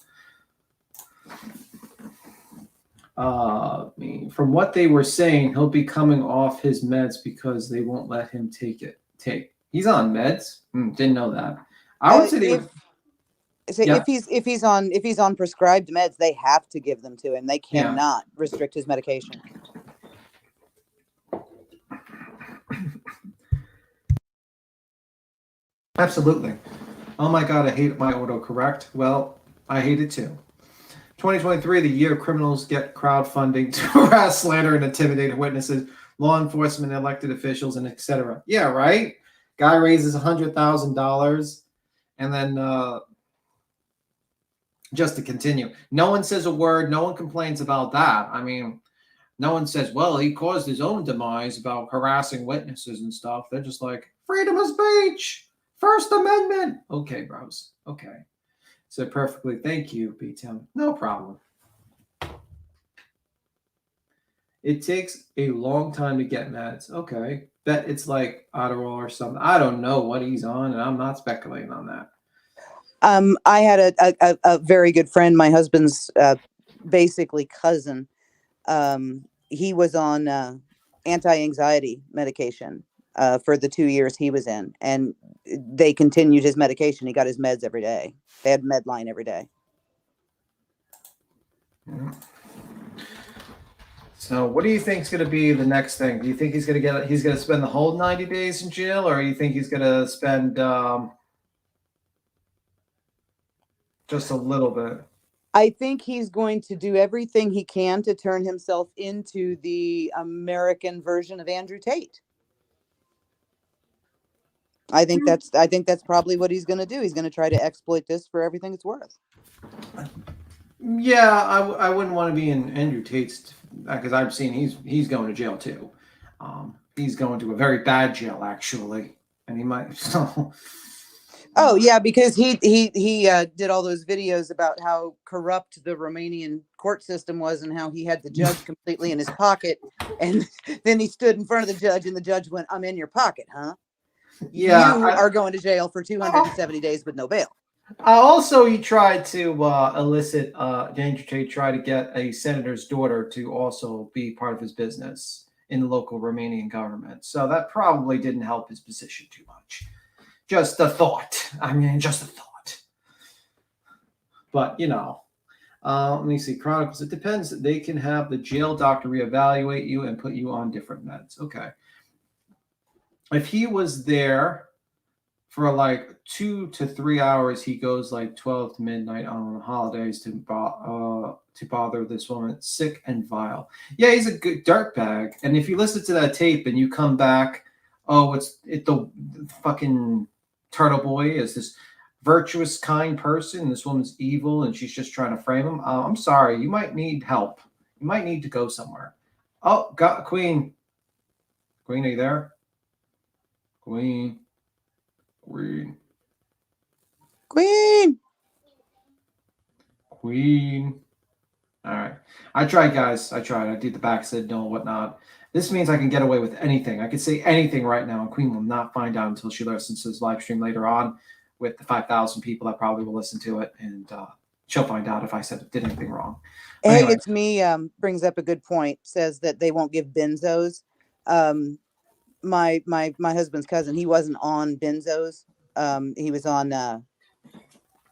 From what they were saying, he'll be coming off his meds because they won't let him take. He's on meds. Didn't know that. I would say if he's on prescribed meds, they have to give them to him. They cannot restrict his medication. Absolutely. Oh my God, I hate my autocorrect. Well, I hate it too. 2023, the year criminals get crowdfunding to harass, slander, and intimidate witnesses, law enforcement, elected officials, and etc. Yeah, right? Guy raises $100,000, and then just to continue. No one says a word. No one complains about that. I mean, no one says, well, he caused his own demise about harassing witnesses and stuff. They're just like, freedom of speech, First Amendment. Okay, bros. Okay. Said perfectly. Thank you, B-Tim. No problem. It takes a long time to get meds. Okay. Bet it's like Adderall or something. I don't know what he's on, and I'm not speculating on that. I had a very good friend, my husband's basically cousin. He was on anti-anxiety medication for the 2 years he was in, and they continued his medication. He got his meds every day. They had Medline every day. So what do you think is going to be the next thing? Do you think he's going to spend the whole 90 days in jail, or do you think he's going to spend just a little bit? I think he's going to do everything he can to turn himself into the American version of Andrew Tate. I think that's probably what he's going to do. He's going to try to exploit this for everything it's worth. Yeah, I wouldn't want to be in Andrew Tate's, because I've seen he's going to jail too. He's going to a very bad jail actually, and he might. So. Oh yeah, because he did all those videos about how corrupt the Romanian court system was and how he had the judge completely in his pocket, and then he stood in front of the judge and the judge went, "I'm in your pocket, huh? Yeah, you are going to jail for 270 days with no bail." Also, he tried to elicit. Andrew Tate tried to get a senator's daughter to also be part of his business in the local Romanian government. So that probably didn't help his position too much. Just a thought. I mean, just a thought. But, you know, let me see. Chronicles. It depends. They can have the jail doctor reevaluate you and put you on different meds. Okay. If he was there for like 2 to 3 hours, he goes like 12 to midnight on the holidays to bother this woman, sick and vile. Yeah, he's a good dirtbag. And if you listen to that tape and you come back, the fucking Turtle Boy is this virtuous, kind person. This woman's evil, and she's just trying to frame him. I'm sorry, you might need help. You might need to go somewhere. Oh, God, Queen. Queen, are you there? Queen. Queen. Queen. Queen. All right. I tried, guys. I tried. I did the back, said no, whatnot. This means I can get away with anything. I could say anything right now, and Queen will not find out until she listens to this live stream later on with the 5,000 people that probably will listen to it, and she'll find out if I did anything wrong. But Hey, anyway. It's Me brings up a good point. Says that they won't give benzos. My husband's cousin, he wasn't on benzos. He was on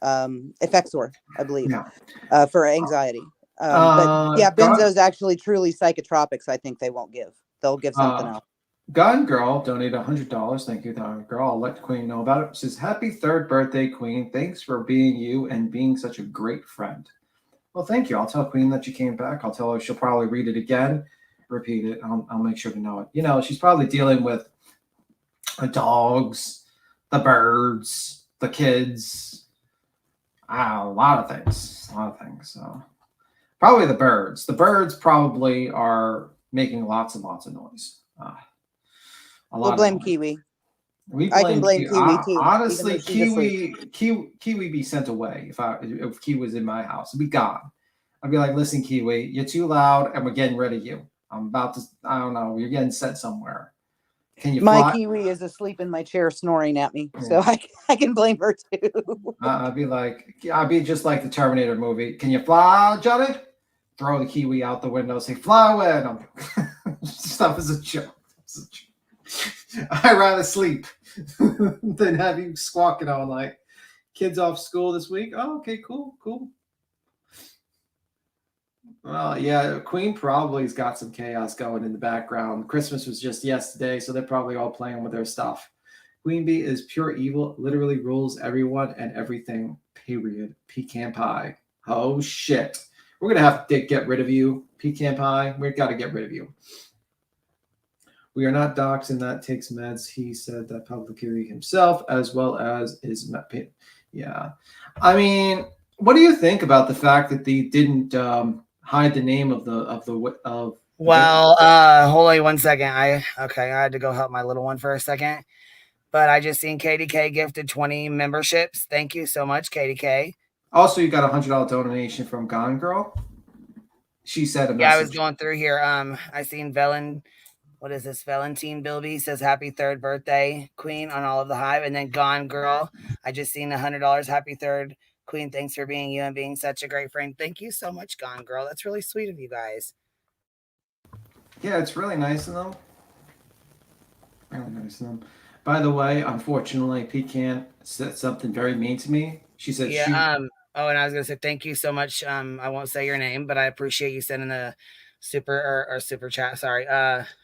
Effexor, I believe, Yeah. for anxiety. But yeah, benzos actually truly psychotropics. I think they won't give. They'll give something else. Gun Girl donated $100. Thank you, Gun Girl. I'll let Queen know about it. It says, happy 3rd birthday, Queen. Thanks for being you and being such a great friend. Well, thank you. I'll tell Queen that you came back. I'll tell her she'll probably read it again, repeat it. I'll make sure to know it. You know, she's probably dealing with the dogs, the birds, the kids, a lot of things. So probably the birds. The birds probably are making lots and lots of noise. We'll blame Kiwi. I can blame Kiwi too. Honestly, Kiwi be sent away if Kiwi was in my house. It'd be gone. I'd be like, listen, Kiwi, you're too loud, and we're getting rid of you. I'm about to. I don't know. You're getting sent somewhere. Can you fly? My Kiwi is asleep in my chair, snoring at me, so I can blame her too. I'd be just like the Terminator movie. Can you fly, Johnny? Throw the Kiwi out the window. Say, fly away. Stuff is a joke. I'd rather sleep than have you squawking on like kids off school this week. Oh, okay, cool. Well, yeah, Queen probably's got some chaos going in the background. Christmas was just yesterday, so they're probably all playing with their stuff. Queen Bee is pure evil, literally rules everyone and everything, period. Pecan pie. Oh, shit. We're going to have to get rid of you, Pecan pie. We've got to get rid of you. We are not doxxing, that takes meds. He said that publicly himself, as well as his. Yeah. I mean, what do you think about the fact that they didn't hide the name of the Well, hold on 1 second. I had to go help my little one for a second. But I just seen KDK gifted 20 memberships. Thank you so much, KDK. Also, you got a $100 donation from Gone Girl. She said a message. Yeah, I was going through here. I seen Velen. What is this? Valentine Bilby says happy 3rd birthday, Queen, on all of the hive. And then Gone Girl. I just seen $100. Happy 3rd, Queen. Thanks for being you and being such a great friend. Thank you so much, Gone Girl. That's really sweet of you guys. Yeah, it's really nice of them. Really nice of them. By the way, unfortunately, Pecan said something very mean to me. She said, and I was gonna say thank you so much. I won't say your name, but I appreciate you sending the super chat. Sorry,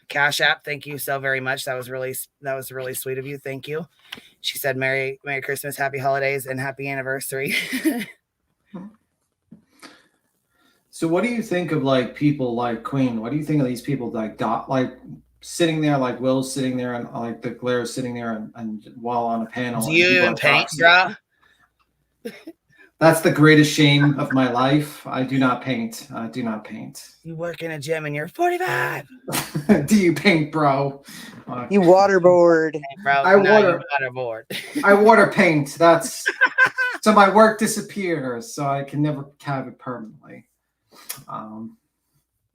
Cash App. Thank you so very much. That was really sweet of you. Thank you. She said, Merry Christmas, Happy Holidays, and Happy Anniversary. So, what do you think of like people like Queen? What do you think of these people like sitting there, like Will's sitting there, and like the Glaire's sitting there, and while on a panel? Do you even paint, bro? That's the greatest shame of my life. I do not paint. You work in a gym and you're 45. Do you paint, bro? You waterboard. Bro, I waterboard. I water paint. That's so my work disappears, so I can never have it permanently.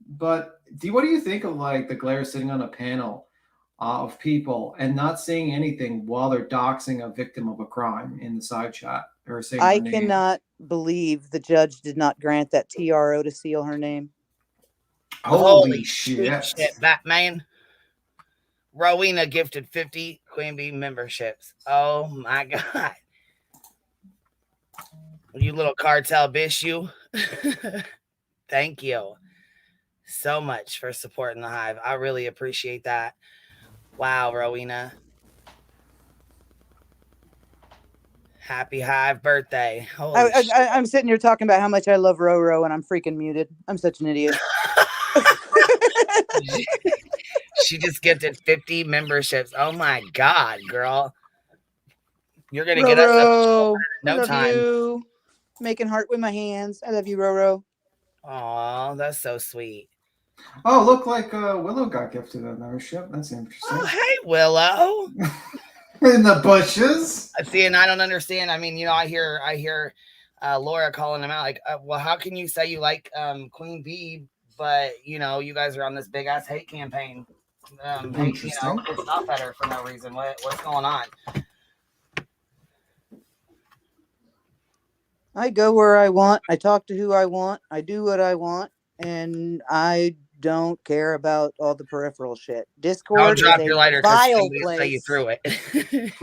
But what do you think of like the Glare sitting on a panel of people and not saying anything while they're doxing a victim of a crime in the side chat or saying I cannot believe the judge did not grant that TRO to seal her name. Holy shit, Batman. Rowena gifted 50 Queen Bee memberships. Oh my god. You little cartel bitch, you. Thank you so much for supporting the hive. I really appreciate that. Wow, Rowena. Happy hive birthday. Holy shit. I'm sitting here talking about how much I love Roro and I'm freaking muted. I'm such an idiot. She just gifted 50 memberships. Oh my god, girl. You're gonna get us no time. You. Making heart with my hands. I love you, Roro. Oh, that's so sweet. Oh, look like Willow got gifted a membership. That's interesting. Oh, hey, Willow. In the bushes. I see, and I don't understand. I mean, I hear Laura calling him out like, well, how can you say you like Queen Bee, but you guys are on this big ass hate campaign. Interesting. It's not better for no reason. What's going on? I go where I want. I talk to who I want. I do what I want, and I don't care about all the peripheral shit. Don't Discord drop is your a lighter because vile somebody will play you place. through it.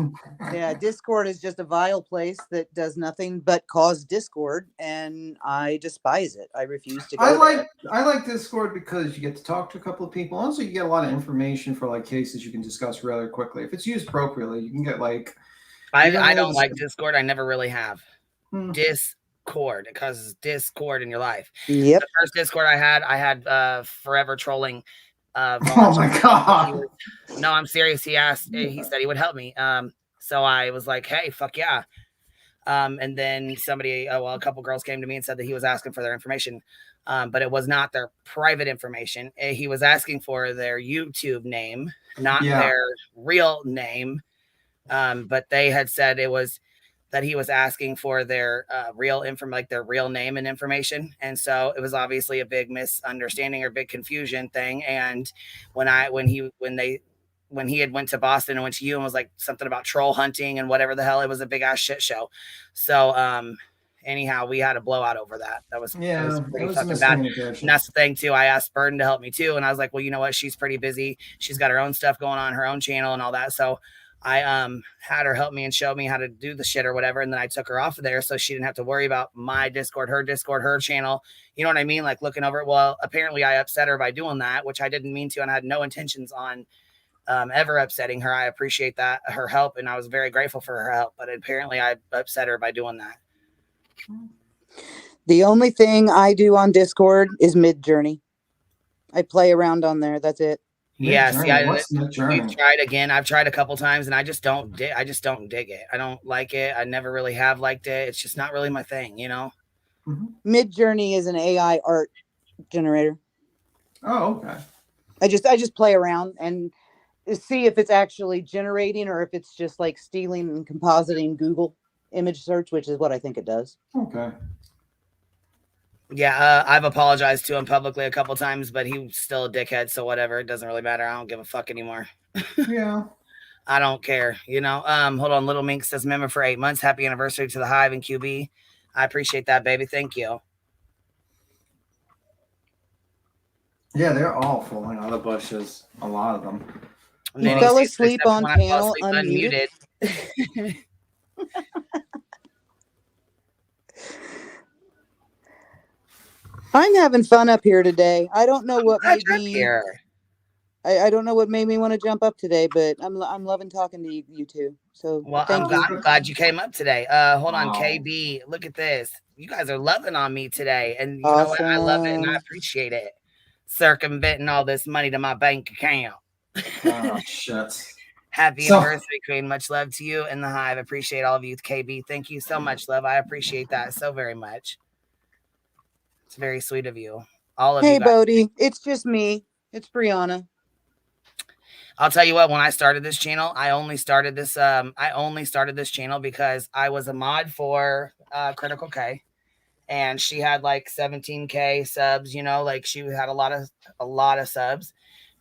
Yeah, Discord is just a vile place that does nothing but cause discord, and I despise it. I refuse to go there. I like Discord because you get to talk to a couple of people. Also, you get a lot of information for like cases you can discuss rather quickly. If it's used appropriately, you can get like. I don't like Discord. I never really have. Hmm. Discord. It causes discord in your life. Yep. The first Discord I had Forever Trolling. Oh my god. No, I'm serious. He said he would help me. So I was like, hey, fuck yeah. And then a couple girls came to me and said that he was asking for their information. But it was not their private information. He was asking for their YouTube name, not their real name. But they had said it was that he was asking for their real their real name and information. And so it was obviously a big misunderstanding or big confusion thing. And when he had went to Boston and went to you and was like something about troll hunting and whatever the hell, it was a big ass shit show. So anyhow, we had a blowout over that. It was pretty fucking bad. And that's the thing too. I asked Burden to help me too. And I was like, well, you know what? She's pretty busy. She's got her own stuff going on, her own channel and all that. So I had her help me and show me how to do the shit or whatever. And then I took her off of there so she didn't have to worry about my Discord, her channel. You know what I mean? Like looking over it. Well, apparently I upset her by doing that, which I didn't mean to. And I had no intentions on ever upsetting her. I appreciate that, her help. And I was very grateful for her help. But apparently I upset her by doing that. The only thing I do on Discord is Mid-Journey. I play around on there. That's it. Yeah, see, we've tried again. I've tried a couple times, and I just don't dig it. I don't like it. I never really have liked it. It's just not really my thing, you know. Mid-Journey is an AI art generator. Oh, okay. I just play around and see if it's actually generating or if it's just like stealing and compositing Google image search, which is what I think it does. Okay. Yeah, I've apologized to him publicly a couple times, but he's still a dickhead, so whatever. It doesn't really matter. I don't give a fuck anymore. Yeah. I don't care, you know. Hold on. Little Mink says, member for 8 months. Happy anniversary to the Hive and QB. I appreciate that, baby. Thank you. Yeah, they're all falling out of the bushes. A lot of them. You fell asleep on panel unmuted. I'm having fun up here today. I don't know what made me. I don't know what made me want to jump up today, but I'm loving talking to you two. So well, I'm glad you came up today. Hold on, KB. Look at this. You guys are loving on me today, and you know what? I love it and I appreciate it. Circumventing all this money to my bank account. Oh shit. Happy anniversary, Queen. Much love to you and the Hive. Appreciate all of you, KB. Thank you so much, love. I appreciate that so very much. It's very sweet of you. All of you. Hey, Bodie. It's just me. It's Brianna. I'll tell you what, when I started this channel, I only started this channel because I was a mod for Critical K, and she had like 17K subs, you know, like she had a lot of subs,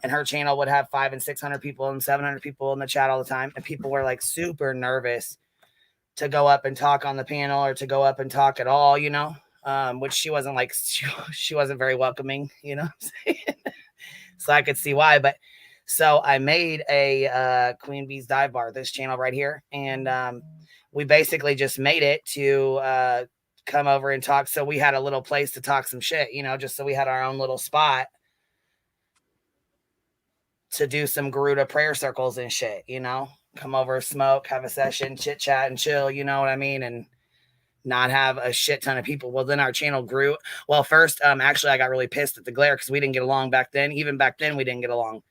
and her channel would have 500 and 600 people and 700 people in the chat all the time, and people were like super nervous to go up and talk on the panel or to go up and talk at all, you know, which she wasn't like, she wasn't very welcoming, you know what I'm saying? So I could see why, but so I made a Queen Bee's Dive Bar, this channel right here. And we basically just made it to come over and talk. So we had a little place to talk some shit, you know, just so we had our own little spot to do some Garuda prayer circles and shit, you know, come over, smoke, have a session, chit chat and chill, you know what I mean? And not have a shit ton of people. Well, then our channel grew. Well, first, actually, I got really pissed at the Glare because we didn't get along back then. Even back then, we didn't get along.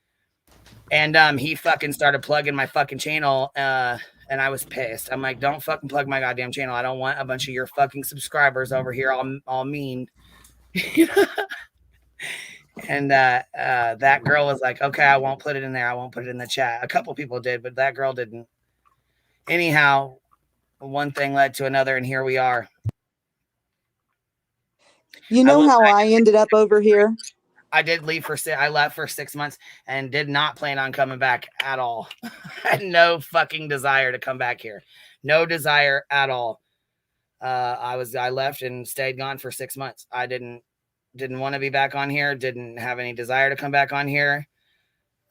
And he fucking started plugging my fucking channel, and I was pissed. I'm like, don't fucking plug my goddamn channel. I don't want a bunch of your fucking subscribers over here all mean. And that girl was like, okay, I won't put it in there. I won't put it in the chat. A couple people did, but that girl didn't. Anyhow, one thing led to another, and here we are. You know how I ended up over here? I did leave I left for 6 months and did not plan on coming back at all. I had no fucking desire to come back here. No desire at all. I left and stayed gone for 6 months. I didn't Didn't want to be back on here. Didn't have any desire to come back on here.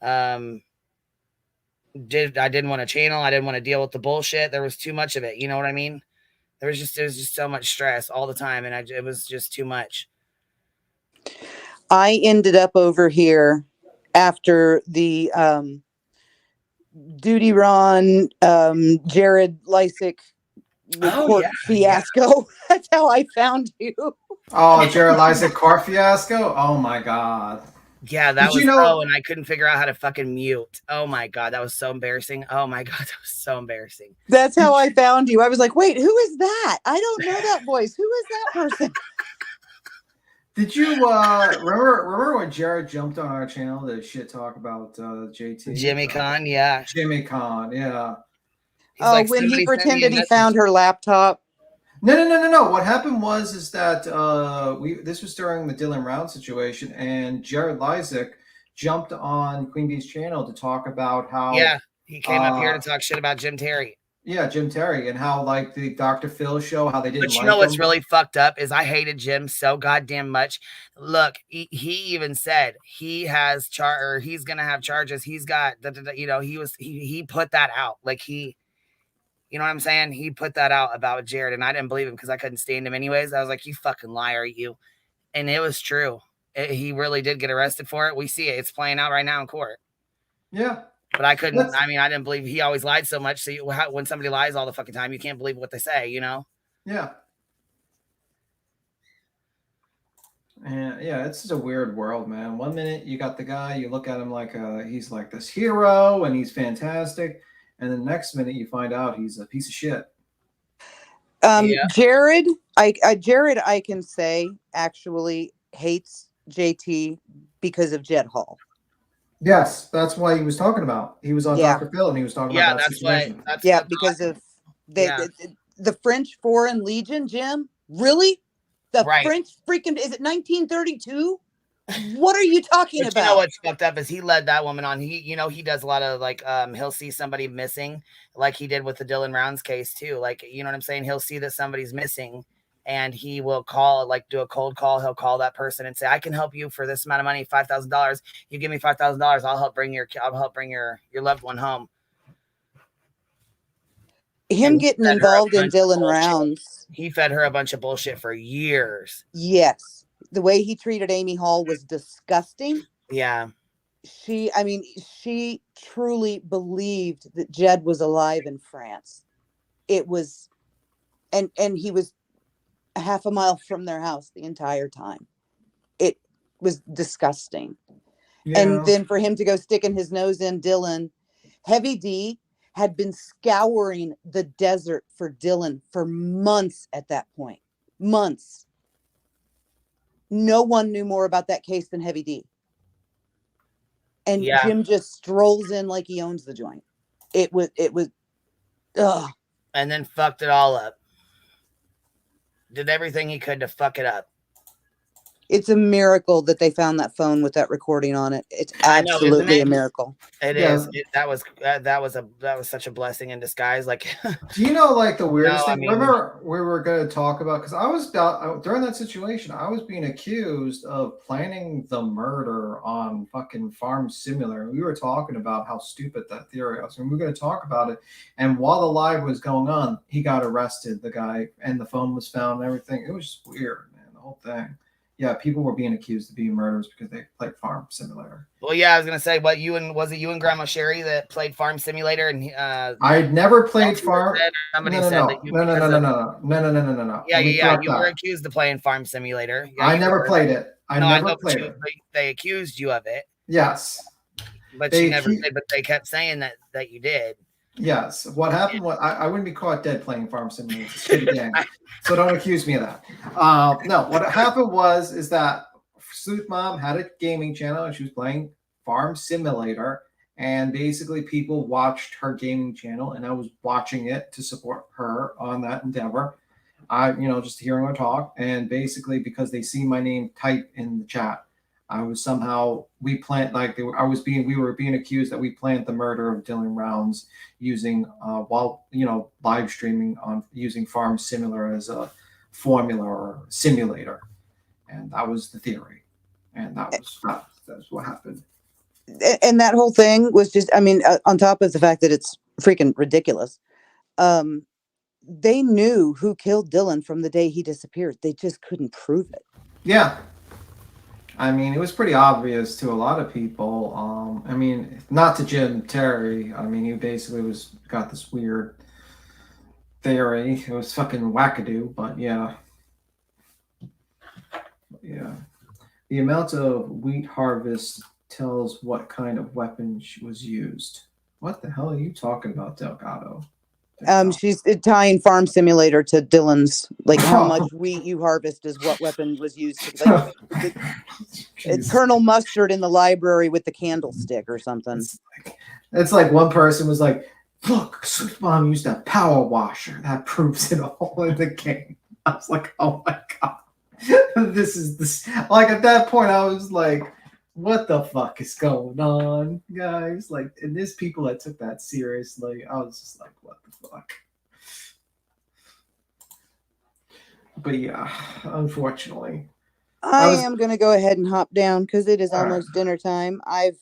I didn't want to channel. I didn't want to deal with the bullshit. There was too much of it. You know what I mean? There was just so much stress all the time, and it was just too much. I ended up over here after the Duty Ron, Jared Lysick court fiasco. That's how I found you. Oh, Jared Lysick court fiasco? Oh my God. Yeah, that Did was you know? and I couldn't figure out how to fucking mute. Oh my God, that was so embarrassing. Oh my God, that was so embarrassing. That's how I found you. I was like, wait, who is that? I don't know that voice. Who is that person? Did you remember when Jared jumped on our channel to shit talk about JT? Jimmy Kahn, yeah. Jimmy Kahn, yeah. Oh, when he pretended he found her laptop. No. What happened was that this was during the Dylan Round situation, and Jared Lysick jumped on Queen Bee's channel to talk about how he came up here to talk shit about Jim Terry. Yeah, Jim Terry, and how like the Dr. Phil show, how they didn't. But you know what's really fucked up is I hated Jim so goddamn much. Look, he even said he has he's gonna have charges. He's got he put that out like he. You know what I'm saying? He put that out about Jared, and I didn't believe him because I couldn't stand him anyways. I was like, you fucking liar, you. And it was true. He really did get arrested for it. We see it. It's playing out right now in court. Yeah. But I couldn't. I didn't believe he always lied so much. So when somebody lies all the fucking time, you can't believe what they say, you know? Yeah. And yeah, it's just a weird world, man. One minute you got the guy, you look at him like he's like this hero and he's fantastic. And the next minute you find out he's a piece of shit. Jared, I can say actually hates JT because of Jed Hall. Yes, that's why he was talking about. He was on Dr. Phil and he was talking about that situation. Because of the French Foreign Legion, Jim. Really? The French freaking, is it 1932? What are you talking about? You know what's fucked up is he led that woman on. He does a lot of like he'll see somebody missing, like he did with the Dylan Rounds case too. Like, you know what I'm saying? He'll see that somebody's missing and he will call, like do a cold call. He'll call that person and say, I can help you for this amount of money, $5,000. You give me $5,000, I'll help bring your loved one home. Him getting involved in Dylan Rounds. He fed her a bunch of bullshit for years. Yes. The way he treated Amy Hall was disgusting. Yeah. She truly believed that Jed was alive in France. It was, and he was a half a mile from their house the entire time. It was disgusting. Yeah. And then for him to go sticking his nose in Dylan, Heavy D had been scouring the desert for Dylan for months at that point. Months. No one knew more about that case than Heavy D. And Jim just strolls in like he owns the joint. It was, ugh. And then fucked it all up. Did everything he could to fuck it up. It's a miracle that they found that phone with that recording on it. It's absolutely a miracle. It is. That was such a blessing in disguise. Like, do you know, like the weirdest thing? Remember we were going to talk about, because I was during that situation, I was being accused of planning the murder on fucking Farm Simulator. We were talking about how stupid that theory was, and we were going to talk about it. And while the live was going on, he got arrested, the guy, and the phone was found and everything. It was just weird, man. The whole thing. Yeah, people were being accused of being murderers because they played Farm Simulator. Well, yeah, I was gonna say, was it you and Grandma Sherry that played Farm Simulator? And I'd never played Farm. Somebody said that you. No. Yeah. You were accused of playing Farm Simulator. Yeah, I never played it. I never played it. They accused you of it. Yes. But you never did. But they kept saying that you did. Yes. What happened was I wouldn't be caught dead playing Farm Simulator. It's a shitty game. So don't accuse me of that. No, what happened is that Sleuth Mom had a gaming channel and she was playing Farm Simulator. And basically people watched her gaming channel and I was watching it to support her on that endeavor. Just hearing her talk. And basically because they see my name typed in the chat, I was somehow, we were being accused that we planned the murder of Dylan Rounds using, live streaming on using Farm Simulator as a formula or simulator. and that was the theory, and that's what happened. And that whole thing was just, I mean, on top of the fact that it's freaking ridiculous, they knew who killed Dylan from the day he disappeared. They just couldn't prove it. Yeah. I mean, it was pretty obvious to a lot of people. I mean, not to Jim Terry. I mean, he basically got this weird theory. It was fucking wackadoo, but yeah. Yeah. The amount of wheat harvest tells what kind of weapon was used. What the hell are you talking about, Delgado? She's tying Farm Simulator to Dylan's, like how much wheat you harvest is what weapon was used. Like, it's Colonel Mustard in the library with the candlestick or something. It's like one person was like, look, Swift Mom used a power washer. That proves it all in the game. I was like, oh my God. This is this. Like at that point, I was like, what the fuck is going on, guys? Like, and there's people that took that seriously. I was just like, what the fuck? But yeah, unfortunately. I am going to go ahead and hop down because it is almost dinner time. I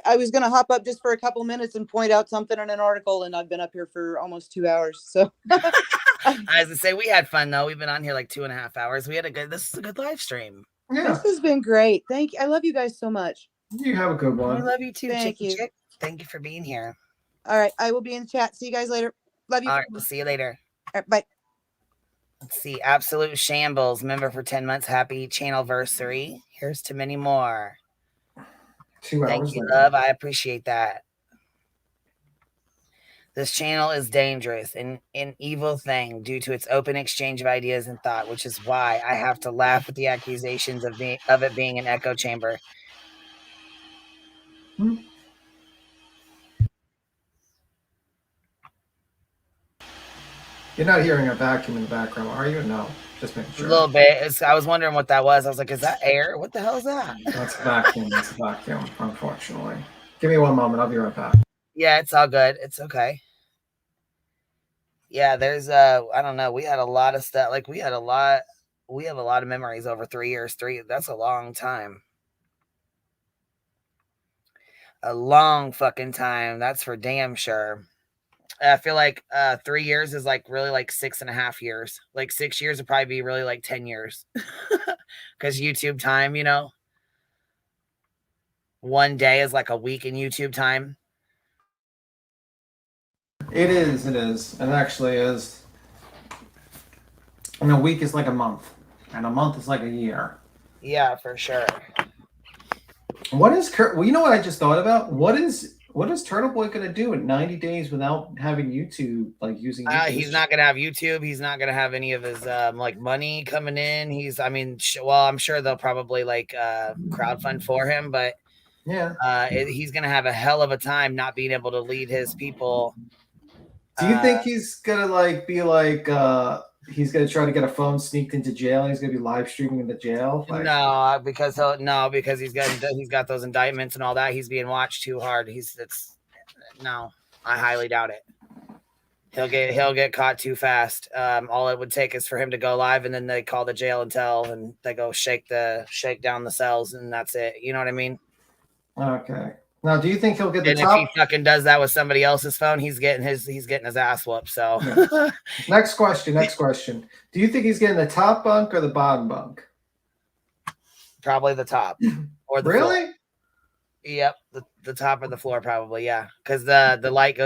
was going to hop up just for a couple minutes and point out something in an article, and I've been up here for almost 2 hours. So I was going to say, we had fun, though. We've been on here like 2.5 hours. This is a good live stream. Yeah. This has been great. Thank you. I love you guys so much. You have a good one. I love you too, Thank you. Chick. Thank you for being here. All right. I will be in the chat. See you guys later. Love you. All right. We'll see you later. All right, bye. Let's see. Absolute Shambles, member for 10 months. Happy channelversary. Here's to many more. 2 hours Thank you, later. love. I appreciate that. This channel is dangerous and an evil thing due to its open exchange of ideas and thought, which is why I have to laugh at the accusations of it being an echo chamber. You're not hearing a vacuum in the background, are you? No, just making sure. A little bit. I was wondering what that was. I was like, is that air? What the hell is that? That's a vacuum. That's a vacuum, unfortunately. Give me one moment. I'll be right back. Yeah, it's all good. It's okay. Yeah, there's I don't know. We had a lot of stuff. Like we have a lot of memories over 3 years. That's a long time. A long fucking time. That's for damn sure. I feel like 3 years is like really like 6.5 years. Like 6 years would probably be really like 10 years. Because YouTube time, you know. One day is like a week in YouTube time. It is. It actually is. And a week is like a month. And a month is like a year. Yeah, for sure. What is well, you know what I just thought about? What is Turtle Boy gonna do in 90 days without having YouTube, like using YouTube? He's not gonna have YouTube. He's not gonna have any of his like money coming in. I'm sure they'll probably like crowdfund for him, but yeah, he's gonna have a hell of a time not being able to lead his people. Do you think he's gonna like be like he's gonna try to get a phone sneaked into jail and he's gonna be live streaming in the jail? Like, because he's got those indictments and all that. He's being watched too hard. I highly doubt it. He'll get caught too fast. All it would take is for him to go live, and then they call the jail and tell, and they go shake down the cells, and that's it. You know what I mean? Okay. Now, do you think he'll get the and top? If he fucking does that with somebody else's phone, he's getting his ass whooped. So, yeah. Next question. Do you think he's getting the top bunk or the bottom bunk? Probably the top or the really? Floor. Yep, the top or the floor, probably. Yeah, because the light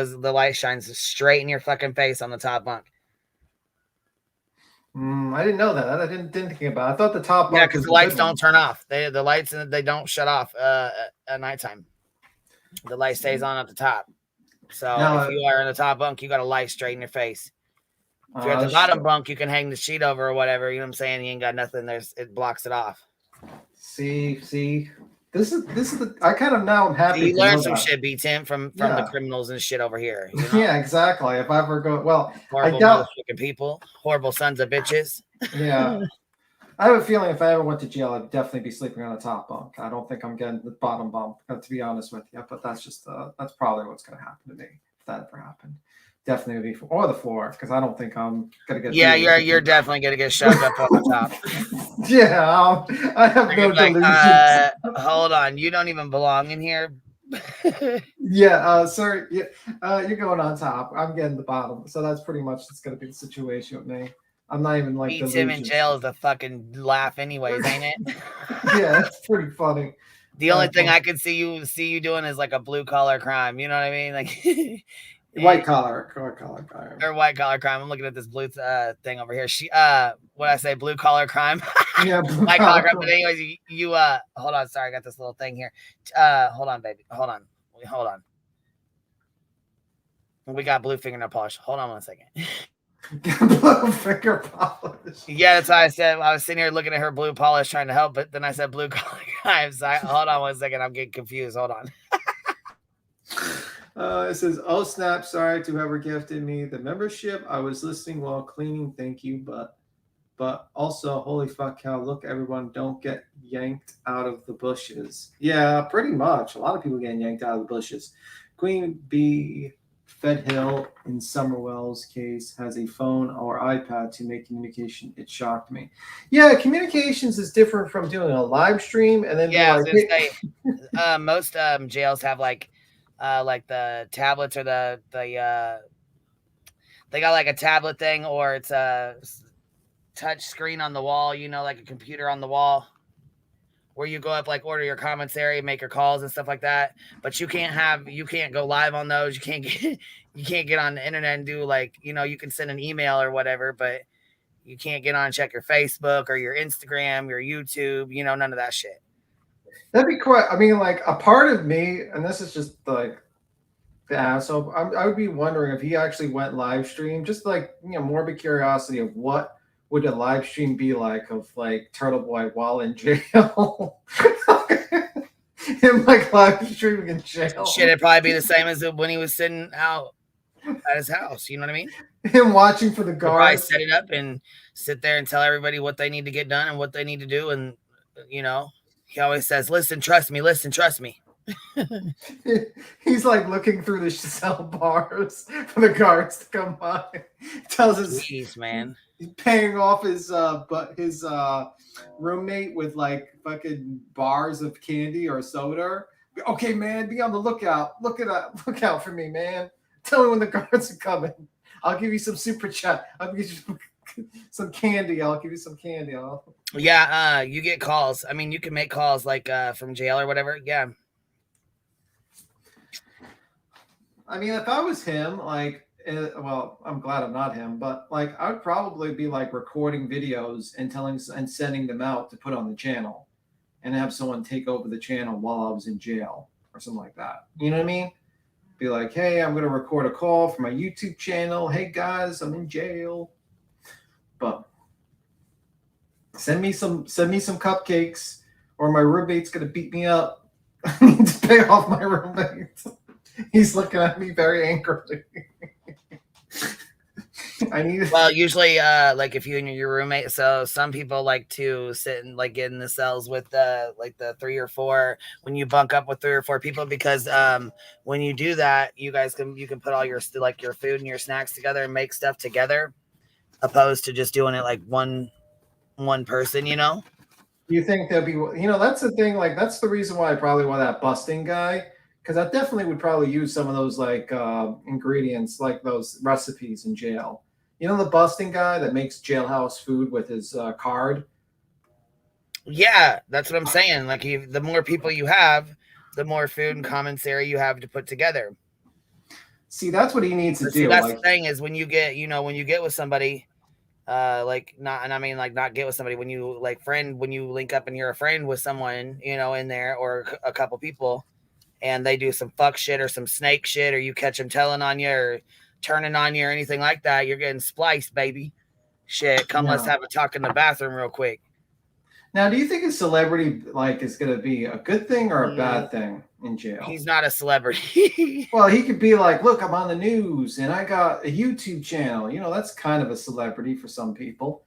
shines straight in your fucking face on the top bunk. I didn't know that. I didn't think about it. I thought the top bunk. Yeah, because the lights don't turn off. The lights they don't shut off at nighttime. The light stays on at the top. So if you are in the top bunk, you got a light straight in your face. If you're at the bottom bunk, you can hang the sheet over or whatever. You know what I'm saying? You ain't got nothing. It blocks it off. See. This is I kind of now I'm happy. You learn some shit, B-Tim, from the criminals and shit over here. You know? Yeah, exactly. If I ever go, horrible motherfucking people, horrible sons of bitches. Yeah. I have a feeling if I ever went to jail, I'd definitely be sleeping on the top bunk. I don't think I'm getting the bottom bunk, to be honest with you. But that's just that's probably what's going to happen to me if that ever happened. definitely be or the floor because I don't think I'm gonna get. Yeah, you're definitely gonna get shoved up on the top. Yeah, I have no delusions. Hold on, you don't even belong in here. Yeah, sir. Yeah, you're going on top. I'm getting the bottom. So that's pretty much it's gonna be the situation with me. I'm not even like Beats him in jail is a fucking laugh, anyways, ain't it? Yeah, it's pretty funny. The only thing I could see you doing is like a blue collar crime. You know what I mean? Like white collar crime. Or white collar crime. I'm looking at this blue thing over here. What I say, blue collar crime. Yeah, white collar crime. But anyways, you hold on. Sorry, I got this little thing here. Hold on, baby. Hold on. We got blue fingernail polish. Hold on 1 second. Blue finger polish. Yeah, that's why I said I was sitting here looking at her blue polish trying to help, but then I said blue collar crime. So hold on 1 second. I'm getting confused. Hold on. It says, "Oh snap! Sorry to whoever gifted me the membership. I was listening while cleaning. Thank you, but also, holy fuck cow! Look, everyone, don't get yanked out of the bushes. Yeah, pretty much. A lot of people getting yanked out of the bushes. Queen B. Fed Hill in Summerwell's case has a phone or iPad to make communication. It shocked me. Yeah, communications is different from doing a live stream and then most jails have like the tablets or the they got like a tablet thing or it's a touch screen on the wall, like a computer on the wall where you go up, like order your commissary, make your calls and stuff like that. But you can't go live on those. You can't get on the internet and do like, you can send an email or whatever, but you can't get on and check your Facebook or your Instagram, your YouTube, none of that shit. That'd be quite, I mean, like a part of me, and this is just like the asshole, I would be wondering if he actually went live stream, just like, morbid curiosity of what would a live stream be like of like Turtle Boy while in jail? Him like live streaming in jail. Shit, it'd probably be the same as when he was sitting out at his house. You know what I mean? Him watching for the guards. Probably set it up and sit there and tell everybody what they need to get done and what they need to do. And, he always says, listen, trust me. He's like looking through the cell bars for the guards to come by. Tells us, jeez, man. He's paying off his roommate with like fucking bars of candy or soda. Okay, man, be on the lookout. Look out for me, man. Tell me when the guards are coming. I'll give you some super chat. I'll give you some candy. I'll give you some candy. Yeah, you get calls. I mean, you can make calls like from jail or whatever. Yeah. I mean, if I was him, like, well, I'm glad I'm not him, but like, I'd probably be like recording videos and sending them out to put on the channel, and have someone take over the channel while I was in jail or something like that. You know what I mean? Be like, hey, I'm gonna record a call for my YouTube channel. Hey guys, I'm in jail, but send me some cupcakes, or my roommate's gonna beat me up. I need to pay off my roommate. He's looking at me very angrily. Well, usually, like if you and your roommate, so some people like to sit and like get in the cells with the 3 or 4 when you bunk up with 3 or 4 people, because when you do that, you can put all your your food and your snacks together and make stuff together, opposed to just doing it like one person, You think there'll be, that's the thing, like that's the reason why I probably want that busting guy. Because I definitely would probably use some of those like ingredients, like those recipes in jail. The busting guy that makes jailhouse food with his card. Yeah, that's what I'm saying. Like, the more people you have, the more food and commissary you have to put together. See, that's what he needs to do. That's the thing is when you get with somebody, not get with somebody, when you link up and you're a friend with someone, in there, or a couple people, and they do some fuck shit or some snake shit, or you catch them telling on you or turning on you or anything like that, you're getting spliced, baby. Shit, let's have a talk in the bathroom real quick. Now, do you think a celebrity is going to be a good thing or a bad thing in jail? He's not a celebrity. Well, he could be like, look, I'm on the news and I got a YouTube channel. That's kind of a celebrity for some people.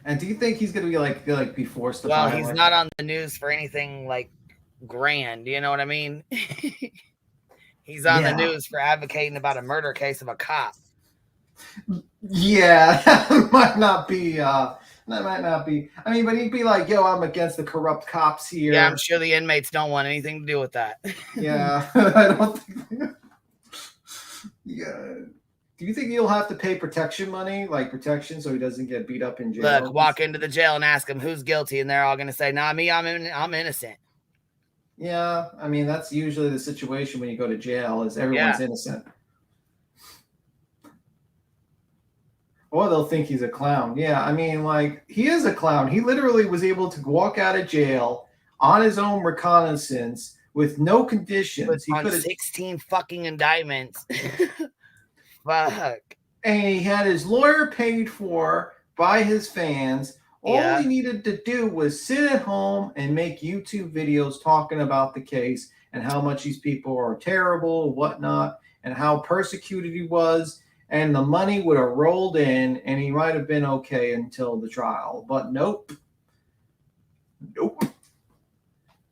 And do you think he's going to be be forced to? Well, he's not on the news for anything like grand. You know what I mean? He's on the news for advocating about a murder case of a cop. Yeah, that might not be. That might not be. I mean, but he'd be like, "Yo, I'm against the corrupt cops here." Yeah, I'm sure the inmates don't want anything to do with that. Yeah, I don't think. Yeah. Do you think he'll have to pay protection money, like protection, so he doesn't get beat up in jail? Look, walk into the jail and ask them who's guilty, and they're all going to say, "Nah, me, I'm innocent." Yeah, I mean that's usually the situation when you go to jail, is everyone's innocent. Or they'll think he's a clown. Yeah, I mean, like, he is a clown. He literally was able to walk out of jail on his own recognizance with no conditions. He on could have 16 fucking indictments. Fuck. And he had his lawyer paid for by his fans. All he needed to do was sit at home and make YouTube videos talking about the case and how much these people are terrible, whatnot, and how persecuted he was. And the money would have rolled in and he might have been okay until the trial. But nope. Nope.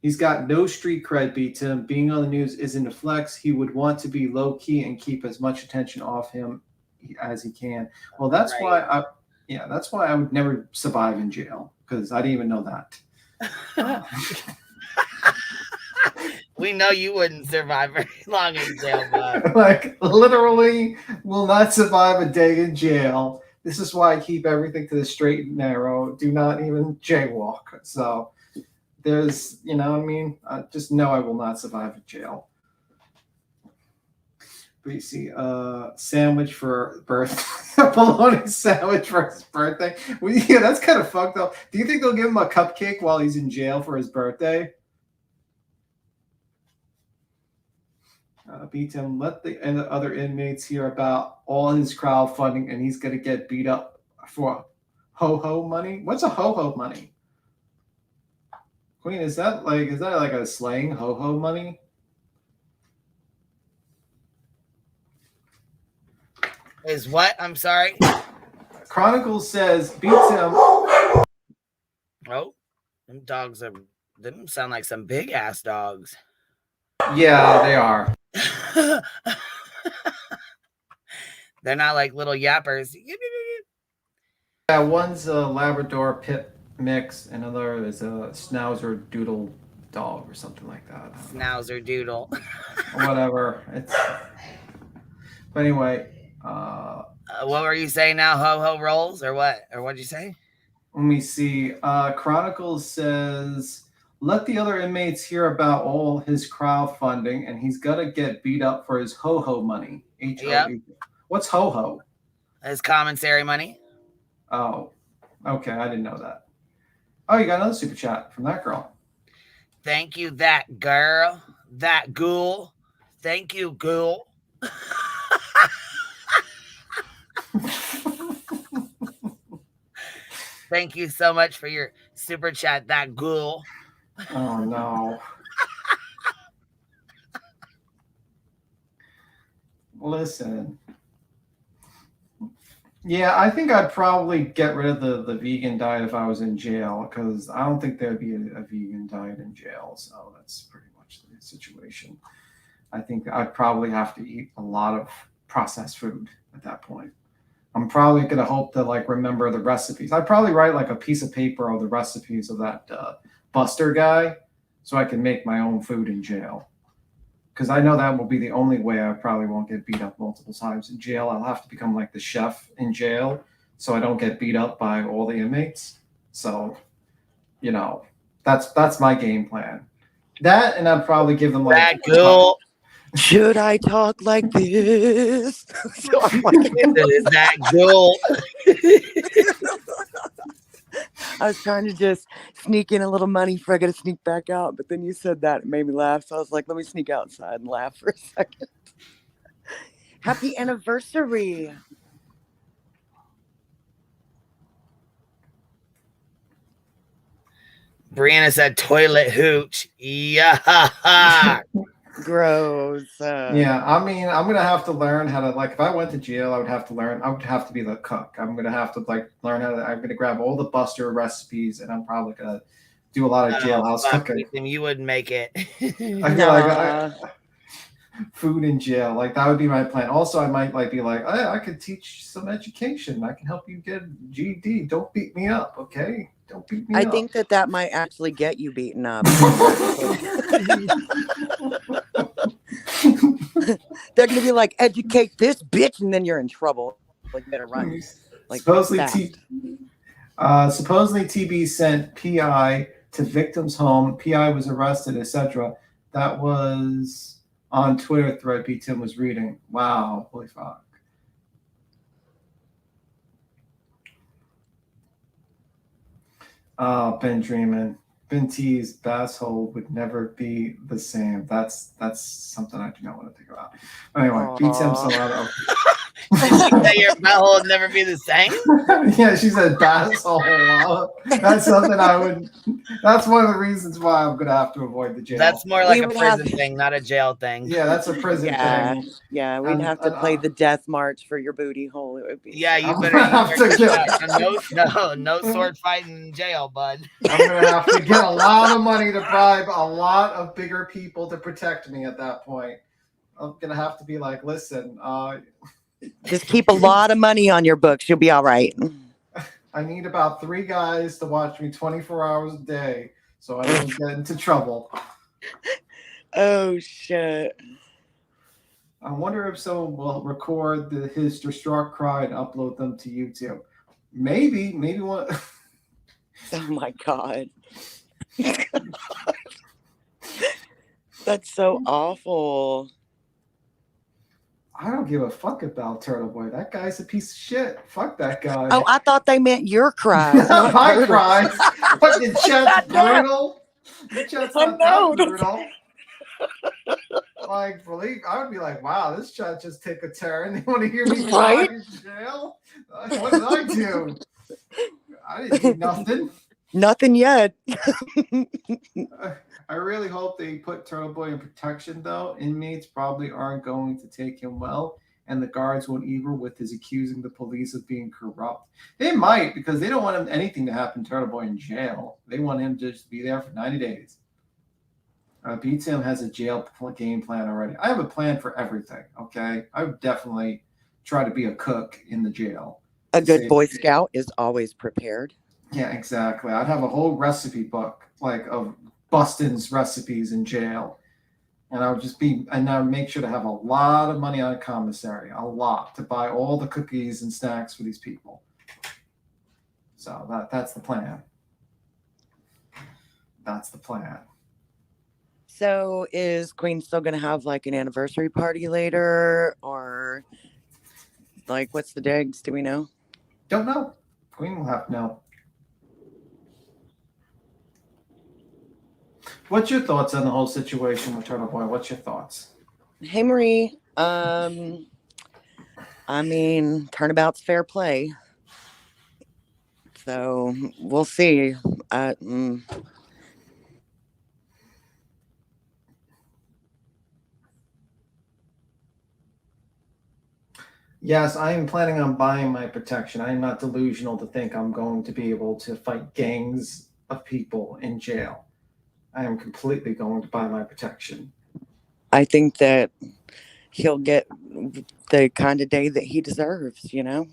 He's got no street cred beat to him. Being on the news isn't a flex. He would want to be low key and keep as much attention off him as he can. Well, that's why I would never survive in jail, because I didn't even know that. We know you wouldn't survive very long in jail, bud. Like, literally will not survive a day in jail. This is why I keep everything to the straight and narrow. Do not even jaywalk. So there's, you know what I mean? Just know I will not survive in jail. But you see, sandwich for birthday. A bologna sandwich for his birthday. Well, yeah, that's kind of fucked up. Do you think they'll give him a cupcake while he's in jail for his birthday? Beat him. Let the other inmates hear about all his crowdfunding, and he's going to get beat up for ho-ho money. What's a ho-ho money? Queen, is that like a slang, ho-ho money? Is what? I'm sorry. Chronicles says beats him. Oh, them dogs are. Them sound like some big ass dogs. Yeah, they are. They're not like little yappers. Yeah, one's a Labrador Pit mix, and another is a Schnauzer Doodle dog or something like that. Schnauzer Doodle. Whatever. But anyway. What were you saying now? Ho ho rolls or what? Or what'd you say? Let me see. Chronicles says, let the other inmates hear about all his crowdfunding, and he's got to get beat up for his ho-ho money. Yep. What's ho-ho? His commissary money. Oh, okay. I didn't know that. Oh, you got another super chat from that girl. Thank you, that girl. That ghoul. Thank you, ghoul. Thank you so much for your super chat, that ghoul. Oh, no. Listen. Yeah, I think I'd probably get rid of the vegan diet if I was in jail, because I don't think there'd be a vegan diet in jail. So that's pretty much the situation. I think I'd probably have to eat a lot of processed food at that point. I'm probably going to hope to remember the recipes. I'd probably write a piece of paper of the recipes of that Buster guy so I can make my own food in jail. Because I know that will be the only way I probably won't get beat up multiple times in jail. I'll have to become like the chef in jail so I don't get beat up by all the inmates. So, that's my game plan. That, and I'd probably give them that girl. Should I talk like this? That girl. I was trying to just sneak in a little money before I got to sneak back out, but then you said that, it made me laugh. So I was like, let me sneak outside and laugh for a second. Happy anniversary. Brianna said toilet hooch. Yeah. Gross. Yeah, I mean, I'm gonna have to learn how to if I went to jail, I would have to be the cook. I'm gonna have to learn how to. I'm gonna grab all the Buster recipes, and I'm probably gonna do a lot of jailhouse cooking. You wouldn't make it. I feel like food in jail, like that would be my plan. Also, I might like be like, I could teach some education. I can help you get GED. Don't beat me up, okay? Don't beat me I up. think that might actually get you beaten up. They're gonna be like, educate this bitch, and then you're in trouble. Like, you better run. Like, supposedly TB sent PI to victim's home. PI was arrested, etc. That was on Twitter thread B. Tim was reading. Wow, holy fuck. Oh, Ben Dreamin. Ben T's basshole would never be the same. That's something I do not want to think about. Anyway, B. Tim Solano. Your butthole would never be the same. Yeah, she said basshole. Wow. That's something I would. That's one of the reasons why I'm gonna have to avoid the jail. That's more like a prison thing, not a jail thing. Yeah, that's a prison thing. Yeah, we'd have to play the death march for your booty hole. It would be. Yeah, you I'm better. gonna have to get- No sword fighting in jail, bud. I'm gonna have to get a lot of money to bribe a lot of bigger people to protect me at that point. I'm gonna have to be like, listen, just keep a lot of money on your books. You'll be all right. I need about 3 guys to watch me 24 hours a day so I don't get into trouble. Oh, shit. I wonder if someone will record his distraught cry and upload them to YouTube. Maybe one. Oh, my God. That's so awful. I don't give a fuck about Turtle Boy. That guy's a piece of shit. Fuck that guy. Oh, I thought they meant your cries. My cries. Fucking chat's brutal. The chat's not that brutal. Like, believe I would be like, wow, this chat just took a turn. They want to hear me cry in jail? What did I do? I didn't do nothing. Nothing yet. I really hope they put Turtle Boy in protection, though. Inmates probably aren't going to take him well, and the guards won't either with his accusing the police of being corrupt. They might, because they don't want anything to happen to Turtle Boy in jail. They want him to just be there for 90 days. B. Tim has a jail game plan already. I have a plan for everything, okay? I would definitely try to be a cook in the jail. A good Boy Scout is always prepared. Yeah, exactly. I'd have a whole recipe book, like, of Bustin's recipes in jail. And I would just and I would make sure to have a lot of money on commissary, a lot, to buy all the cookies and snacks for these people. So that's the plan. That's the plan. So is Queen still going to have like an anniversary party later, or like what's the digs? Do we know? Don't know. Queen will have to know. What's your thoughts on the whole situation with Turtle Boy? What's your thoughts? Hey, Marie. I mean, turnabout's fair play. So we'll see. Yes, I am planning on buying my protection. I am not delusional to think I'm going to be able to fight gangs of people in jail. I am completely going to buy my protection. I think that he'll get the kind of day that he deserves, you know?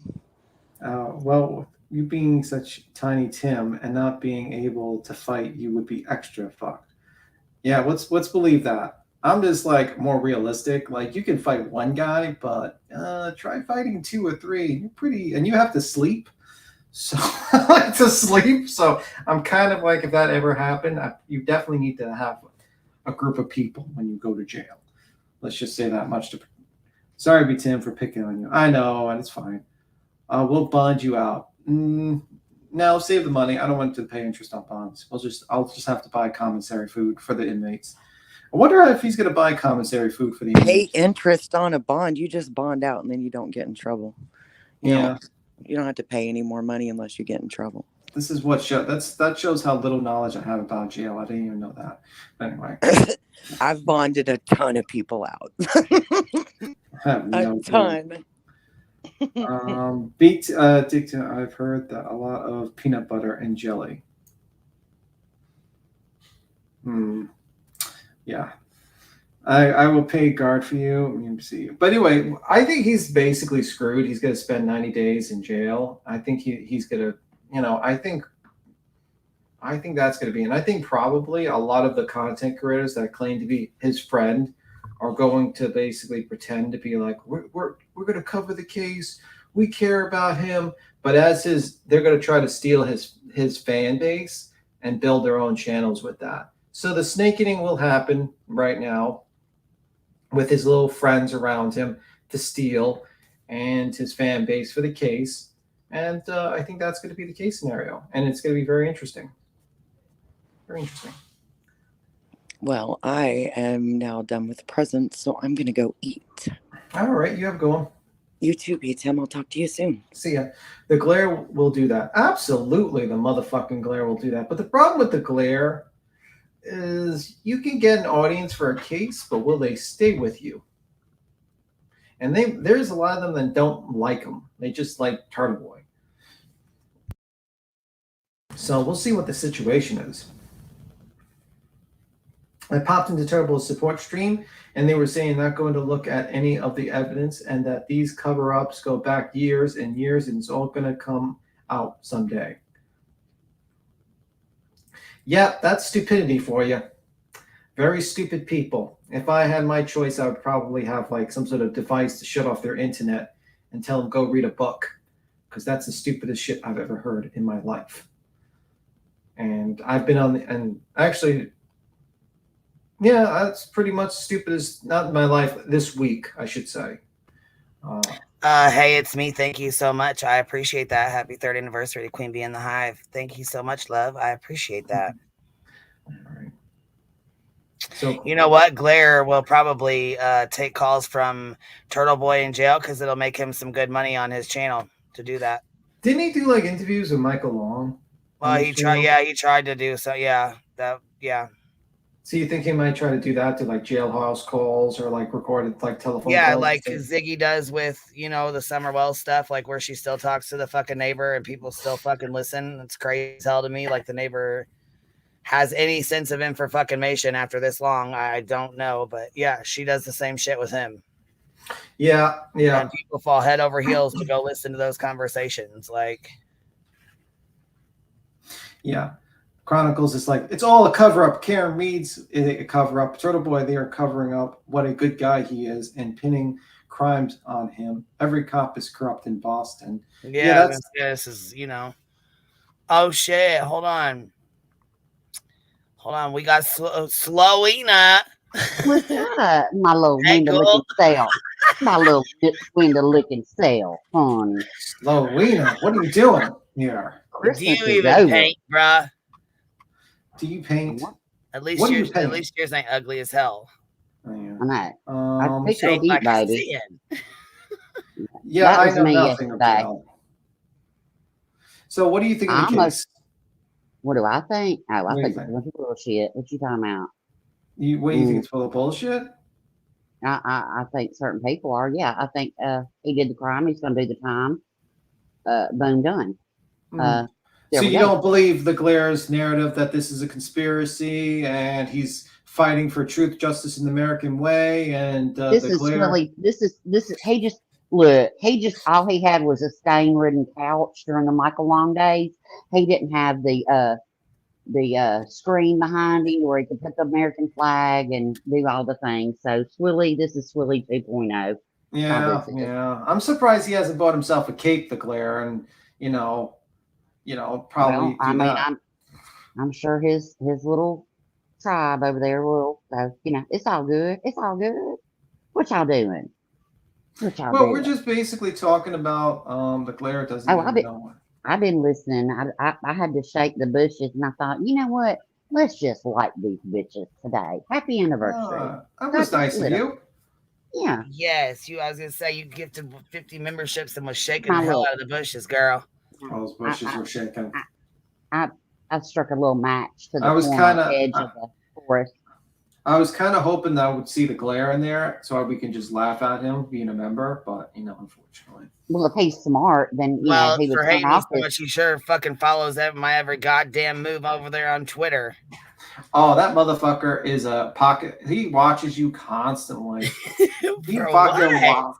Well, you being such Tiny Tim and not being able to fight, you would be extra fucked. Yeah, let's believe that. I'm just like more realistic. Like you can fight one guy, but try fighting 2 or 3. You're pretty, and you have to sleep. So I like to sleep. So I'm kind of like, if that ever happened, you definitely need to have a group of people when you go to jail. Let's just say that much. Sorry, B. Tim, for picking on you. I know, and it's fine. We'll bond you out. No, save the money. I don't want to pay interest on bonds. I'll just have to buy commissary food for the inmates. I wonder if he's going to buy commissary food for the inmates. Pay interest on a bond. You just bond out and then you don't get in trouble. You don't have to pay any more money unless you get in trouble. This is what that shows how little knowledge I have about jail. I didn't even know that. Anyway, I've bonded a ton of people out. A ton. I've heard that a lot of peanut butter and jelly. Yeah. I will pay guard for you. Let me see. But anyway, I think he's basically screwed. He's going to spend 90 days in jail. I think he's going to, I think that's going to be, and I think probably a lot of the content creators that claim to be his friend are going to basically pretend to be like, we're going to cover the case. We care about him. But they're going to try to steal his fan base and build their own channels with that. So the snake eating will happen right now with his little friends around him to steal and his fan base for the case. And I think that's going to be the case scenario. And it's going to be very interesting. Very interesting. Well, I am now done with presents, so I'm going to go eat. All right. You have a good one. You too, Tim. I'll talk to you soon. See ya. The glare will do that. Absolutely, the motherfucking glare will do that. But the problem with the glare is you can get an audience for a case, but will they stay with you? And there's a lot of them that don't like him. They just like Turtle Boy. So we'll see what the situation is. I popped into Turtle Boy's support stream, and they were saying not going to look at any of the evidence and that these cover-ups go back years and years, and it's all going to come out someday. Yeah, that's stupidity for you. Very stupid people. If I had my choice, I would probably have like some sort of device to shut off their internet and tell them go read a book, because that's the stupidest shit I've ever heard in my life. And I've been and actually, yeah, that's pretty much stupid as not in my life this week, I should say. Hey, it's me. Thank you so much. I appreciate that. Happy 3rd anniversary to Queen Bee in the Hive. Thank you so much, love. I appreciate that. All right. So you know what? Glare will probably take calls from Turtle Boy in jail because it'll make him some good money on his channel to do that. Didn't he do like interviews with Michael Long? Well, he tried. Yeah, he tried to do so. Yeah, yeah. So you think he might try to do that to like jailhouse calls or like recorded like telephone calls? Yeah, like Ziggy does with, the Summer Wells stuff, like where she still talks to the fucking neighbor and people still fucking listen. It's crazy as hell to me. Like the neighbor has any sense of information after this long. I don't know, but yeah, she does the same shit with him. Yeah. And people fall head over heels to go listen to those conversations. Like, yeah. Chronicles is like, it's all a cover-up. Karen Reed's a cover-up. Turtle Boy, they are covering up what a good guy he is and pinning crimes on him. Every cop is corrupt in Boston. Yeah, this is, Oh, shit. Hold on. We got Slowina. What's up, my little window-licking self? My little window-licking self, honey. Slowina, what are you doing here? Do you even paint, bruh? Do you paint? At least yours ain't ugly as hell. Oh, yeah. I know. I picked it, baby. Yeah, that I was know me nothing yesterday. about. So what do you think of the case? What do I think? Oh, I What do you think it's think? a bunch of bullshit. What you talking about? What do you think it's full of bullshit? I think certain people are. Yeah, I think he did the crime. He's going to do the time. Boom, done. So you don't believe the Glaire's narrative that this is a conspiracy and he's fighting for truth, justice, in the American way, and this is really this is he just look. He just all he had was a stain-ridden couch during the Michael Long days. He didn't have the screen behind him where he could put the American flag and do all the things. So Swilly, this is Swilly 2.0. Yeah. I'm surprised he hasn't bought himself a cape, the Glare, and probably. Well, I'm sure his little tribe over there will. So it's all good. It's all good. What y'all doing? Well, we're just basically talking about the Glare doesn't even know. I've been listening. I had to shake the bushes, and I thought, you know what? Let's just light these bitches today. Happy anniversary. That was nice of you. Yeah. Yes, I was gonna say you gifted 50 memberships and was shaking the hell out of the bushes, girl. Those bushes were shaking. I struck a little match to the edge of the forest. I was kind of hoping that I would see the Glare in there so we can just laugh at him being a member, but unfortunately. Well, if he's smart, then he would for turn hating off so much, he sure fucking follows my every goddamn move over there on Twitter. Oh, that motherfucker is a pocket. He watches you constantly. He For fucking what?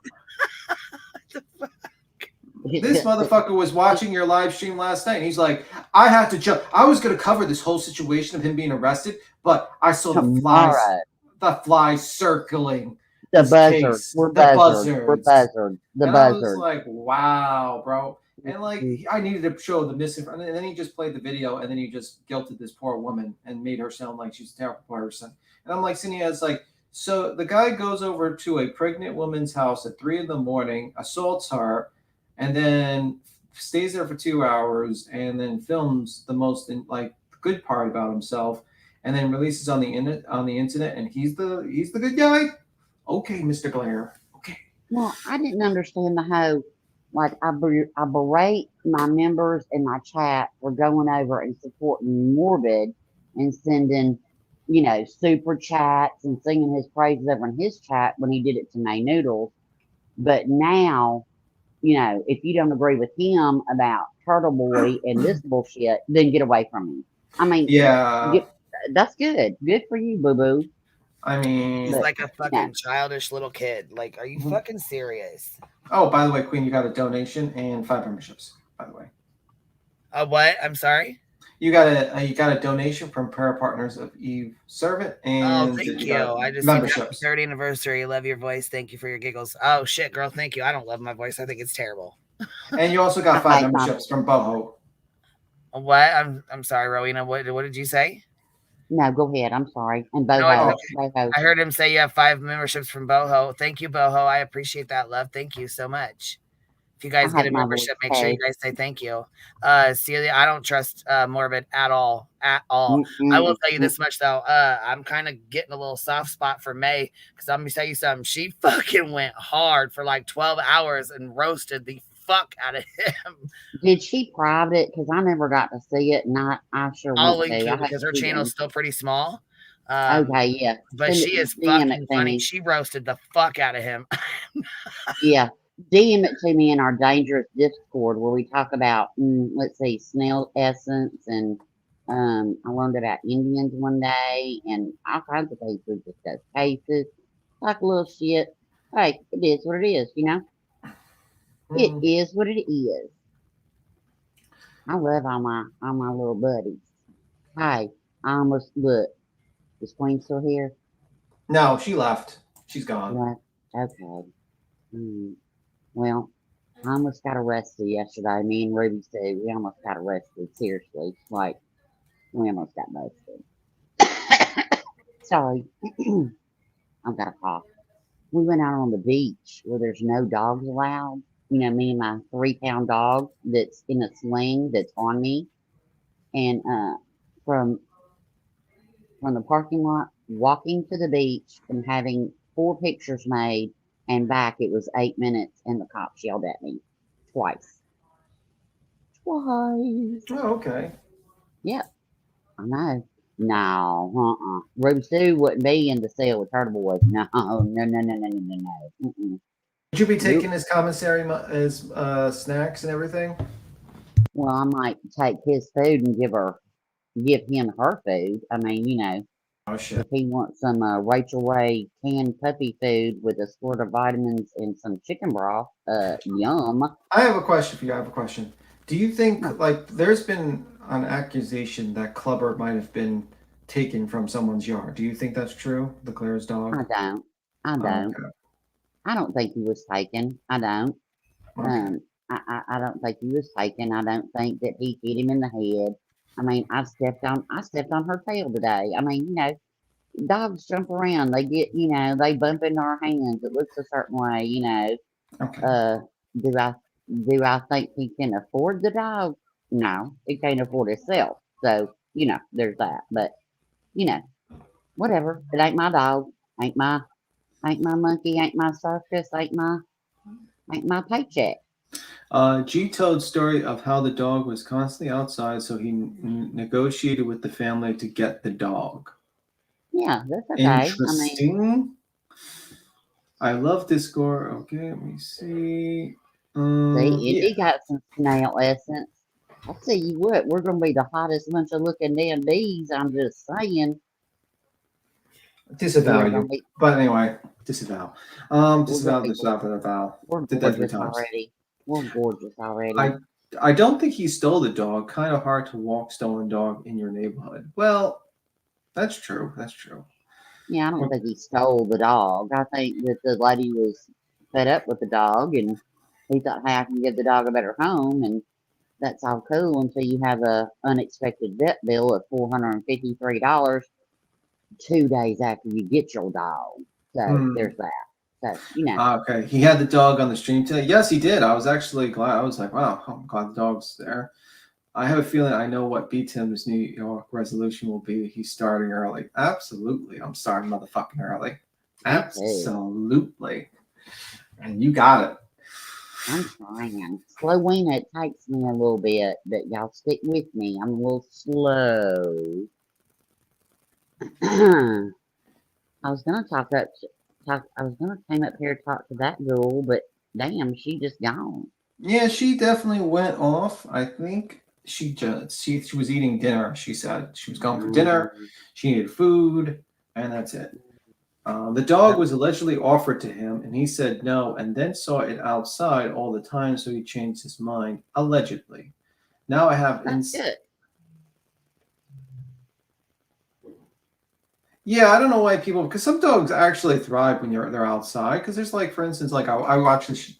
This motherfucker was watching your live stream last night, and he's like, I had to jump. I was going to cover this whole situation of him being arrested, but I saw the flies circling The this buzzard. case. We're The buzzard. We're buzzards. buzzard. The And I was buzzard. like, wow, bro. And like, I needed to show the misinformation. And then he just played the video, and then he just guilted this poor woman and made her sound like she's a terrible person. And I'm like, Cindy, it's like, so the guy goes over to a pregnant woman's house at 3 a.m, assaults her, and then stays there for 2 hours, and then films the most good part about himself, and then releases on the internet, and he's the good guy. Okay, Mr. Blair. Okay. Well, I didn't understand the whole, like, I berate my members in my chat for going over and supporting Morbid and sending, super chats and singing his praises over in his chat when he did it to May Noodles. But now, if you don't agree with him about Turtle Boy and this bullshit, then get away from him. I mean, yeah, that's good. Good for you, boo boo. I mean, He's like a fucking childish little kid. Like, are you fucking serious? Oh, by the way, Queen, you got a donation and 5 memberships. By the way, what? I'm sorry. You got a donation from Para Partners of Eve Servant, and thank you. I just memberships. 30th anniversary. Love your voice. Thank you for your giggles. Oh shit, girl. Thank you. I don't love my voice. I think it's terrible. And you also got 5 memberships from Boho. What? I'm sorry, Rowena. What did you say? No, go ahead. I'm sorry. And Boho. No, I heard him say you have 5 memberships from Boho. Thank you, Boho. I appreciate that, love. Thank you so much. If you guys get a membership, make sure you guys say thank you. Celia, I don't trust Morbid at all. At all. I will tell you this much though. I'm kind of getting a little soft spot for May, because I'm gonna tell you something. She fucking went hard for like 12 hours and roasted the fuck out of him. Did she private? Because I never got to see it, and I sure I'll want link to. you because her channel is still pretty small. Okay, yeah. But she is fucking funny. She roasted the fuck out of him. Yeah. DM it to me in our dangerous Discord where we talk about, let's see, snail essence, and I learned about Indians one day, and all kinds of things. We discuss cases, like little shit. Hey, it is what it is, It is what it is. I love all my little buddies. Hey, I almost look. Is Queen still here? No, she left. She's gone. What? Okay. Well, I almost got arrested yesterday. Me and Ruby too. We almost got arrested. Seriously, like we almost got busted. Sorry, I've got a cough. We went out on the beach where there's no dogs allowed. Me and my 3-pound dog that's in a sling that's on me, and from the parking lot, walking to the beach, and having 4 pictures made. And back, it was 8 minutes, and the cops yelled at me twice. Oh, okay. Yep, I know. No, Ruby Sue wouldn't be in the cell with Turtle Boy. No. Would you be taking his commissary as snacks and everything? Well, I might take his food and give him her food. I mean, Oh shit. if he wants some Rachel Ray canned puppy food with a squirt of vitamins and some chicken broth, yum. I have a question for you. Do you think, there's been an accusation that Clubber might have been taken from someone's yard? Do you think that's true? The Claire's dog? I don't. Okay. I don't think he was taken. I don't. Okay. I don't think he was taken. I don't think that he hit him in the head. I mean, I stepped on her tail today. I mean, dogs jump around. They get, they bump into our hands. It looks a certain way, Okay. Do I think he can afford the dog? No, he can't afford himself. So, there's that. But, whatever. It ain't my dog. Ain't my monkey. Ain't my circus. Ain't my paycheck. G told story of how the dog was constantly outside, so he negotiated with the family to get the dog. Yeah, that's okay. Interesting. I love this score. Okay, let me see. See, he got some snail essence. I tell you what, we're gonna be the hottest bunch of looking damn bees. I'm just saying. Disavow We're you. gonna be, But anyway, disavow. we're Disavow, gonna be, disavow. we're Did that 3 gorgeous times. already. We're gorgeous already. I don't think he stole the dog. Kind of hard to walk stolen dog in your neighborhood. Well, that's true. That's true. Yeah, I don't think he stole the dog. I think that the lady was fed up with the dog, and he thought, hey, I can give the dog a better home, and that's all cool until you have a unexpected vet bill of $453 2 days after you get your dog. So there's that. So Okay, he had the dog on the stream today. Yes, he did. I was actually glad. I was like, wow, I'm glad the dog's there. I have a feeling I know what B. Tim's New York resolution will be. He's starting early. Absolutely, I'm starting motherfucking early. Absolutely, and you got it. I'm trying. Slowing, it takes me a little bit, but y'all stick with me. I'm a little slow. I was gonna I was gonna came up here to talk to that girl, but damn, she just gone. Yeah, she definitely went off. I think she was eating dinner. She said she was going for dinner. She needed food, and that's it. The dog was allegedly offered to him, and he said no, and then saw it outside all the time, so he changed his mind. Allegedly. Now I have Yeah, I don't know why people, because some dogs actually thrive when they're outside. Because there's like, for instance, like I watched this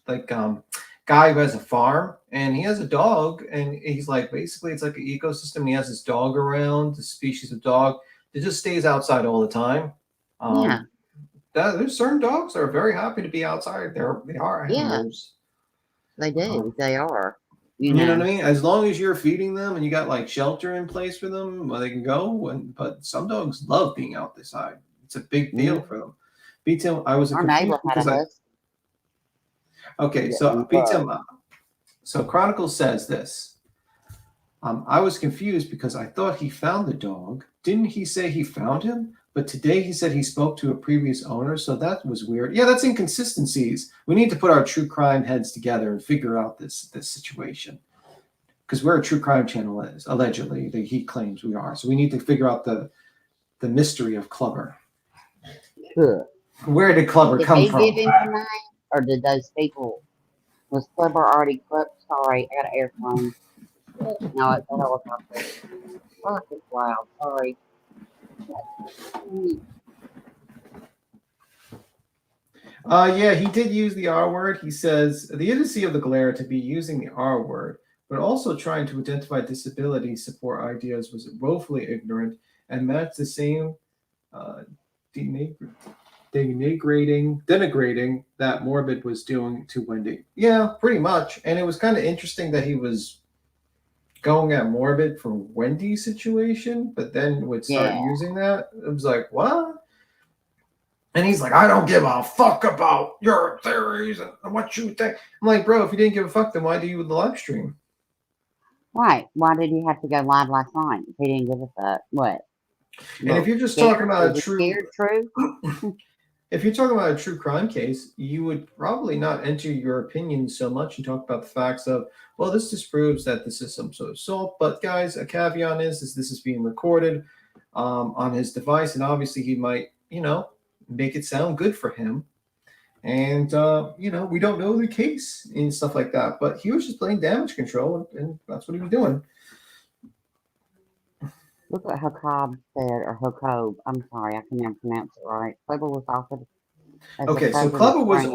guy who has a farm, and he has a dog, and he's like, basically it's like an ecosystem. And he has this dog around, the species of dog that just stays outside all the time. Yeah. There's certain dogs that are very happy to be outside. They are animals. They do. They are. You know what I mean? As long as you're feeding them and you got like shelter in place for them where they can go. But some dogs love being out this side. It's a big deal for them. B-Tim, I was confused because okay, so B-Tim, so Chronicle says this. I was confused because I thought he found the dog. Didn't he say he found him? But today he said he spoke to a previous owner, so that was weird. Yeah, that's inconsistencies. We need to put our true crime heads together and figure out this situation. Because we're a true crime channel, allegedly. He claims we are. So we need to figure out the mystery of Clubber. Sure. Where did Clubber come from? Did he give him tonight, or did those people? Was Clubber already clipped? Sorry, I got an airplane. No, it's a helicopter. Oh, it's loud. Sorry. Yeah, he did use the R word. He says the idiocy of the glare to be using the R word, but also trying to identify disability support ideas was woefully ignorant and matched the same denigrating that Morbid was doing to Wendy. Yeah, pretty much. And it was kind of interesting that he was going at Morbid for Wendy's situation, but then would start using that. It was like, what? And he's like, I don't give a fuck about your theories and what you think. I'm like, bro, if you didn't give a fuck, then why do you the live stream? Right. Why did he have to go live last night if he didn't give a fuck? What? And if you're just talking about a true if you're talking about a true crime case, you would probably not enter your opinion so much and talk about the facts of, well, this disproves that this is some sort of assault. But guys, a caveat is this is being recorded on his device, and obviously he might, make it sound good for him. And we don't know the case and stuff like that. But he was just playing damage control, and that's what he was doing. Look what Jacob said, or Jacob. I'm sorry, I can never pronounce it right. Clubber was offered. Okay, so Clubber was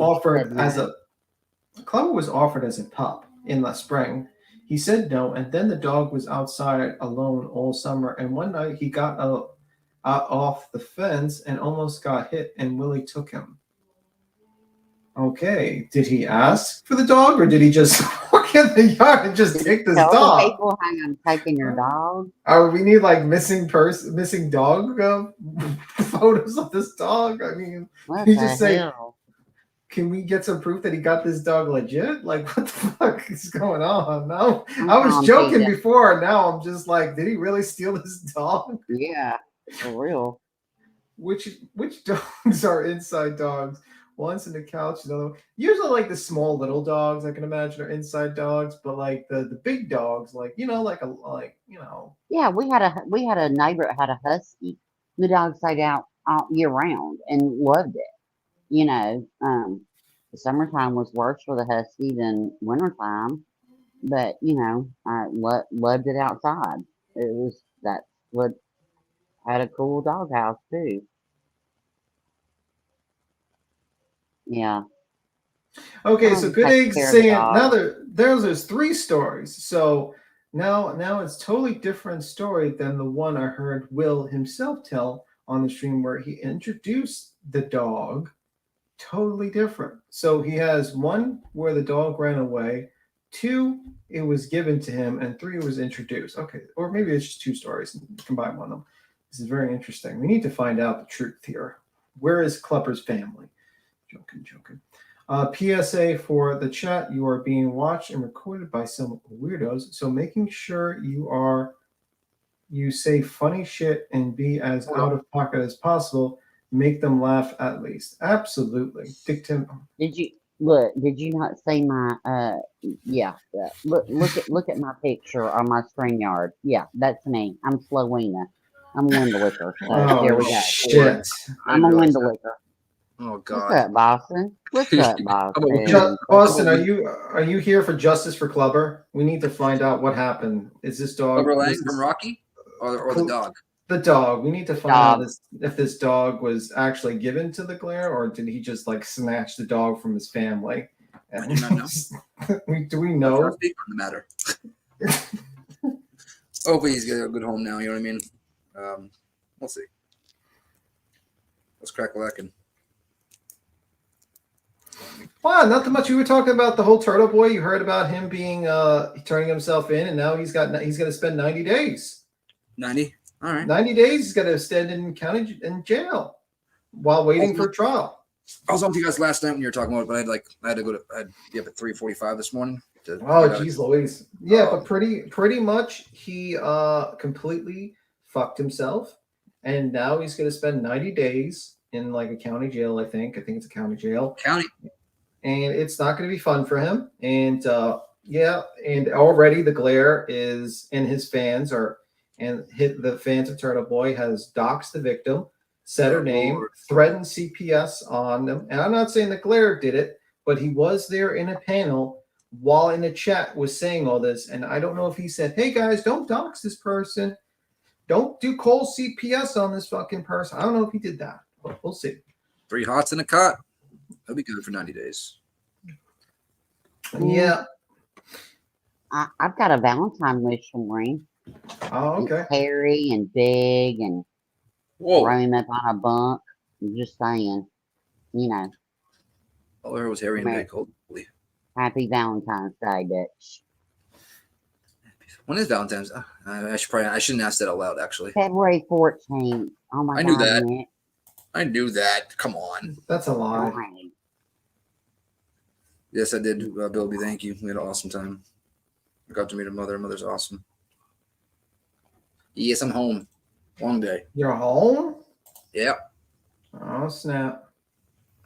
offered as a pup in the spring. He said no, and then the dog was outside alone all summer. And one night he got off the fence and almost got hit, and Willie took him. Okay, did he ask for the dog, or did he just walk in the yard and just take this dog? People, hang on, taking your dog. We need like missing dog photos of this dog. I mean, he just say, can we get some proof that he got this dog legit? Like, what the fuck is going on? No, I was joking before. Now I'm just like, did he really steal this dog? Yeah, for real. Which dogs are inside dogs? One's in the couch, the other usually like the small little dogs I can imagine are inside dogs, but like the big dogs, like Yeah, we had a neighbor that had a husky. The dog stayed out all year round and loved it. The summertime was worse for the husky than wintertime, but I loved it outside. That's what had a cool doghouse too. Yeah. Okay, so Good Take Eggs care of the saying dog. now there's 3 stories. So now it's totally different story than the one I heard Will himself tell on the stream where he introduced the dog. Totally different. So he has 1 where the dog ran away, 2 it was given to him, and 3 it was introduced. Okay, or maybe it's just 2 stories and combine one of them. This is very interesting. We need to find out the truth here. Where is Klepper's family? Joking. PSA for the chat: you are being watched and recorded by some weirdos, so making sure you say funny shit and be as out of pocket as possible. Make them laugh at least. Absolutely. Dick Tim. Did you not see my look at my picture on my StreamYard? Yeah, that's me. I'm Slowina. I'm a window licker. So there we go. Shit. I'm a window licker. Oh God. What's up, Boston? What's up, Boston? Boston, are you here for justice for Clubber? We need to find out what happened. Is this dog from Rocky or the dog? The dog. We need to find out if this dog was actually given to the Glare, or did he just like snatch the dog from his family? I do not know. Do we know? On the matter. Hopefully he's got a good home now. You know what I mean? We'll see. Let's crack a lacking. Wow, not that much. We were talking about the whole Turtle Boy. You heard about him being turning himself in, and now he's going to spend 90 days. 90. All right. 90 days. He's going to stand in county in jail while waiting for trial. I was on with you guys last night when you were talking about it, but I had to go to be up at 3:45 this morning. Oh, geez, Louise. Yeah, but pretty much he completely fucked himself, and now he's going to spend 90 days in like a county jail. I think it's a county jail. And it's not going to be fun for him. And and already the Glare is, and his fans the fans of Turtle Boy has doxed the victim, said her name, threatened CPS on them. And I'm not saying the Glare did it, but he was there in a panel while in the chat was saying all this. And I don't know if he said, hey guys, don't dox this person. Don't do cold CPS on this fucking person. I don't know if he did that, but we'll see. 3 hots in a cot. That'll be good for 90 days. Yeah. I've got a Valentine wish for him. Oh, okay. It's hairy and big and throw him up on a bunk. I'm just saying, All I heard was hairy and big. Holy. Happy Valentine's Day, Dutch. When is Valentine's? I shouldn't ask that out loud, actually. February 14th. Oh my God. I knew that. Nick. I knew that. Come on. That's a lie. Yes, I did. Bilby, thank you. We had an awesome time. I got to meet her mother. Her mother's awesome. Yes, I'm home. Long day. You're home? Yep. Oh, snap.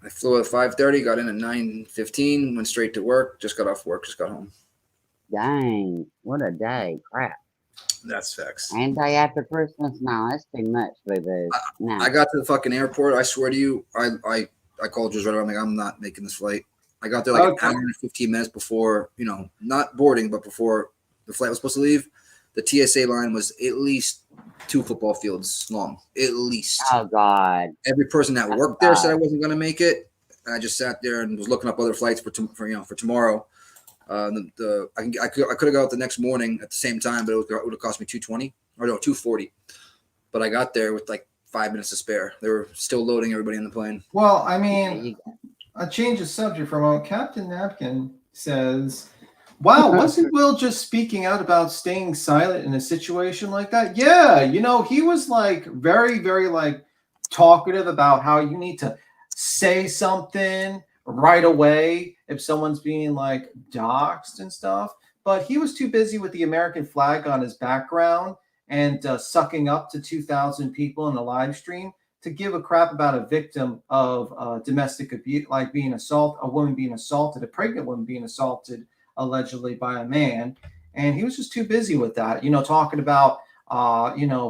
I flew at 5:30, got in at 9:15, went straight to work, just got off work, just got home. Dang, what a day. Crap. That's facts. And day after Christmas? No, that's too much, boo-boo. No. I got to the fucking airport. I swear to you, I called Jules right away. I'm like, I'm not making this flight. I got there like an hour and 15 minutes before, not boarding, but before the flight was supposed to leave. The TSA line was at least 2 football fields long, at least. Oh, God. Every person that worked there said I wasn't going to make it. I just sat there and was looking up other flights for tomorrow. I could have got out the next morning at the same time, but it would have cost me $240. But I got there with like 5 minutes to spare. They were still loading everybody in the plane. Well, I mean, a change of subject for a moment. Captain Napkin says, wow, wasn't Will just speaking out about staying silent in a situation like that? Yeah, he was like very, very like talkative about how you need to say something right away if someone's being like doxxed and stuff. But he was too busy with the American flag on his background and sucking up to 2,000 people in the live stream to give a crap about a victim of domestic abuse, like a woman being assaulted, a pregnant woman being assaulted allegedly by a man. And he was just too busy with that, talking about,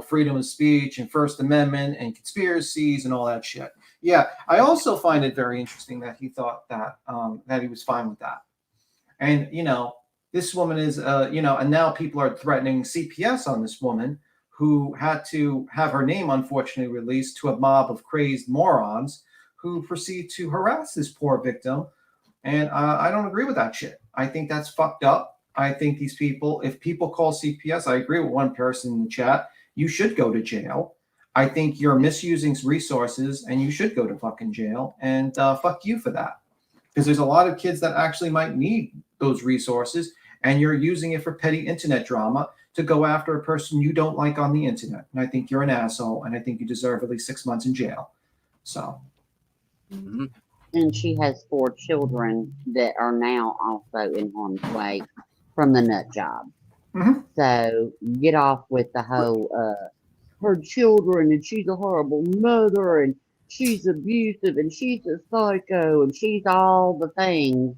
freedom of speech and First Amendment and conspiracies and all that shit. Yeah, I also find it very interesting that he thought that that he was fine with that. And, this woman is, and now people are threatening CPS on this woman who had to have her name unfortunately released to a mob of crazed morons who proceed to harass this poor victim. And I don't agree with that shit. I think that's fucked up. I think these people, if people call CPS, I agree with one person in the chat, you should go to jail. I think you're misusing resources and you should go to fucking jail, and fuck you for that. Because there's a lot of kids that actually might need those resources, and you're using it for petty internet drama to go after a person you don't like on the internet. And I think you're an asshole, and I think you deserve at least 6 months in jail. So. Mm-hmm. And she has 4 children that are now also in harm's way from the nut job. Mm-hmm. So get off with the whole her children, and she's a horrible mother, and she's abusive, and she's a psycho, and she's all the things.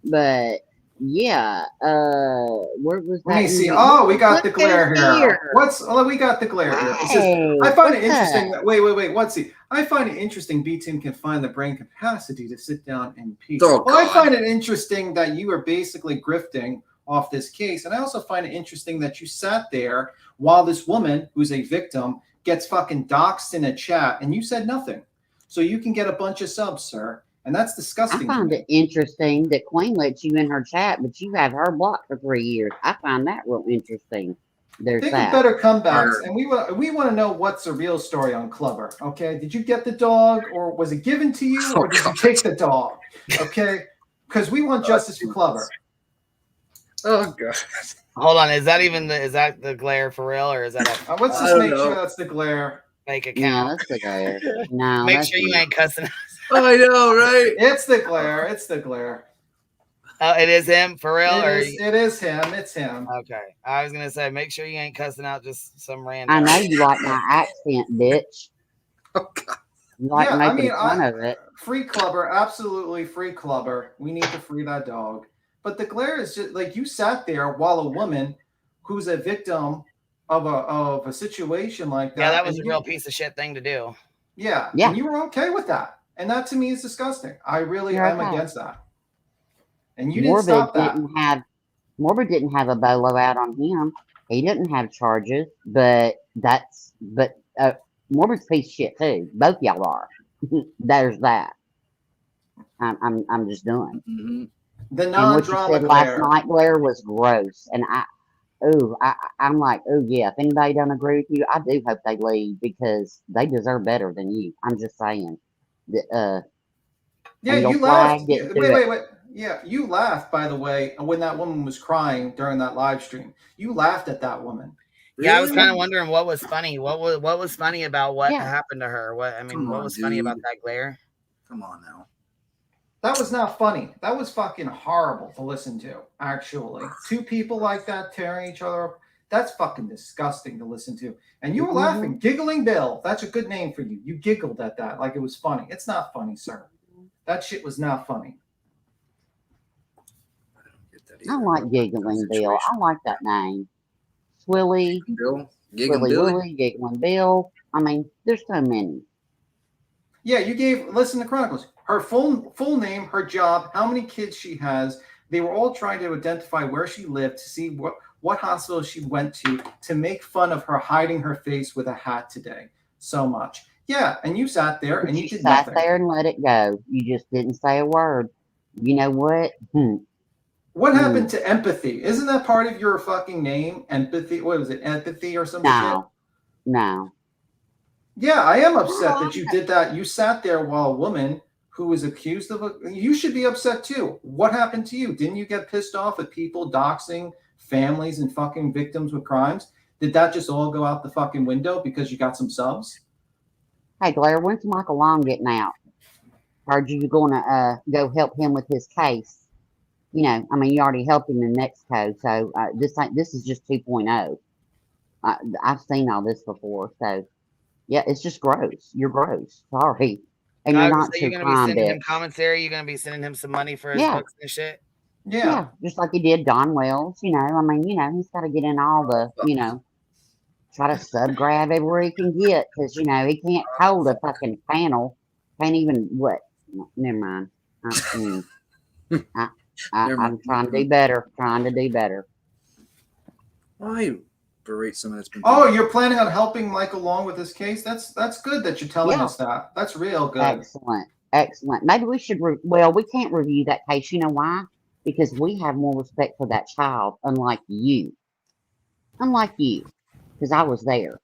But yeah, where was that? Let me see. Oh, we got the glare here. We got the glare here. It says, I find it interesting that I find it interesting B-Team can find the brain capacity to sit down in peace. Oh, well, I find it interesting that you are basically grifting off this case. And I also find it interesting that you sat there while this woman, who's a victim, gets fucking doxxed in a chat and you said nothing. So you can get a bunch of subs, sir. And that's disgusting. I find it interesting that Queen lets you in her chat, but you have her blocked for 3 years. I find that real interesting. There's Think that. of better comebacks, and we want to know what's the real story on Clubber. Okay, did you get the dog, or was it given to you, or did you take the dog? Okay, because we want justice for Clubber. Oh god. Hold on, is that the glare for real, or is that a let's just make sure that's the glare. Fake account? No, that's the glare. No, Make sure you ain't cussing us. Oh, I know, right? It's the glare. It's the glare. Oh, it is him for real, it is him. It's him. Okay, I was gonna say, make sure you ain't cussing out just some random. I know you like my accent, bitch. Oh god. You like making fun of it. Free Clubber, absolutely free Clubber. We need to free that dog. But the glare is just like you sat there while a woman who's a victim of a situation like that. Yeah, that was a real piece of shit thing to do. Yeah. And you were okay with that. And that to me is disgusting. I really am against that. And you didn't stop that. Morbid didn't have a BOLO out on him. He didn't have charges, but Morbid's a piece of shit too. Both y'all are. There's that. I'm just done. Mm-hmm. The non-drama and what you said glare. last night, Glare, was gross. And I'm like, oh yeah, if anybody don't agree with you, I do hope they leave because they deserve better than you. I'm just saying. Yeah, you laughed. Wait. Yeah, you laughed, by the way, when that woman was crying during that live stream. You laughed at that woman. Yeah, I was kind of wondering what was funny. What was funny about what happened to her? What was funny about that glare? Come on now. That was not funny. That was fucking horrible to listen to, actually. 2 people like that tearing each other up. That's fucking disgusting to listen to. And you were laughing. Giggling Bill. That's a good name for you. You giggled at that like it was funny. It's not funny, sir. That shit was not funny. I like Giggling Bill. I like that name. Swilly. Bill. Willy, Giggling Bill. I mean, there's so many. Yeah, you listen to Chronicles. Her full name, her job, how many kids she has. They were all trying to identify where she lived, to see what hospital she went to make fun of her hiding her face with a hat today. So much. Yeah, and you sat there and you did nothing. Sat there and let it go. You just didn't say a word. You know what? What happened to empathy? Isn't that part of your fucking name? Empathy? What was it? Empathy or something? No. Yeah, I am upset that you did that. You sat there while a woman who was accused of you should be upset too. What happened to you? Didn't you get pissed off at people doxing families and fucking victims with crimes? Did that just all go out the fucking window because you got some subs? Hey, Blair, when's Michael Long getting out? Heard you're going to go help him with his case. You know, I mean, you already helped him in Mexico, so this is just 2.0. I've seen all this before, so Yeah, it's just gross. You're gross. Sorry. And I you're was not gonna say, you're true gonna be crime, sending him bitch. commentary. You're gonna be sending him some money for his Yeah. books and shit. Yeah. Just like he did Don Wells, you know. I mean, you know, he's got to get in all the, you know, try to sub grab everywhere he can get because, you know, he can't hold a fucking panel. Can't even, what? Never mind. I'm trying to do better. Trying to do better. Why berate someone that's been? Oh, you're planning on helping Mike along with this case? That's good that you're telling Yeah. us that. That's real good. Excellent. Excellent. Maybe we should, well, we can't review that case. You know why? Because we have more respect for that child, unlike you. Unlike you. Because I was there.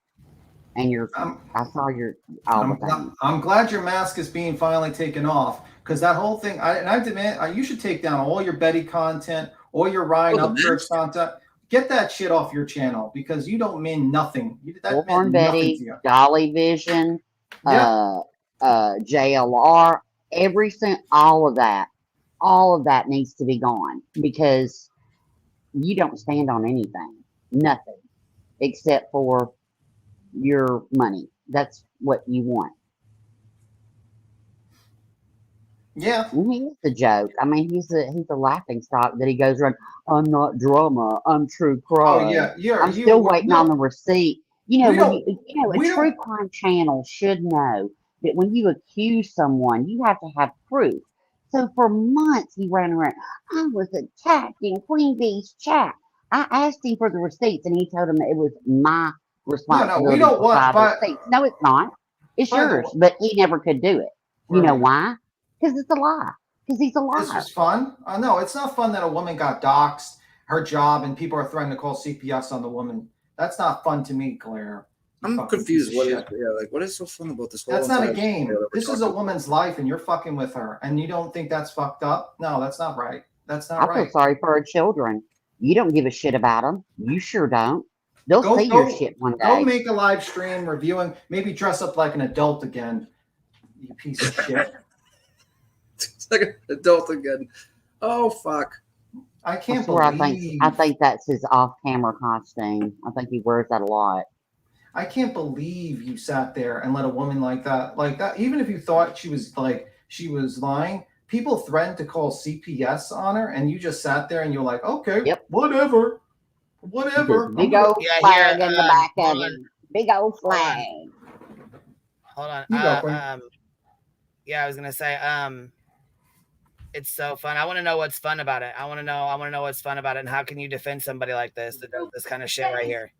And I saw your, all the things. I'm glad your mask is being finally taken off because that whole thing. I demand you should take down all your Betty content, all your Ryan Upchurch content. Get that shit off your channel because you don't mean nothing. That Bullhorn meant nothing Betty, to you. Dolly Vision, Yeah. JLR, all of that needs to be gone because you don't stand on anything, nothing, except for your money. That's what you want. Yeah. And he is the joke. I mean, he's a laughing stock that he goes around. I'm not drama. I'm true crime. Oh yeah, I'm still waiting on the receipt. You know, a true crime channel should know that when you accuse someone, you have to have proof. So for months he ran around. I was attacked in Queen Bee's chat. I asked him for the receipts, and he told him that it was my responsibility we don't to want. provide the receipts. No, it's not. It's yours, but he never could do it. You know why? Because it's a lie. Because he's a liar. This was fun. No, it's not fun that a woman got doxxed, her job, and people are threatening to call CPS on the woman. That's not fun to me, Claire. I'm confused. What is so fun about this whole? That's not a game. This is a woman's life, and you're fucking with her, and you don't think that's fucked up? No, that's not right. That's not right. I feel sorry for her children. You don't give a shit about them. You sure don't. They'll see your shit one day. Go make a live stream reviewing. Maybe dress up like an adult again. You piece of shit. It's like an adult again. Oh fuck! I can't believe. I think that's his off-camera costume. I think he wears that a lot. I can't believe you sat there and let a woman like that. Even if you thought she was lying, people threatened to call CPS on her, and you just sat there and you're like, okay, whatever. Big old flag in the back of him. Big old flag. Hold on. Yeah, I was gonna say, it's so fun. I want to know what's fun about it. I want to know what's fun about it, and how can you defend somebody like this that does this kind of shit right here?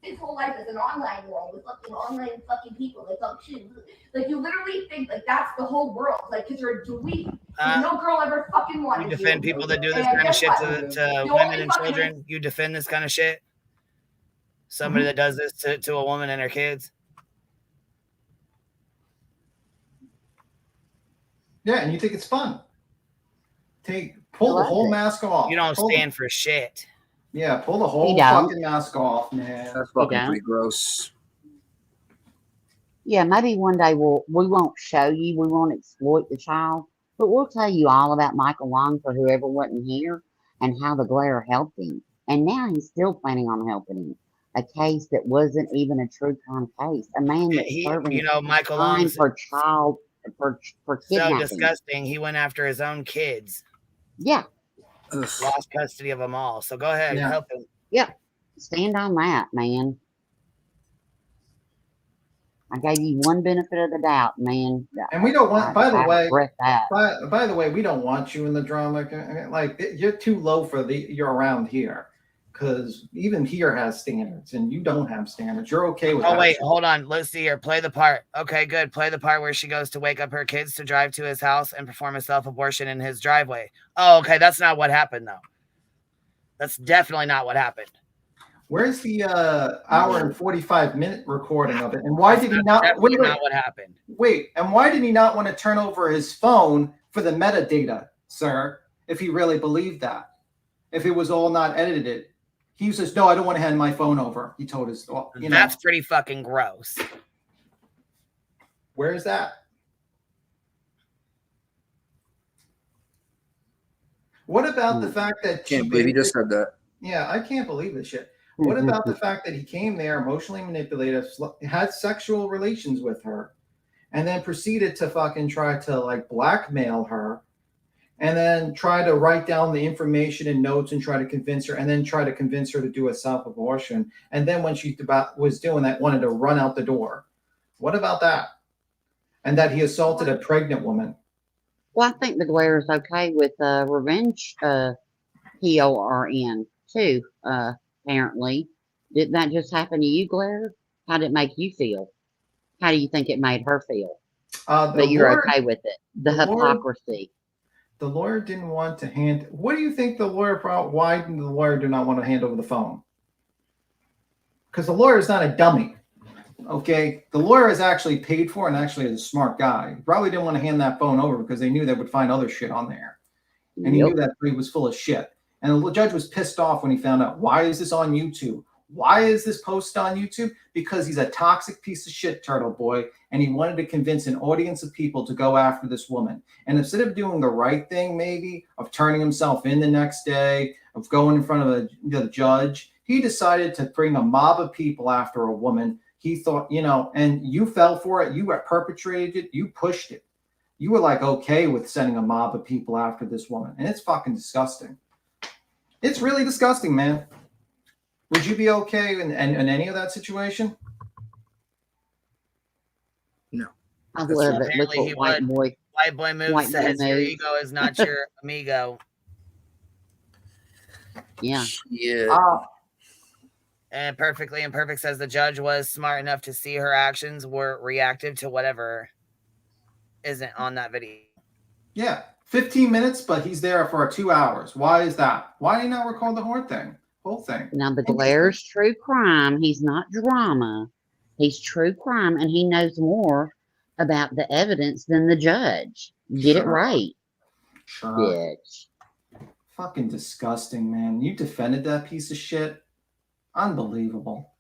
His whole life is an online world with fucking online fucking people that talk shit. Like, you literally think like that's the whole world, like, because you're a dweeb. No girl ever fucking wanted you. Defend people that do this kind of shit to women and children. You defend this kind of shit. Somebody that does this to a woman and her kids. Yeah, and you think it's fun. Pull the whole mask off. You don't stand for shit. Yeah, pull the whole fucking mask off, man. That's fucking pretty gross. Yeah, maybe one day we won't show you, we won't exploit the child, but we'll tell you all about Michael Long for whoever wasn't here and how the glare helped him. And now he's still planning on helping him. A case that wasn't even a true crime case. A man that's serving Michael time Long's for child for kidnapping. So disgusting. He went after his own kids. Yeah. Lost custody of them all. So go ahead, help him. Yeah. Stand on that, man. I gave you one benefit of the doubt, man. And we don't want, by the way, we don't want you in the drama. Like, you're too low for you're around here. Because even here has standards, and you don't have standards. You're okay with that. Oh, wait, hold on. Let's see here. Play the part. Okay, good. Play the part where she goes to wake up her kids to drive to his house and perform a self-abortion in his driveway. Oh, okay. That's not what happened, though. That's definitely not what happened. Where's the hour and 45-minute recording of it? And why did he not? Wait, not what happened. Wait, and why did he not want to turn over his phone for the metadata, sir? If he really believed that, if it was all not edited. He says, no, I don't want to hand my phone over. He told us, well, that's pretty fucking gross. Where is that? What about the fact that Can't believe he just said that. Yeah, I can't believe this shit. What about the fact that he came there, emotionally manipulated, had sexual relations with her, and then proceeded to fucking try to like blackmail her, and then try to write down the information and notes and try to convince her, and then try to convince her to do a self-abortion, and then when she was doing that, wanted to run out the door? What about that? And that he assaulted a pregnant woman. Well, I think the Glare is okay with revenge PORN too, apparently. Didn't that just happen to you, Glare? How did it make you feel? How do you think it made her feel? That you're okay with it? The hypocrisy. The lawyer didn't want to hand. What do you think the lawyer? Why did the lawyer do not want to hand over the phone? Because the lawyer is not a dummy. Okay, the lawyer is actually paid for and actually is a smart guy. He probably didn't want to hand that phone over because they knew they would find other shit on there, and he knew that he was full of shit. And the judge was pissed off when he found out, why is this on YouTube? Why is this post on YouTube? Because he's a toxic piece of shit, Turtle Boy, and he wanted to convince an audience of people to go after this woman. And instead of doing the right thing, maybe, of turning himself in the next day, of going in front of the judge, he decided to bring a mob of people after a woman. He thought, and you fell for it. You perpetrated it. You pushed it. You were like okay with sending a mob of people after this woman. And it's fucking disgusting. It's really disgusting, man. Would you be okay in any of that situation? No. I love it. Look what white boy. White boy move says your ego is not your amigo. Yeah. Yeah. And Perfectly Imperfect says the judge was smart enough to see her actions were reactive to whatever isn't on that video. Yeah. 15 minutes, but he's there for 2 hours. Why is that? Why did he not record the whole thing? Now, the Glaire's true crime. He's not drama. He's true crime, and he knows more about the evidence than the judge. Get it right. Sure. Bitch. Fucking disgusting, man. You defended that piece of shit. Unbelievable.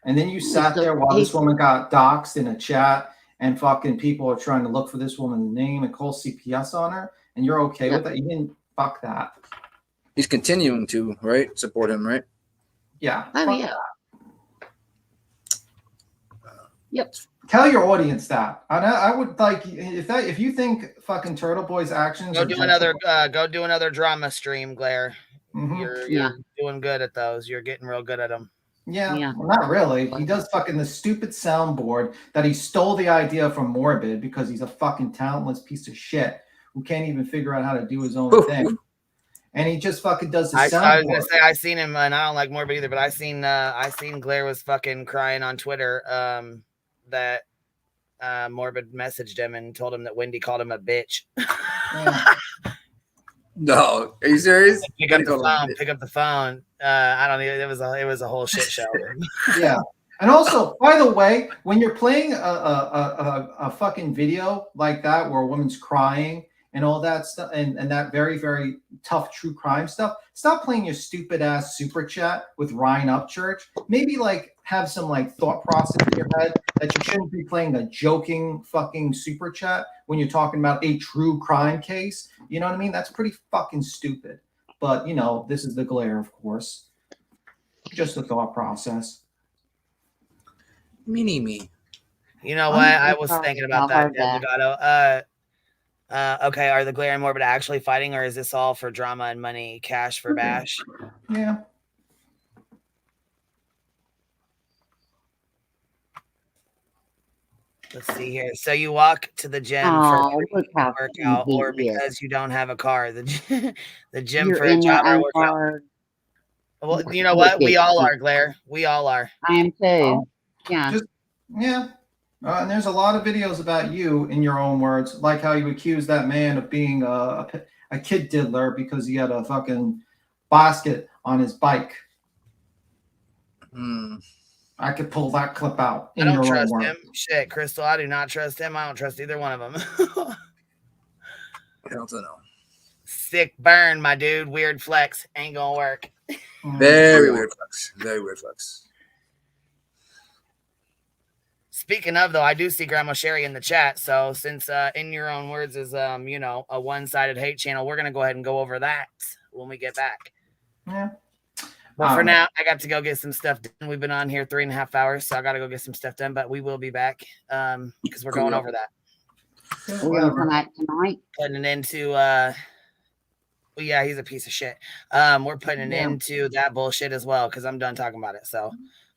And then you sat there while this woman got doxxed in a chat, and fucking people are trying to look for this woman's name and call CPS on her, and you're okay with that? You didn't fuck that. He's continuing to, right? Support him, right? Yeah. Oh, yeah. Yep. Tell your audience that. I would like if you think fucking Turtle Boy's actions. Go do another drama stream, Glare. Mm-hmm. You're doing good at those. You're getting real good at them. Yeah. Well, not really. He does fucking the stupid soundboard that he stole the idea from Morbid because he's a fucking talentless piece of shit who can't even figure out how to do his own thing. And he just fucking does the soundboard. I was gonna say I seen him, and I don't like Morbid either, but I seen Glare was fucking crying on Twitter that Morbid messaged him and told him that Wendy called him a bitch. No, are you serious? Pick up the phone. I don't even. It was a whole shit show. Yeah. And also, by the way, when you're playing a fucking video like that where a woman's crying and all that stuff, and that very, very tough true crime stuff, stop playing your stupid ass super chat with Ryan Upchurch. Maybe like have some like thought process in your head that you shouldn't be playing the joking fucking super chat when you're talking about a true crime case. You know what I mean? That's pretty fucking stupid. But this is the Glare, of course. Just a thought process. Me. You know what? I was thinking about that, Legato. Okay, are the Glare and Morbid actually fighting, or is this all for drama and money, cash for bash? Yeah. Let's see here. So you walk to the gym for a workout, or because you don't have a car? The gym You're for a job or workout. Car. Well, you know what? We all are, Glare. We all are. I am too. Yeah. And there's a lot of videos about you, in your own words, like how you accused that man of being a kid diddler because he had a fucking basket on his bike. I could pull that clip out. I don't trust him. Shit, Crystal, I do not trust him. I don't trust either one of them. I don't know. Sick burn, my dude. Weird flex. Ain't gonna work. Very weird flex. Very weird flex. Speaking of, though, I do see Grandma Sherry in the chat. So since In Your Own Words is, a one-sided hate channel, we're going to go ahead and go over that when we get back. Yeah. But for now, I got to go get some stuff done. We've been on here 3.5 hours, so I got to go get some stuff done. But we will be back because we're going over that. We're gonna come out tonight. Putting it into well, yeah, he's a piece of shit. We're putting it into that bullshit as well because I'm done talking about it. So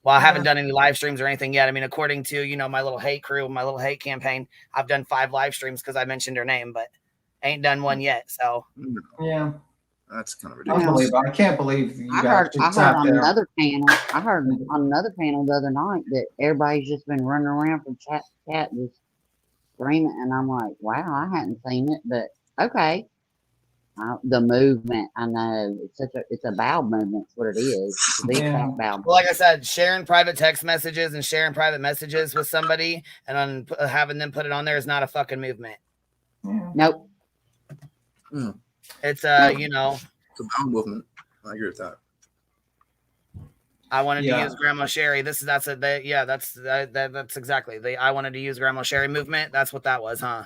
I haven't done any live streams or anything yet. I mean, according to my little hate crew, my little hate campaign, I've done 5 live streams because I mentioned her name, but ain't done one yet. So yeah, that's kind of ridiculous. I can't believe you I guys heard on another panel. I heard on another panel the other night that everybody's just been running around from chat to chat just screaming, and I'm like, wow, I hadn't seen it, but okay. The movement, I know it's a bowel movement. That's what it is. It's a big fat bowel. Well, like I said, sharing private text messages and sharing private messages with somebody and having them put it on there is not a fucking movement. Nope. It's it's a bowel movement. I agree with that. I wanted to use Grandma Sherry. That's exactly the I wanted to use Grandma Sherry movement. That's what that was, huh?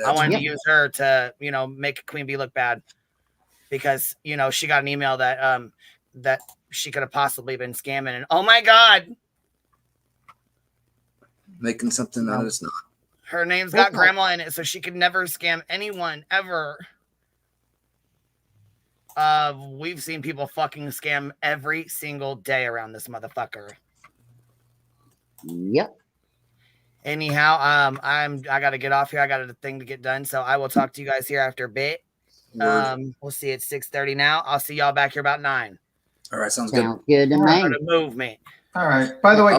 I wanted to use her to, make Queen Bee look bad because, she got an email that that she could have possibly been scamming. And oh my God, making something that is not. Her name's got grandma in it, so she could never scam anyone ever. We've seen people fucking scam every single day around this motherfucker. Yep. Anyhow, I gotta get off here. I got a thing to get done, so I will talk to you guys here after a bit. We'll see. It's 6:30 now. I'll see y'all back here about 9. All right, sounds good. Good to me. The movement. All right. By the way,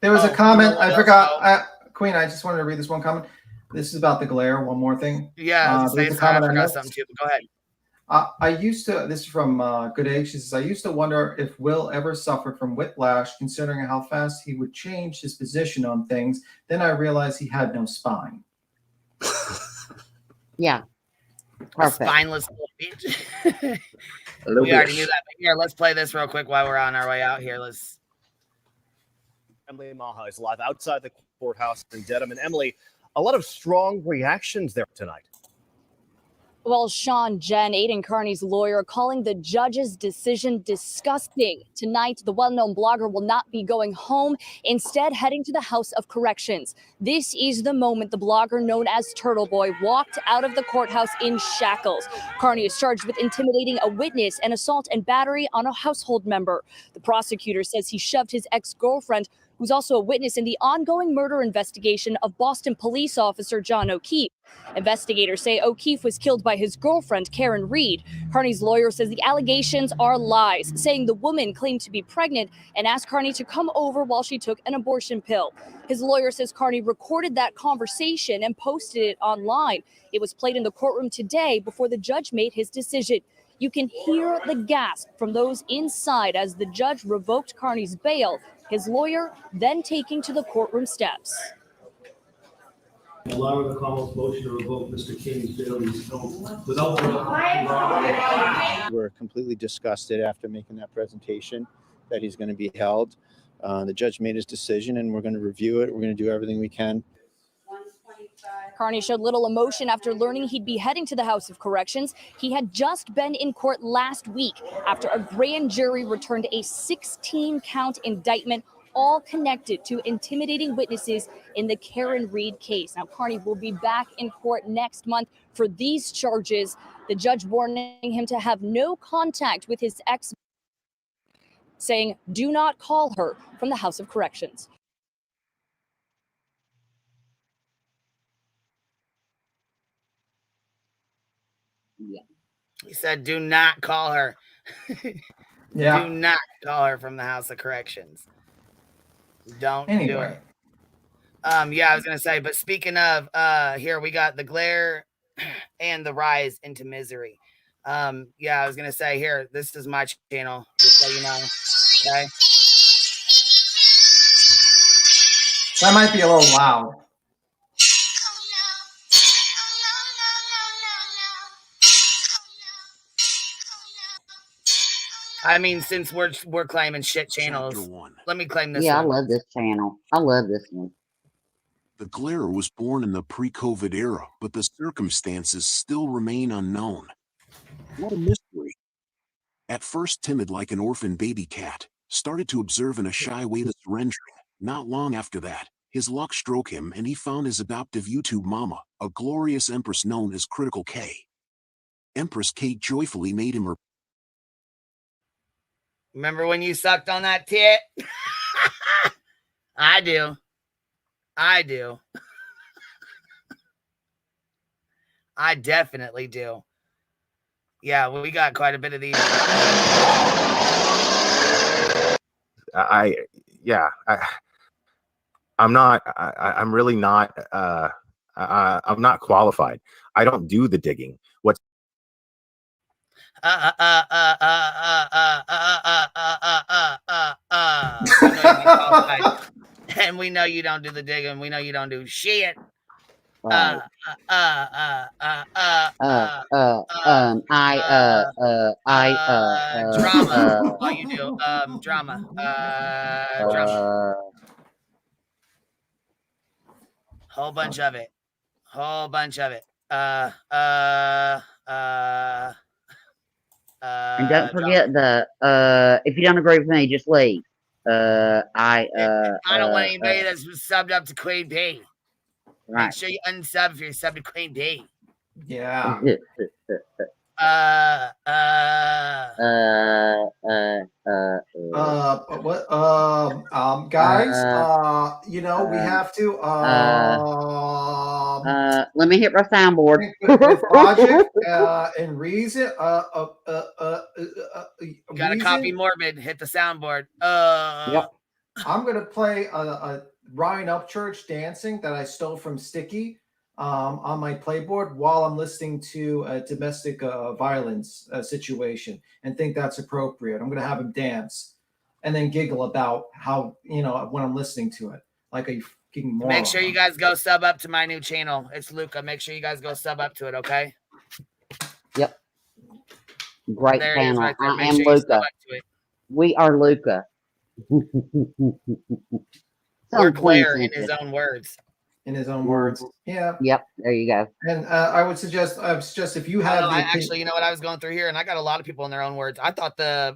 there was a comment I forgot. Queen, I just wanted to read this one comment. This is about the glare. One more thing. Yeah, I forgot something too. But go ahead. I used to, this is from Good Age. She says, I used to wonder if Will ever suffered from whiplash, considering how fast he would change his position on things. Then I realized he had no spine. Yeah. Perfect. A spineless little bitch. We already knew that. But here, let's play this real quick while we're on our way out here. Emily Maha is live outside the courthouse in Dedham. And Emily, a lot of strong reactions there tonight. Well, Sean, Jen, Aiden Carney's lawyer, calling the judge's decision disgusting. Tonight, the well-known blogger will not be going home, instead heading to the House of Corrections. This is the moment the blogger known as Turtle Boy walked out of the courthouse in shackles. Carney is charged with intimidating a witness and assault and battery on a household member. The prosecutor says he shoved his ex-girlfriend, who's also a witness in the ongoing murder investigation of Boston police officer John O'Keefe. Investigators say O'Keefe was killed by his girlfriend, Karen Reed. Carney's lawyer says the allegations are lies, saying the woman claimed to be pregnant and asked Carney to come over while she took an abortion pill. His lawyer says Carney recorded that conversation and posted it online. It was played in the courtroom today before the judge made his decision. You can hear the gasp from those inside as the judge revoked Carney's bail, his lawyer then taking to the courtroom steps. Allowing the Commonwealth's motion to revoke Mr. King's bail without. We're completely disgusted after making that presentation that he's going to be held. The judge made his decision and we're going to review it. We're going to do everything we can. Carney showed little emotion after learning he'd be heading to the House of Corrections. He had just been in court last week after a grand jury returned a 16-count indictment, all connected to intimidating witnesses in the Karen Reed case. Now, Carney will be back in court next month for these charges. The judge warning him to have no contact with his ex, saying, do not call her from the House of Corrections. Yeah. He said, do not call her. Yeah. Do not call her from the House of Corrections. Don't do it. Yeah, I was going to say, but speaking of, here we got the glare and the rise into misery. Yeah, I was going to say here, this is my channel, just so you know. Okay. That might be a little loud. I mean, since we're claiming shit channels, let me claim this one. Yeah, I love this channel. I love this one. The glare was born in the pre-COVID era, but the circumstances still remain unknown. What a mystery. At first timid like an orphan baby cat, started to observe in a shy way the surrendering. Not long after that, his luck struck him and he found his adoptive YouTube mama, a glorious empress known as Critical K. Empress Kate joyfully made him her. Remember when you sucked on that tit? I do. I do. I definitely do. Yeah, we got quite a bit of these. I'm really not, I'm not qualified. I don't do the digging. What's and we know you don't do the digging. We know you don't do shit. Right. Drama. All you do, drama. Drama. Whole bunch of it. Whole bunch of it. And don't forget the if you don't agree with me, just leave. I don't want anybody that's subbed up to Queen B. Right. Make sure you unsub if you're subbed to Queen B. Yeah. Guys, you know, we have to let me hit my soundboard. with logic and reason Gotta copy Morbid, hit the soundboard. Yep. I'm gonna play a Ryan Upchurch dancing that I stole from Sticky on my playboard while I'm listening to a domestic violence situation and think that's appropriate. I'm gonna have him dance and then giggle about how, you know, when I'm listening to it, like a fucking moron. Make sure you guys go sub up to my new channel. It's Luca. Make sure you guys go sub up to it, okay? Yep. Great There it is channel. right there. I Make am sure you sub Luca. up to it. We are Luca. Or Claire in his own words. In his own words. Yeah. Yep. There you go. And I would suggest if you have actually, you know what, I was going through here and I got a lot of people in their own words. I thought the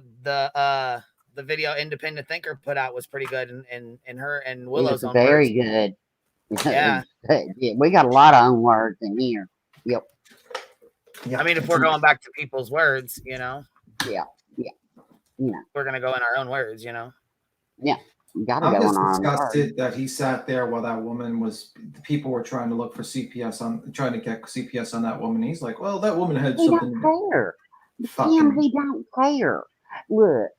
video Independent Thinker put out was pretty good in her and Willow's own very words. good. Yeah. Yeah, we got a lot of own words in here. Yep. I mean, if we're going back to people's words, you know. Yeah. Yeah. You know. We're gonna go in our own words, you know. Yeah. You gotta I'm go just on our own disgusted words. that he sat there while that woman was. The people were trying to look for CPS trying to get CPS on that woman. He's like, well, that woman had He something. don't care. Tim, he don't care. Look,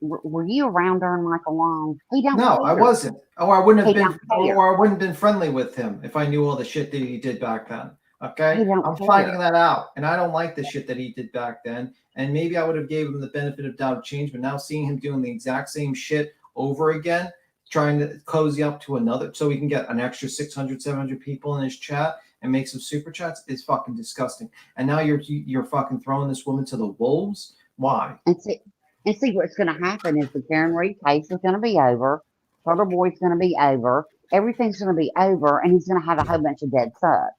were you around during Michael Long? He don't. No, care. I wasn't. Or I wouldn't have He been. don't care. Or I wouldn't have been friendly with him if I knew all the shit that he did back then. Okay, He don't I'm care. finding that out, and I don't like the shit that he did back then. And maybe I would have gave him the benefit of doubt change, but now seeing him doing the exact same shit over again, trying to cozy up to another so he can get an extra 600, 700 people in his chat and make some super chats is fucking disgusting. And now you're fucking throwing this woman to the wolves. Why? And see what's going to happen is the Karen Reed case is going to be over. Turtle Boy's going to be over. Everything's going to be over, and he's going to have a whole bunch of dead subs.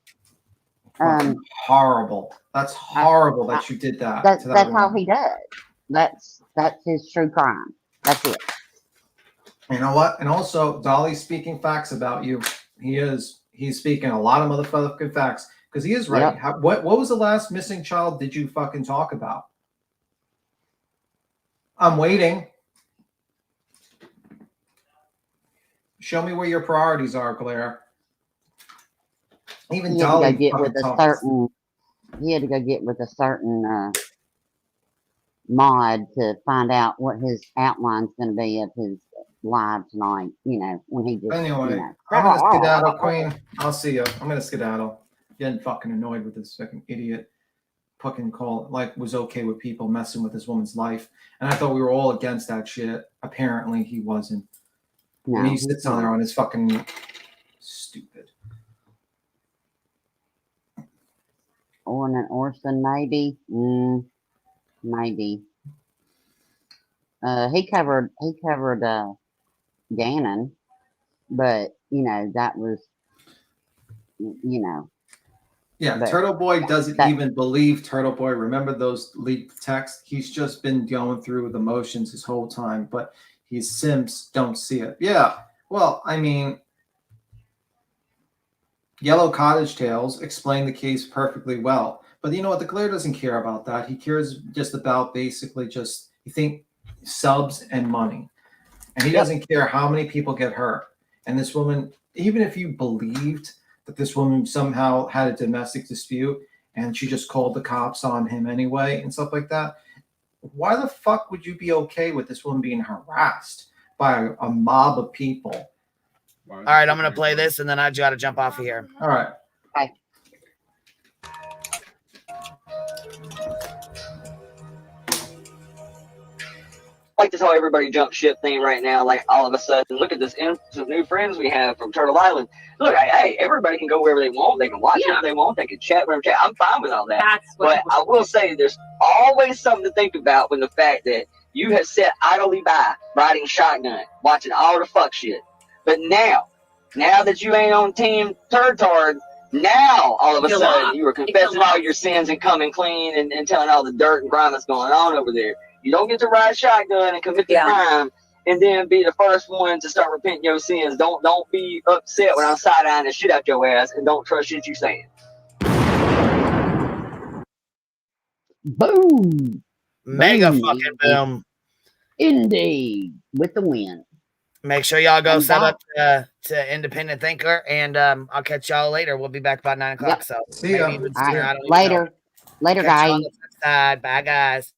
Horrible. That's horrible that you did that. That's to that how woman. he does. That's his true crime. That's it. You know what? And also, Dolly's speaking facts about you. He's speaking a lot of motherfucking facts because he is right. Yep. What was the last missing child did you fucking talk about? I'm waiting. Show me where your priorities are, Claire. Even Dolly had to go get with a talks. certain. He had to go get with a certain mod to find out what his outline's going to be of his live tonight. You know, when he just. Anyway, you know, I'm gonna skedaddle, Queen. I'll see you. I'm gonna skedaddle. Getting fucking annoyed with this fucking idiot. Fucking call like was okay with people messing with this woman's life, and I thought we were all against that shit. Apparently, he wasn't. No, and he he's sits on there on his fucking stupid. Orson, maybe. Maybe. He covered Gannon, but you know that was, you know. Yeah, But Turtle Boy doesn't that- even believe Turtle Boy. Remember those leaked texts? He's just been going through the motions his whole time, but his Sims don't see it. Yeah, well, I mean, Yellow Cottage Tales explained the case perfectly well. But you know what? The Glare doesn't care about that. He cares just about basically just, you think, subs and money. And he doesn't care how many people get hurt. And this woman, even if you believed that this woman somehow had a domestic dispute and she just called the cops on him anyway and stuff like that, why the fuck would you be okay with this woman being harassed by a mob of people? All right, I'm going to play this and then I got to jump off of here. All right. Bye. Like to tell everybody jump ship thing right now, like all of a sudden, look at this influx of new friends we have from Turtle Island. Look, hey, everybody can go wherever they want. They can watch whatever they want. They can chat wherever they chat. I'm fine with all that. But I will say there's always something to think about when the fact that you have sat idly by, riding shotgun, watching all the fuck shit. But now that you ain't on Team Turtard, now all of a sudden you are confessing all your sins and coming clean and telling all the dirt and grime that's going on over there. You don't get to ride shotgun and commit the crime and then be the first one to start repenting your sins. Don't be upset when I'm side-eyeing the shit out your ass and don't trust shit you saying. Boom. Mega Boom. fucking boom. Indeed. With the win. Make sure y'all go And sub that- up to Independent Thinker, and I'll catch y'all later. We'll be back about 9 o'clock. Yep. So See ya. maybe even All sooner. right. I don't even know. Later, Catch y'all guys. on the flip side. Bye, guys.